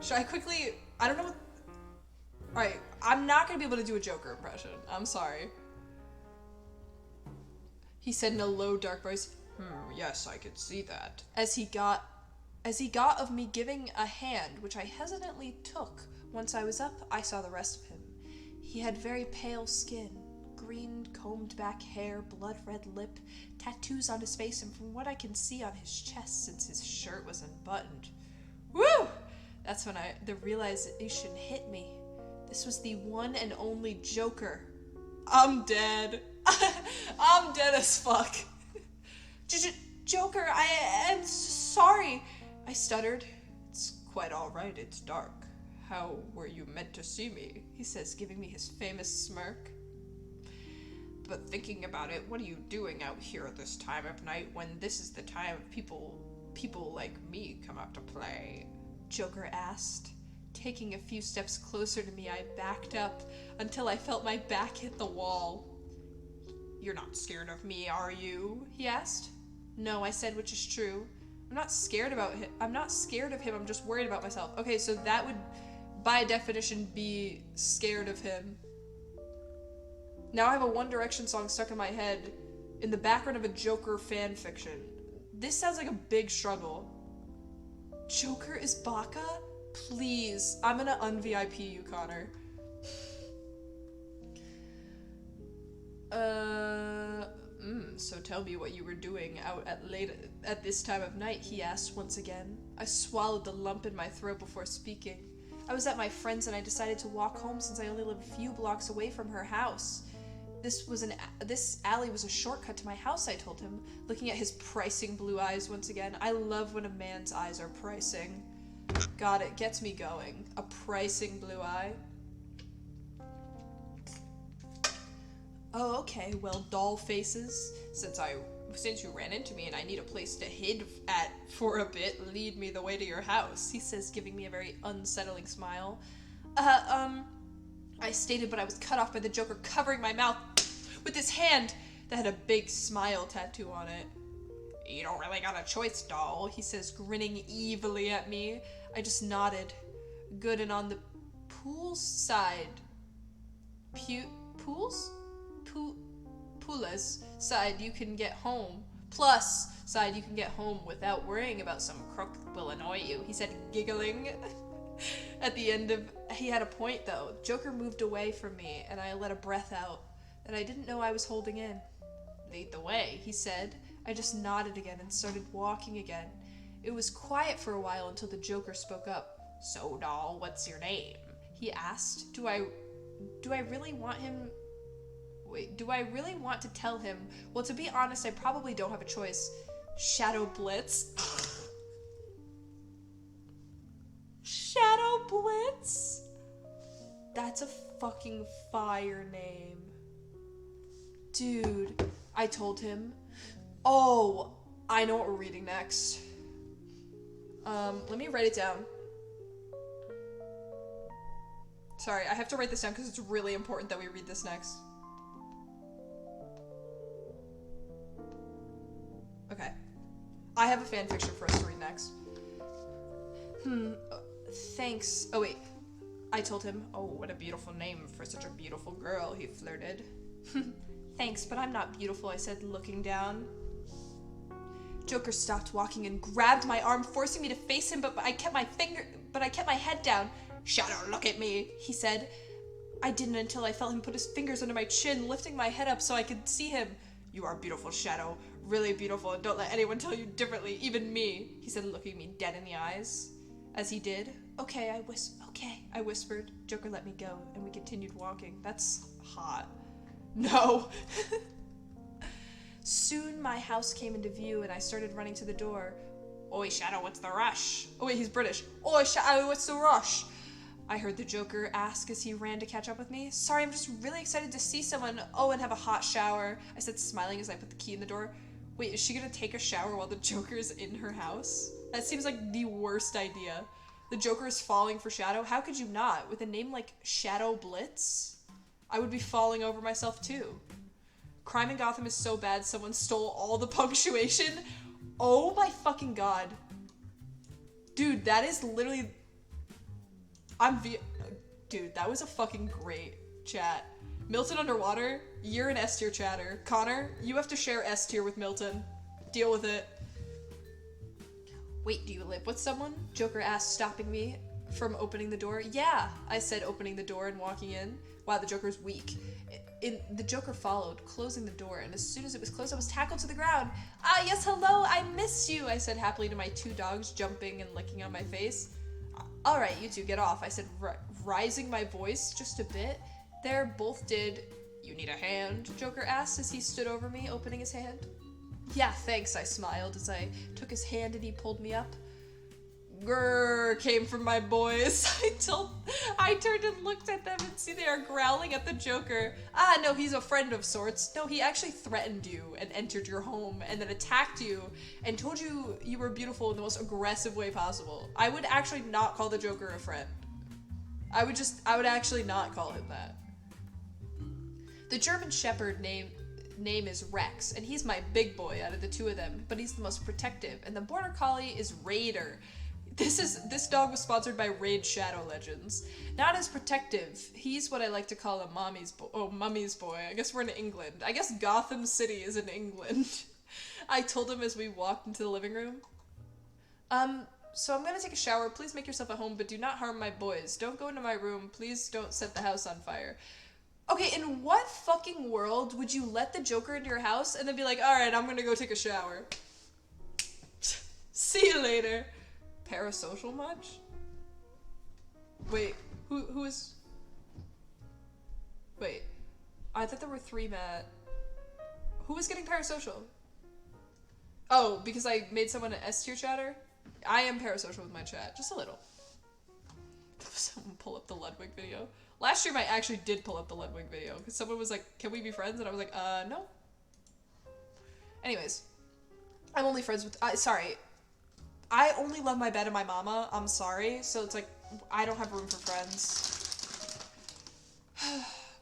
Should I quickly... I don't know what... Alright, I'm not gonna be able to do a Joker impression. I'm sorry. He said in a low, dark voice, yes, I could see that. As he got of me giving a hand, which I hesitantly took. Once I was up, I saw the rest of him. He had very pale skin, green combed back hair, blood red lip, tattoos on his face, and from what I can see on his chest since his shirt was unbuttoned. Woo! That's when the realization hit me. This was the one and only Joker. I'm dead. I'm dead as fuck. Joker, I am sorry. I stuttered. It's quite alright, it's dark. How were you meant to see me? He says, giving me his famous smirk. But thinking about it, what are you doing out here at this time of night when this is the time people like me come out to play? Joker asked. Taking a few steps closer to me, I backed up until I felt my back hit the wall. You're not scared of me, are you? He asked. No, I said, which is true. I'm not scared of him, I'm just worried about myself. Okay, so that would, by definition, be scared of him. Now I have a One Direction song stuck in my head in the background of a Joker fan fiction. This sounds like a big struggle. Joker is Baka? Please, I'm gonna un-VIP you, Connor. So tell me what you were doing out at this time of night, he asked once again. I swallowed the lump in my throat before speaking. I was at my friend's and I decided to walk home since I only live a few blocks away from her house. This alley was a shortcut to my house, I told him, looking at his pricing blue eyes once again. I love when a man's eyes are pricing. God, it gets me going. A pricing blue eye. Oh, okay, well, doll faces. Since you ran into me and I need a place to hid at for a bit, lead me the way to your house, he says, giving me a very unsettling smile. I stated, but I was cut off by the Joker covering my mouth with his hand that had a big smile tattoo on it. You don't really got a choice, doll, he says, grinning evilly at me. I just nodded. Good, and on the pool side. Pools? Poulas side you can get home. Plus side you can get home without worrying about some crook will annoy you, he said, giggling. At the end of... He had a point, though. Joker moved away from me, and I let a breath out that I didn't know I was holding in. Lead the way, he said. I just nodded again and started walking again. It was quiet for a while until the Joker spoke up. So, doll, what's your name? He asked. Do I really want him... Wait, do I really want to tell him? Well, to be honest, I probably don't have a choice. Shadow Blitz? Shadow Blitz? That's a fucking fire name. Dude, I told him. Oh, I know what we're reading next. Let me write it down. Sorry, I have to write this down because it's really important that we read this next. Okay. I have a fanfiction for us to read next. Thanks. Oh, wait. I told him, oh, what a beautiful name for such a beautiful girl, he flirted. Thanks, but I'm not beautiful, I said, looking down. Joker stopped walking and grabbed my arm, forcing me to face him, but I kept my head down. Shadow, look at me, he said. I didn't until I felt him put his fingers under my chin, lifting my head up so I could see him. You are beautiful, Shadow. Really beautiful, and don't let anyone tell you differently, even me, he said, looking me dead in the eyes. As he did, okay, I whispered. Joker let me go, and we continued walking. That's hot. No. Soon my house came into view, and I started running to the door. Oi, Shadow, what's the rush? Oh wait, he's British. Oi, Shadow, what's the rush? I heard the Joker ask as he ran to catch up with me. Sorry, I'm just really excited to see someone. Oh, and have a hot shower, I said, smiling as I put the key in the door. Wait, is she gonna take a shower while the Joker is in her house? That seems like the worst idea. The Joker is falling for Shadow? How could you not? With a name like Shadow Blitz? I would be falling over myself too. Crime in Gotham is so bad someone stole all the punctuation. Oh my fucking god. Dude, that is literally... Dude, that was a fucking great chat. Milton underwater, you're an S tier chatter. Connor, you have to share S tier with Milton. Deal with it. Wait, do you live with someone? Joker asked, stopping me from opening the door. Yeah, I said, opening the door and walking in. Wow, the Joker's weak. The Joker followed, closing the door, and as soon as it was closed, I was tackled to the ground. Ah, yes, hello, I miss you, I said happily to my two dogs, jumping and licking on my face. All right, you two, get off, I said, rising my voice just a bit. There, both did. You need a hand? Joker asked as he stood over me, opening his hand. Yeah, thanks, I smiled as I took his hand and he pulled me up. Grrr came from my boys. I turned and looked at them and see they are growling at the Joker. Ah, no, he's a friend of sorts. No, he actually threatened you and entered your home and then attacked you and told you you were beautiful in the most aggressive way possible. I would actually not call the Joker a friend. I would actually not call him that. The German Shepherd name is Rex, and he's my big boy out of the two of them, but he's the most protective, and the Border Collie is Raider. This dog was sponsored by Raid Shadow Legends. Not as protective. He's what I like to call a mummy's boy. I guess we're in England. I guess Gotham City is in England. I told him as we walked into the living room. So I'm gonna take a shower. Please make yourself at home, but do not harm my boys. Don't go into my room. Please don't set the house on fire. Okay, in what fucking world would you let the Joker into your house and then be like, alright, I'm gonna go take a shower. See you later. Parasocial much? Wait, who is... Wait, I thought there were three Matt. Who was getting parasocial? Oh, because I made someone an S tier chatter? I am parasocial with my chat, just a little. Someone pull up the Ludwig video. Last stream I actually did pull up the Ludwig video, because someone was like, can we be friends? And I was like, no. Anyways, I'm only friends with, sorry. I only love my bed and my mama, I'm sorry, so it's like, I don't have room for friends.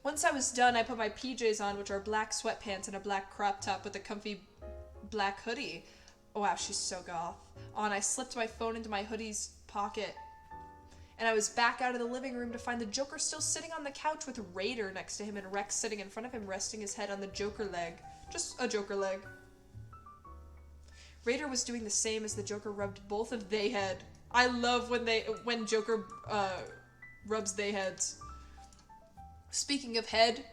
Once I was done, I put my PJs on, which are black sweatpants and a black crop top with a comfy black hoodie. Oh wow, she's so goth. On, I slipped my phone into my hoodie's pocket And I was back out of the living room to find the Joker still sitting on the couch with Raider next to him and Rex sitting in front of him, resting his head on the Joker leg. Just a Joker leg. Raider was doing the same as the Joker rubbed both of they head. I love when Joker rubs they heads. Speaking of head,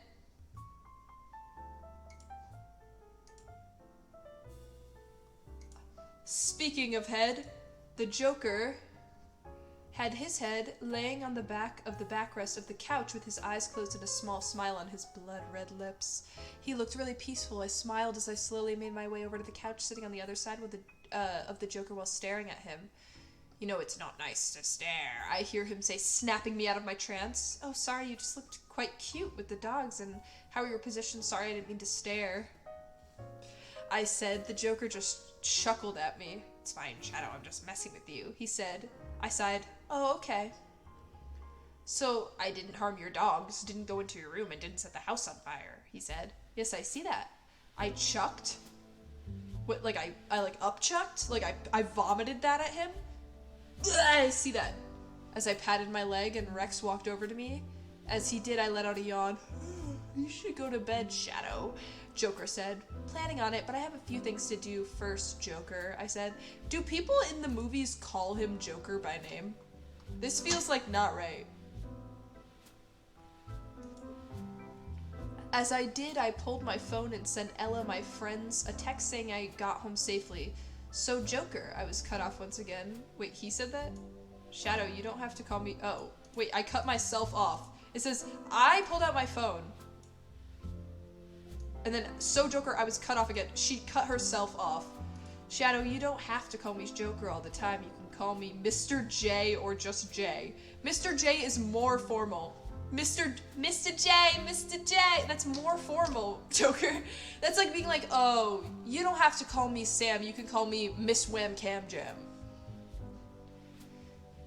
the Joker had his head laying on the back of the backrest of the couch with his eyes closed and a small smile on his blood-red lips. He looked really peaceful. I smiled as I slowly made my way over to the couch, sitting on the other side of the Joker while staring at him. You know, it's not nice to stare, I hear him say, snapping me out of my trance. Oh, sorry, you just looked quite cute with the dogs, and how are your positions? Sorry, I didn't mean to stare. I said. The Joker just chuckled at me. It's fine, Shadow, I'm just messing with you, he said. I sighed. Oh, okay. So, I didn't harm your dogs, didn't go into your room, and didn't set the house on fire, he said. Yes, I see that. I chucked? What, like, I like, up-chucked? Like, I vomited that at him? I see that. As I patted my leg and Rex walked over to me. As he did, I let out a yawn. You should go to bed, Shadow, Joker said. Planning on it, but I have a few things to do first, Joker, I said. Do people in the movies call him Joker by name? This feels like not right. As I did, I pulled my phone and sent Ella, my friends, a text saying I got home safely. So, Joker, I was cut off once again. Wait, he said that? Shadow, you don't have to call me. Oh, wait, I cut myself off. It says, I pulled out my phone. And then, so Joker, I was cut off again. She cut herself off. Shadow, you don't have to call me Joker all the time. You can call me Mr. J or just J. Mr. J is more formal. Mr. J, that's more formal, Joker. That's like being like, oh, you don't have to call me Sam, you can call me Miss Wham Cam Jam.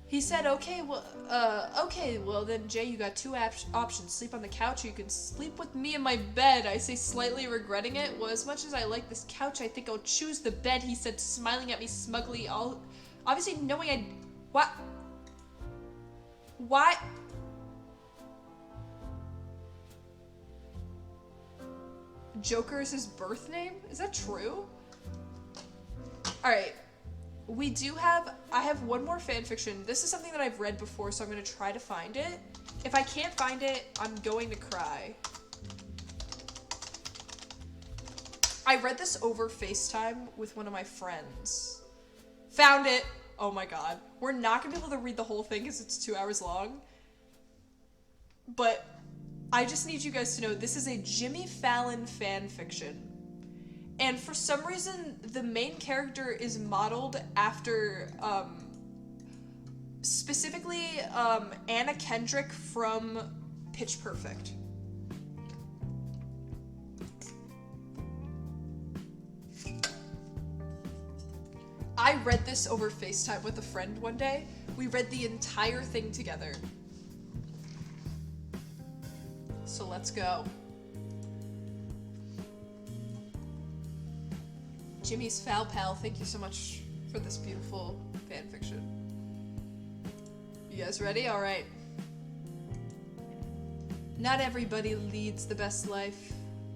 He said, okay, well then, Jay, you got two options. Sleep on the couch or you can sleep with me in my bed. I say, slightly regretting it. Well, as much as I like this couch, I think I'll choose the bed, he said, smiling at me smugly, obviously knowing What? Joker is his birth name? Is that true? Alright. I have one more fanfiction. This is something that I've read before, so I'm going to try to find it. If I can't find it, I'm going to cry. I read this over FaceTime with one of my friends. Found it! Oh my god. We're not going to be able to read the whole thing because it's 2 hours long. But I just need you guys to know this is a Jimmy Fallon fan fiction. And for some reason, the main character is modeled after, specifically, Anna Kendrick from Pitch Perfect. I read this over FaceTime with a friend one day. We read the entire thing together. So let's go. Jimmy's Foul Pal, thank you so much for this beautiful fanfiction. You guys ready? Alright. Not everybody leads the best life.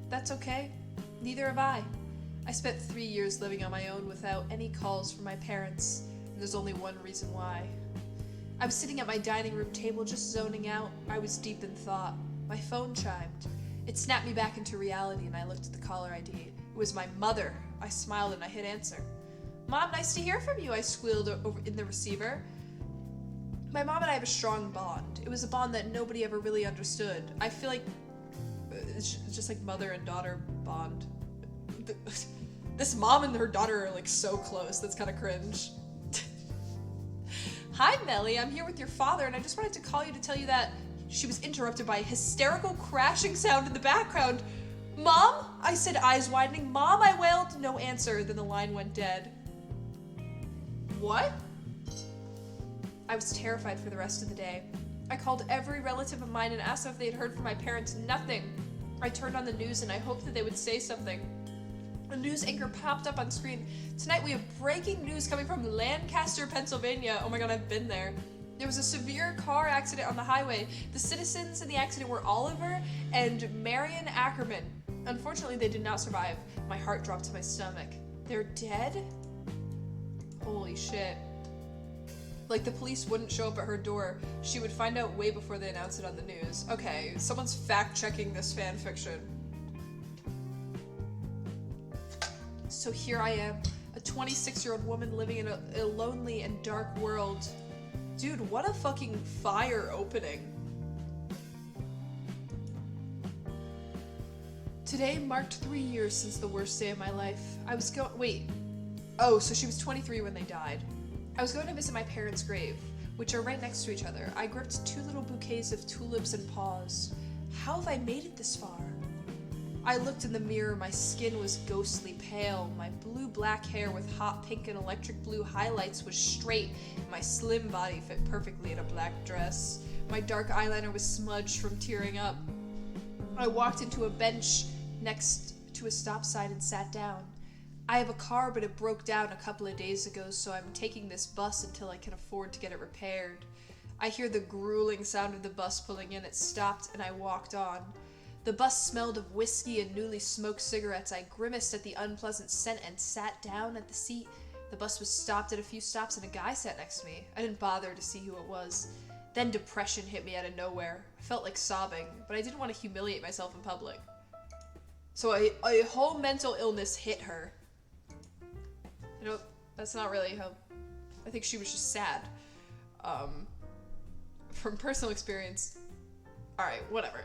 That's okay. Neither have I. I spent 3 years living on my own without any calls from my parents, and there's only one reason why. I was sitting at my dining room table just zoning out. I was deep in thought. My phone chimed. It snapped me back into reality and I looked at the caller ID. It was my mother. I smiled and I hit answer. Mom, nice to hear from you, I squealed over in the receiver. My mom and I have a strong bond. It was a bond that nobody ever really understood. I feel like it's just like mother and daughter bond. This mom and her daughter are like so close. That's kind of cringe. Hi, Melly. I'm here with your father and I just wanted to call you to tell you that she was interrupted by a hysterical crashing sound in the background. Mom? I said, eyes widening. Mom, I wailed. No answer. Then the line went dead. What? I was terrified for the rest of the day. I called every relative of mine and asked if they had heard from my parents. Nothing. I turned on the news and I hoped that they would say something. A news anchor popped up on screen. Tonight we have breaking news coming from Lancaster, Pennsylvania. Oh my god, I've been there. There was a severe car accident on the highway. The citizens in the accident were Oliver and Marion Ackerman. Unfortunately, they did not survive. My heart dropped to my stomach. They're dead? Holy shit. Like, the police wouldn't show up at her door. She would find out way before they announced it on the news. Okay, someone's fact-checking this fan fiction. So here I am, a 26-year-old woman living in a lonely and dark world. Dude, what a fucking fire opening. Today marked 3 years since the worst day of my life. Oh, so she was 23 when they died. I was going to visit my parents' grave, which are right next to each other. I gripped 2 little bouquets of tulips and paused. How have I made it this far? I looked in the mirror. My skin was ghostly pale. My blue-black hair with hot pink and electric blue highlights was straight. My slim body fit perfectly in a black dress. My dark eyeliner was smudged from tearing up. I walked into a bench next to a stop sign and sat down. I have a car, but it broke down a couple of days ago, so I'm taking this bus until I can afford to get it repaired. I hear the grueling sound of the bus pulling in. It stopped, and I walked on. The bus smelled of whiskey and newly smoked cigarettes. I grimaced at the unpleasant scent and sat down at the seat. The bus was stopped at a few stops, and a guy sat next to me. I didn't bother to see who it was. Then depression hit me out of nowhere. I felt like sobbing, but I didn't want to humiliate myself in public. So a whole mental illness hit her. That's not really how... I think she was just sad. From personal experience... Alright, whatever.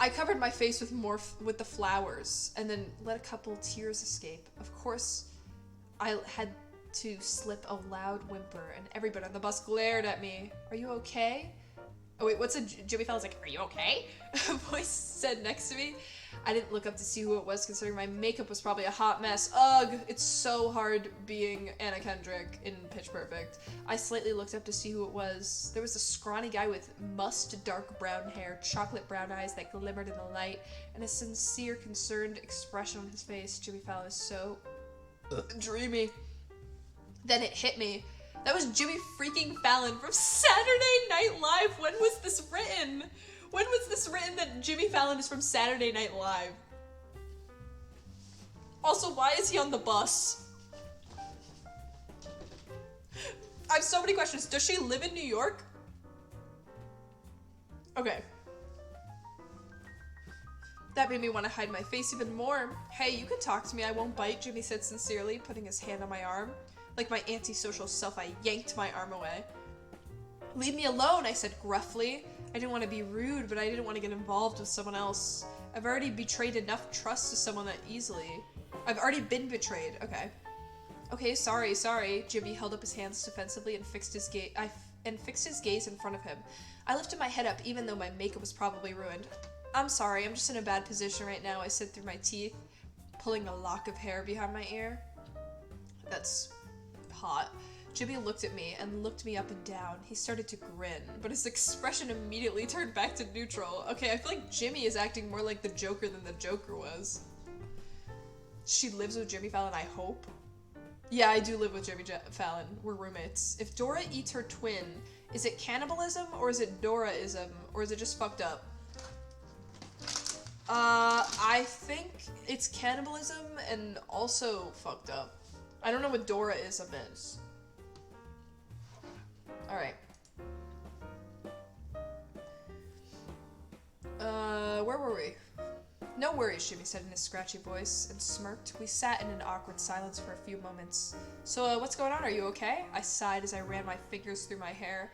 I covered my face with the flowers, and then let a couple tears escape. Of course, I had to slip a loud whimper, and everybody on the bus glared at me. Are you okay? Oh wait, Jimmy Fallon's like, are you okay? A voice said next to me. I didn't look up to see who it was, considering my makeup was probably a hot mess. Ugh, it's so hard being Anna Kendrick in Pitch Perfect. I slightly looked up to see who it was. There was a scrawny guy with mussed dark brown hair, chocolate brown eyes that glimmered in the light, and a sincere, concerned expression on his face. Jimmy Fallon is so dreamy. Then it hit me. That was Jimmy freaking Fallon from Saturday Night Live. When was this written? When was this written that Jimmy Fallon is from Saturday Night Live? Also, why is he on the bus? I have so many questions. Does she live in New York? Okay. That made me want to hide my face even more. Hey, you can talk to me. I won't bite, Jimmy said sincerely, putting his hand on my arm. Like my antisocial self, I yanked my arm away. Leave me alone, I said gruffly. I didn't want to be rude, but I didn't want to get involved with someone else. I've already betrayed enough trust to someone that easily. I've already been betrayed. Okay. Okay, sorry. Jimmy held up his hands defensively and fixed his gaze in front of him. I lifted my head up, even though my makeup was probably ruined. I'm sorry, I'm just in a bad position right now, I said through my teeth, pulling a lock of hair behind my ear. That's hot. Jimmy looked at me and looked me up and down. He started to grin, but his expression immediately turned back to neutral. Okay, I feel like Jimmy is acting more like the Joker than the Joker was. She lives with Jimmy Fallon, I hope. Yeah, I do live with Jimmy Fallon. We're roommates. If Dora eats her twin, is it cannibalism or is it Dora-ism or is it just fucked up? I think it's cannibalism and also fucked up. I don't know what Dora-ism is. Alright. Where were we? No worries, Jimmy said in his scratchy voice, and smirked. We sat in an awkward silence for a few moments. So, what's going on? Are you okay? I sighed as I ran my fingers through my hair.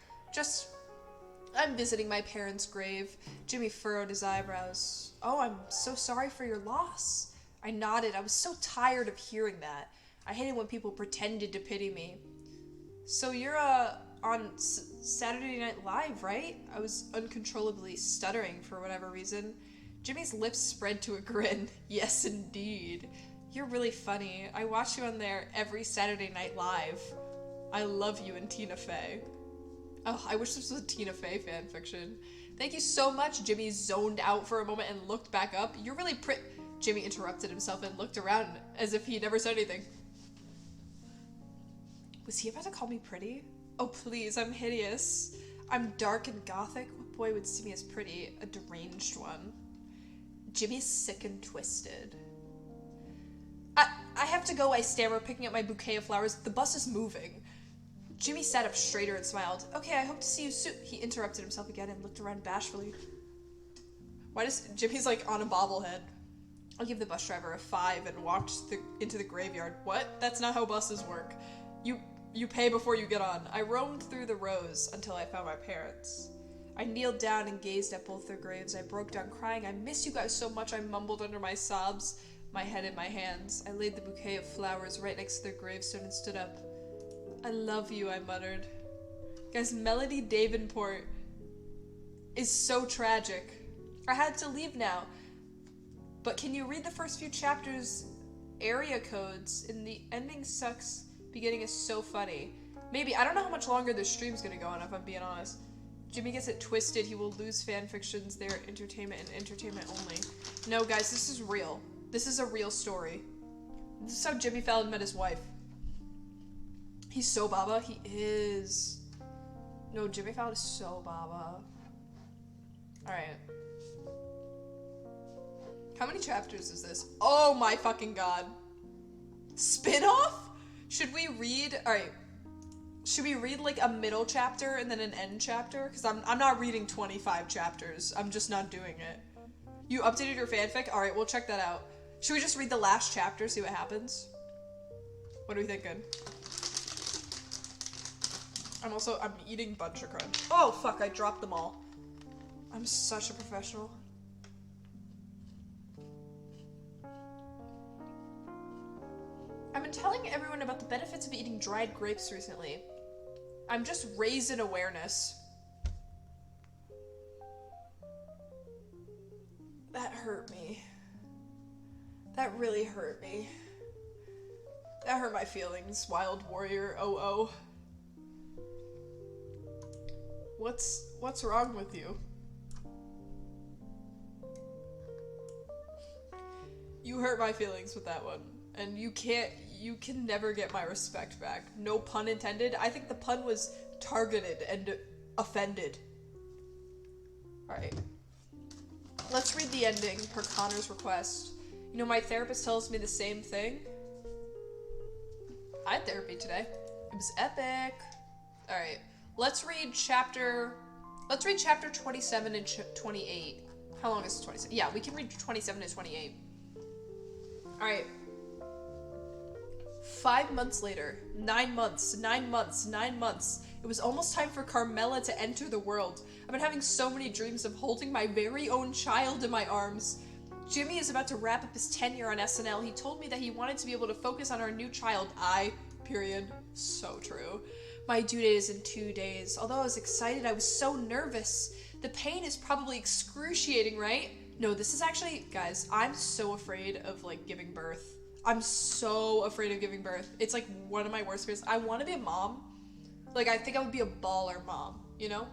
I'm visiting my parents' grave. Jimmy furrowed his eyebrows. Oh, I'm so sorry for your loss. I nodded. I was so tired of hearing that. I hated when people pretended to pity me. So you're, on Saturday Night Live, right? I was uncontrollably stuttering for whatever reason. Jimmy's lips spread to a grin. Yes, indeed. You're really funny. I watch you on there every Saturday Night Live. I love you and Tina Fey. Oh, I wish this was a Tina Fey fanfiction. Thank you so much. Jimmy zoned out for a moment and looked back up. You're really Jimmy interrupted himself and looked around as if he never said anything. Was he about to call me pretty? Oh please, I'm hideous. I'm dark and gothic. What boy would see me as pretty? A deranged one. Jimmy's sick and twisted. I have to go, I stammer, picking up my bouquet of flowers. The bus is moving. Jimmy sat up straighter and smiled. Okay, I hope to see you soon. He interrupted himself again and looked around bashfully. Why does Jimmy's like on a bobblehead? I'll give the bus driver a 5 and walked into the graveyard. What? That's not how buses work. You pay before you get on. I roamed through the rows until I found my parents. I kneeled down and gazed at both their graves. I broke down crying. I miss you guys so much, I mumbled under my sobs, my head in my hands. I laid the bouquet of flowers right next to their gravestone and stood up. I love you, I muttered. Guys, Melody Davenport is so tragic. I had to leave now. But can you read the first few chapters? Area codes in the ending sucks. Beginning is so funny. Maybe. I don't know how much longer this stream's gonna go on, if I'm being honest. Jimmy gets it twisted. He will lose fanfictions. They're entertainment and entertainment only. No, guys, this is real. This is a real story. This is how Jimmy Fallon met his wife. He's so Baba. He is. No, Jimmy Fallon is so Baba. Alright. How many chapters is this? Oh my fucking god. Spin-off? Should we read... Alright. Should we read like a middle chapter and then an end chapter? Because I'm not reading 25 chapters. I'm just not doing it. You updated your fanfic? Alright, we'll check that out. Should we just read the last chapter, see what happens? What are we thinking? I'm eating bunch of crunch. Oh fuck, I dropped them all. I'm such a professional. I've been telling everyone about the benefits of eating dried grapes recently. I'm just raised in awareness. That hurt me. That really hurt me. That hurt my feelings, Wild Warrior 00. What's wrong with you? You hurt my feelings with that one. And you can never get my respect back. No pun intended. I think the pun was targeted and offended. Alright. Let's read the ending per Connor's request. You know, my therapist tells me the same thing. I had therapy today. It was epic. Alright. Let's read chapter 27 and 28. How long is 27? Yeah, we can read 27 to 28. Alright. 5 months later. 9 months. 9 months. 9 months. It was almost time for Carmela to enter the world. I've been having so many dreams of holding my very own child in my arms. Jimmy is about to wrap up his tenure on SNL. He told me that he wanted to be able to focus on our new child. Period. So true. My due date is in 2 days. Although I was excited, I was so nervous. The pain is probably excruciating, right? No, this is actually, guys, I'm so afraid of, like, giving birth. I'm so afraid of giving birth. It's, like, one of my worst fears. I want to be a mom. Like, I think I would be a baller mom, you know?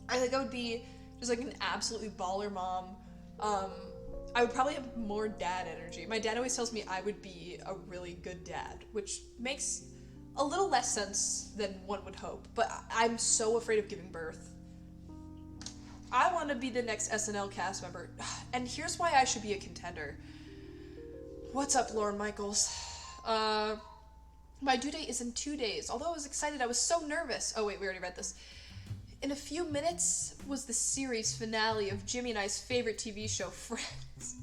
I think I would be just, like, an absolutely baller mom. I would probably have more dad energy. My dad always tells me I would be a really good dad, which makes a little less sense than one would hope. But I'm so afraid of giving birth. I want to be the next SNL cast member. And here's why I should be a contender. What's up, Lauren Michaels? My due date is in 2 days. Although I was excited, I was so nervous. Oh wait, we already read this. In a few minutes was the series finale of Jimmy and I's favorite TV show, Friends.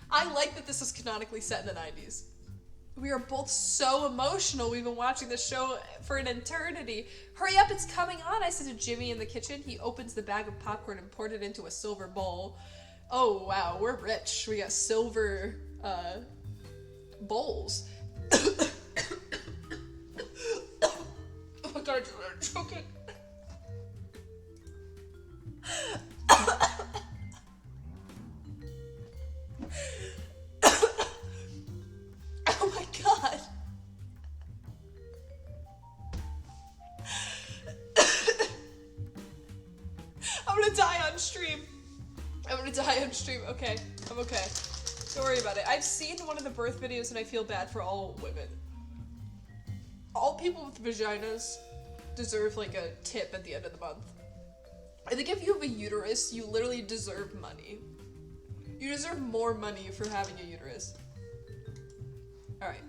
I like that this is canonically set in the 90s. We are both so emotional. We've been watching the show for an eternity. Hurry up, it's coming on, I said to Jimmy in the kitchen. He opens the bag of popcorn and poured it into a silver bowl. Oh, wow, we're rich. We got silver, bowls. Oh my god, I'm choking. Oh my god. I'm gonna die on stream. Okay, I'm okay. Don't worry about it. I've seen one of the birth videos and I feel bad for all women. all people with vaginas deserve like a tip at the end of the month. I think if you have a uterus, you literally deserve money. You deserve more money for having a uterus. Alright.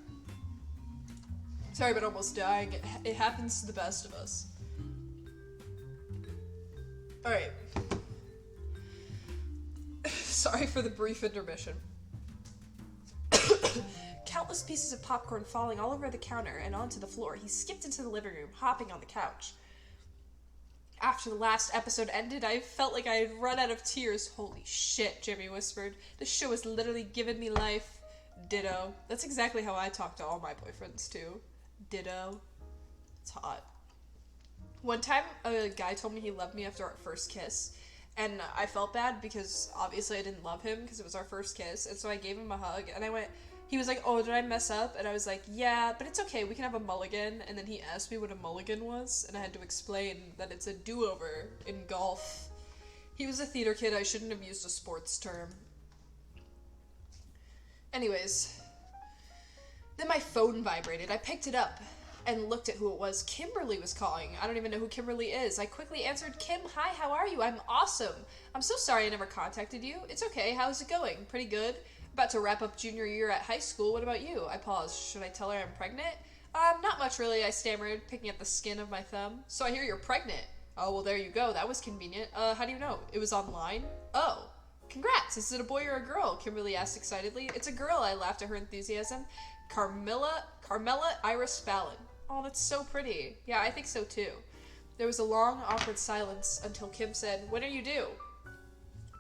Sorry about almost dying. It happens to the best of us. Alright. Sorry for the brief intermission. Countless pieces of popcorn falling all over the counter and onto the floor, he skipped into the living room, hopping on the couch. After the last episode ended, I felt like I had run out of tears. Holy shit, Jimmy whispered. This show has literally given me life. Ditto. That's exactly how I talk to all my boyfriends, too. Ditto. It's hot. One time, a guy told me he loved me after our first kiss, and I felt bad because obviously I didn't love him because it was our first kiss, and so I gave him a hug, and he was like, oh, did I mess up? And I was like, yeah, but it's okay, we can have a mulligan. And then he asked me what a mulligan was, and I had to explain that it's a do-over in golf. He was a theater kid, I shouldn't have used a sports term. Anyways, then my phone vibrated. I picked it up and looked at who it was. Kimberly was calling. I don't even know who Kimberly is. I quickly answered, Kim, hi, how are you? I'm awesome. I'm so sorry I never contacted you. It's okay, how's it going? Pretty good. About to wrap up junior year at high school. What about you? I paused. Should I tell her I'm pregnant? Not much really, I stammered, picking at the skin of my thumb. So I hear you're pregnant. Oh, well, there you go. That was convenient. How do you know? It was online? Oh. Congrats. Is it a boy or a girl? Kimberly asked excitedly. It's a girl, I laughed at her enthusiasm. Carmela Iris Fallon. Oh, that's so pretty. Yeah, I think so too. There was a long, awkward silence until Kim said, when are you due?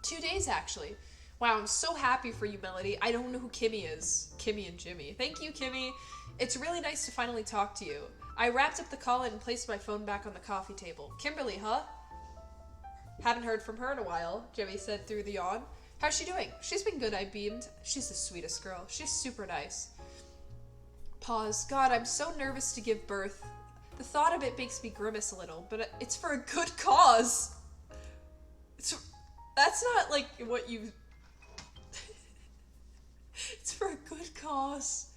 2 days, actually. Wow, I'm so happy for you, Melody. I don't know who Kimmy is. Kimmy and Jimmy. Thank you, Kimmy. It's really nice to finally talk to you. I wrapped up the call and placed my phone back on the coffee table. Kimberly, huh? Haven't heard from her in a while, Jimmy said through the yawn. How's she doing? She's been good, I beamed. She's the sweetest girl. She's super nice. Pause. God, I'm so nervous to give birth. The thought of it makes me grimace a little, but it's for a good cause. That's not like what you... It's for a good cause.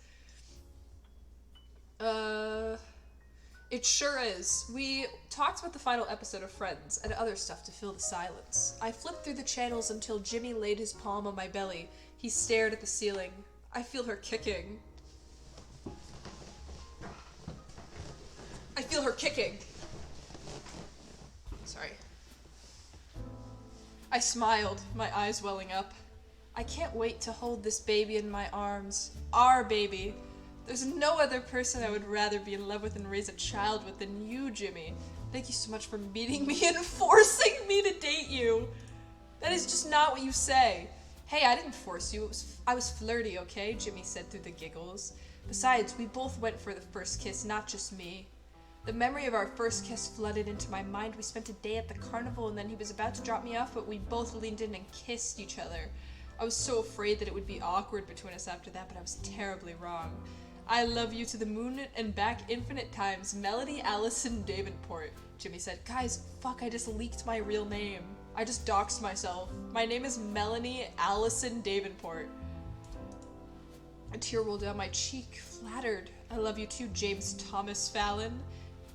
It sure is. We talked about the final episode of Friends and other stuff to fill the silence. I flipped through the channels until Jimmy laid his palm on my belly. He stared at the ceiling. I feel her kicking. I feel her kicking. Sorry. I smiled, my eyes welling up. I can't wait to hold this baby in my arms. Our baby. There's no other person I would rather be in love with and raise a child with than you, Jimmy. Thank you so much for meeting me and forcing me to date you. That is just not what you say. Hey, I didn't force you. I was flirty, okay? Jimmy said through the giggles. Besides, we both went for the first kiss, not just me. The memory of our first kiss flooded into my mind. We spent a day at the carnival and then he was about to drop me off, but we both leaned in and kissed each other. I was so afraid that it would be awkward between us after that, but I was terribly wrong. I love you to the moon and back infinite times. Melody Allison Davenport. Jimmy said, guys, fuck, I just leaked my real name. I just doxed myself. My name is Melanie Allison Davenport. A tear rolled down my cheek, flattered. I love you too, James Thomas Fallon.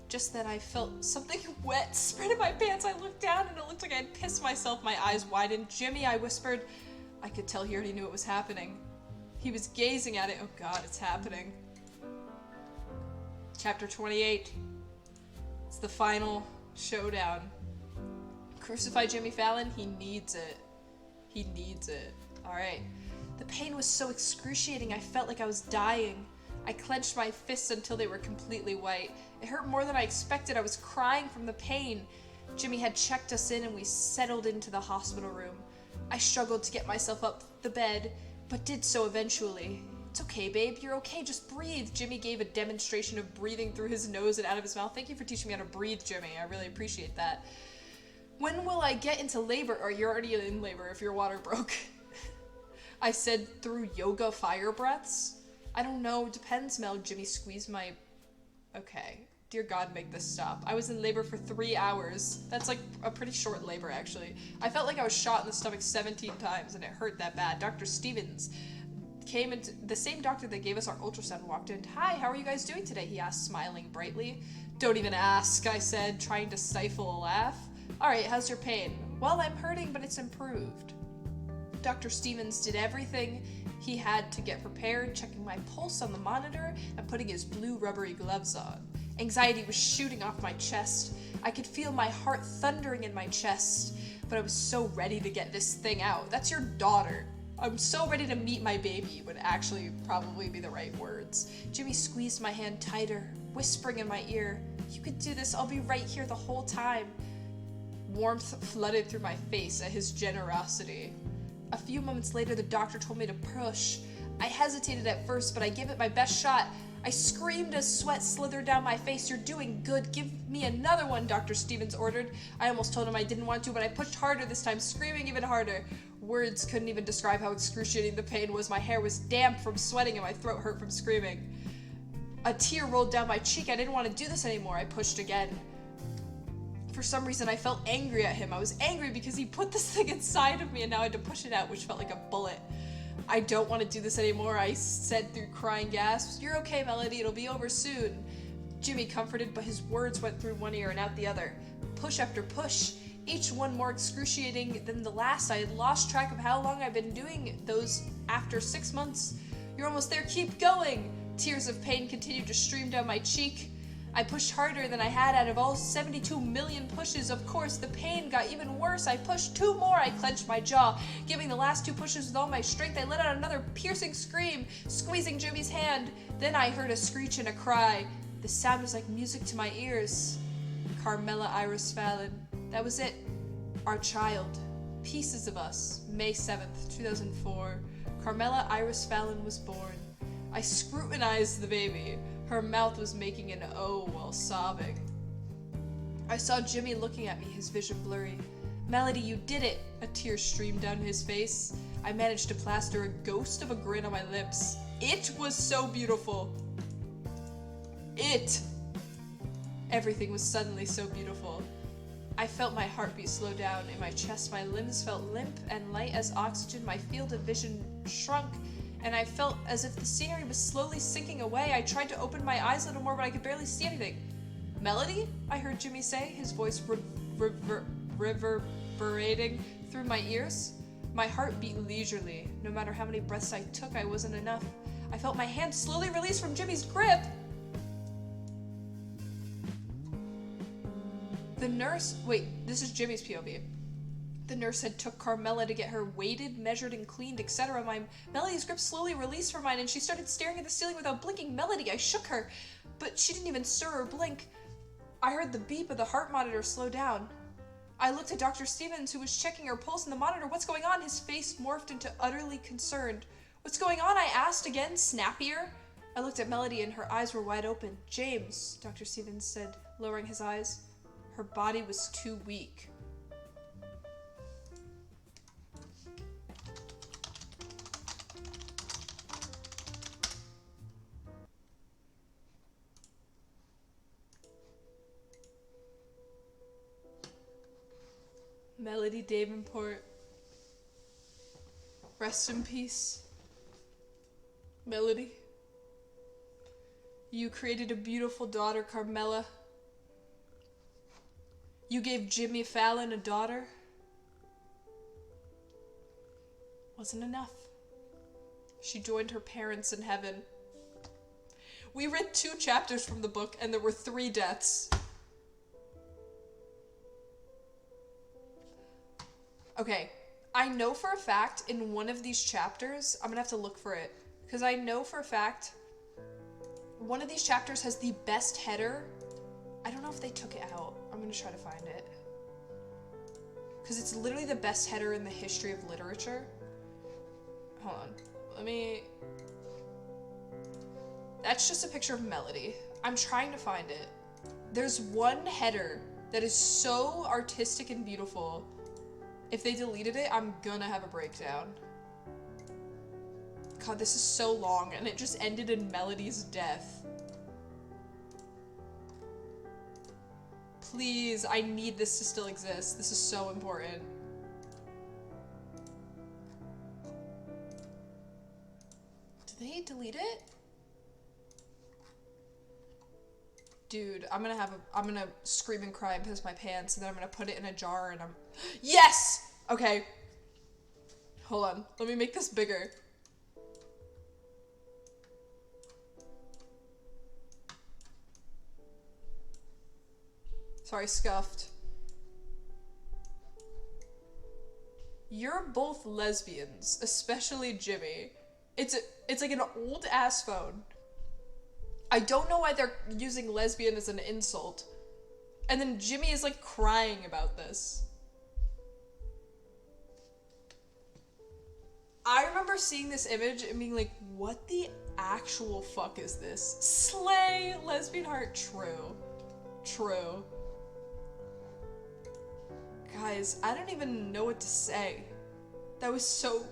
Just then I felt something wet spread in my pants. I looked down and it looked like I had pissed myself. My eyes widened. Jimmy, I whispered. I could tell he already knew it was happening. He was gazing at it. Oh god, it's happening. Chapter 28. It's the final showdown. Crucify Jimmy Fallon? He needs it. He needs it. Alright. The pain was so excruciating I felt like I was dying. I clenched my fists until they were completely white. It hurt more than I expected. I was crying from the pain. Jimmy had checked us in and we settled into the hospital room. I struggled to get myself up the bed, but did so eventually. It's okay, babe. You're okay. Just breathe. Jimmy gave a demonstration of breathing through his nose and out of his mouth. Thank you for teaching me how to breathe, Jimmy. I really appreciate that. When will I get into labor? Or you're already in labor if your water broke. I said through yoga fire breaths. I don't know. Depends, Mel. Jimmy squeezed my... Okay. Dear God, make this stop. I was in labor for 3 hours. That's like a pretty short labor, actually. I felt like I was shot in the stomach 17 times and it hurt that bad. Dr. Stevens the same doctor that gave us our ultrasound walked in. "Hi, how are you guys doing today?" he asked, smiling brightly. "Don't even ask," I said, trying to stifle a laugh. "All right, how's your pain?" "Well, I'm hurting, but it's improved." Dr. Stevens did everything he had to get prepared, checking my pulse on the monitor and putting his blue rubbery gloves on. Anxiety was shooting off my chest. I could feel my heart thundering in my chest, but I was so ready to get this thing out. "That's your daughter. I'm so ready to meet my baby," would actually probably be the right words. Jimmy squeezed my hand tighter, whispering in my ear, "You could do this. I'll be right here the whole time." Warmth flooded through my face at his generosity. A few moments later, the doctor told me to push. I hesitated at first, but I gave it my best shot. I screamed as sweat slithered down my face. "You're doing good. Give me another one," Dr. Stevens ordered. I almost told him I didn't want to, but I pushed harder this time, screaming even harder. Words couldn't even describe how excruciating the pain was. My hair was damp from sweating and my throat hurt from screaming. A tear rolled down my cheek. I didn't want to do this anymore. I pushed again. For some reason, I felt angry at him. I was angry because he put this thing inside of me and now I had to push it out, which felt like a bullet. "I don't want to do this anymore," I said through crying gasps. "You're okay, Melody. It'll be over soon." Jimmy comforted, but his words went through one ear and out the other. Push after push, each one more excruciating than the last. I had lost track of how long I'd been doing those after 6 months. "You're almost there. Keep going." Tears of pain continued to stream down my cheek. I pushed harder than I had out of all 72 million pushes. Of course, the pain got even worse. I pushed 2 more. I clenched my jaw, giving the last 2 pushes with all my strength. I let out another piercing scream, squeezing Jimmy's hand. Then I heard a screech and a cry. The sound was like music to my ears. Carmela Iris Fallon. That was it. Our child. Pieces of us. May 7th, 2004. Carmela Iris Fallon was born. I scrutinized the baby. Her mouth was making an O while sobbing. I saw Jimmy looking at me, his vision blurry. "Melody, you did it!" A tear streamed down his face. I managed to plaster a ghost of a grin on my lips. It was so beautiful. Everything was suddenly so beautiful. I felt my heartbeat slow down in my chest. My limbs felt limp and light as oxygen. My field of vision shrunk, and I felt as if the scenery was slowly sinking away. I tried to open my eyes a little more, but I could barely see anything. "Melody?" I heard Jimmy say, his voice reverberating through my ears. My heart beat leisurely. No matter how many breaths I took, I wasn't enough. I felt my hand slowly release from Jimmy's grip. The nurse... Wait, this is Jimmy's POV. The nurse had took Carmela to get her weighted, measured, and cleaned, etc. Melody's grip slowly released from mine, and she started staring at the ceiling without blinking. "Melody," I shook her, but she didn't even stir or blink. I heard the beep of the heart monitor slow down. I looked at Dr. Stevens, who was checking her pulse in the monitor. "What's going on?" His face morphed into utterly concerned. "What's going on?" I asked again, snappier. I looked at Melody, and her eyes were wide open. "James," Dr. Stevens said, lowering his eyes. Her body was too weak. Melody Davenport. Rest in peace. Melody. You created a beautiful daughter, Carmela. You gave Jimmy Fallon a daughter. Wasn't enough. She joined her parents in heaven. We read 2 chapters from the book and there were 3 deaths. Okay, I know for a fact in one of these chapters, I'm gonna have to look for it, because I know for a fact one of these chapters has the best header. I don't know if they took it out. I'm gonna try to find it. Because it's literally the best header in the history of literature. Hold on. That's just a picture of Melody. I'm trying to find it. There's one header that is so artistic and beautiful. If they deleted it, I'm gonna have a breakdown. God, this is so long, and it just ended in Melody's death. Please, I need this to still exist. This is so important. Did they delete it? Dude, I'm gonna scream and cry and piss my pants, and then I'm gonna put it in a jar and Yes! Okay. Hold on. Let me make this bigger. Sorry, scuffed. You're both lesbians, especially Jimmy. It's like an old ass phone. I don't know why they're using lesbian as an insult. And then Jimmy is like crying about this. I remember seeing this image and being like, what the actual fuck is this? Slay, lesbian heart, true. True. Guys, I don't even know what to say. That was so...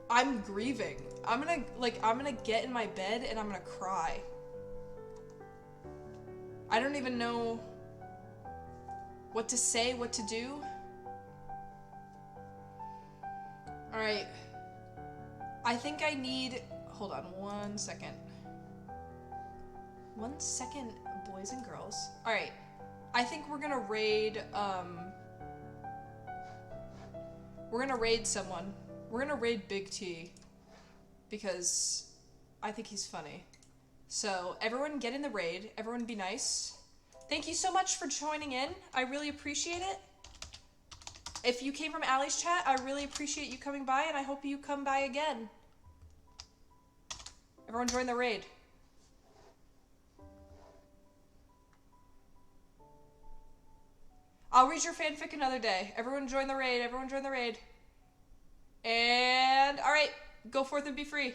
I'm grieving. I'm gonna get in my bed and I'm gonna cry. I don't even know what to say, what to do. Alright. I think I need... Hold on 1 second. 1 second, boys and girls. Alright. I think we're gonna raid, we're gonna raid someone. We're gonna raid Big T. Because I think he's funny. So, everyone get in the raid. Everyone be nice. Thank you so much for joining in. I really appreciate it. If you came from Allie's chat, I really appreciate you coming by, and I hope you come by again. Everyone join the raid. I'll read your fanfic another day. Everyone join the raid. Everyone join the raid. And, alright, go forth and be free.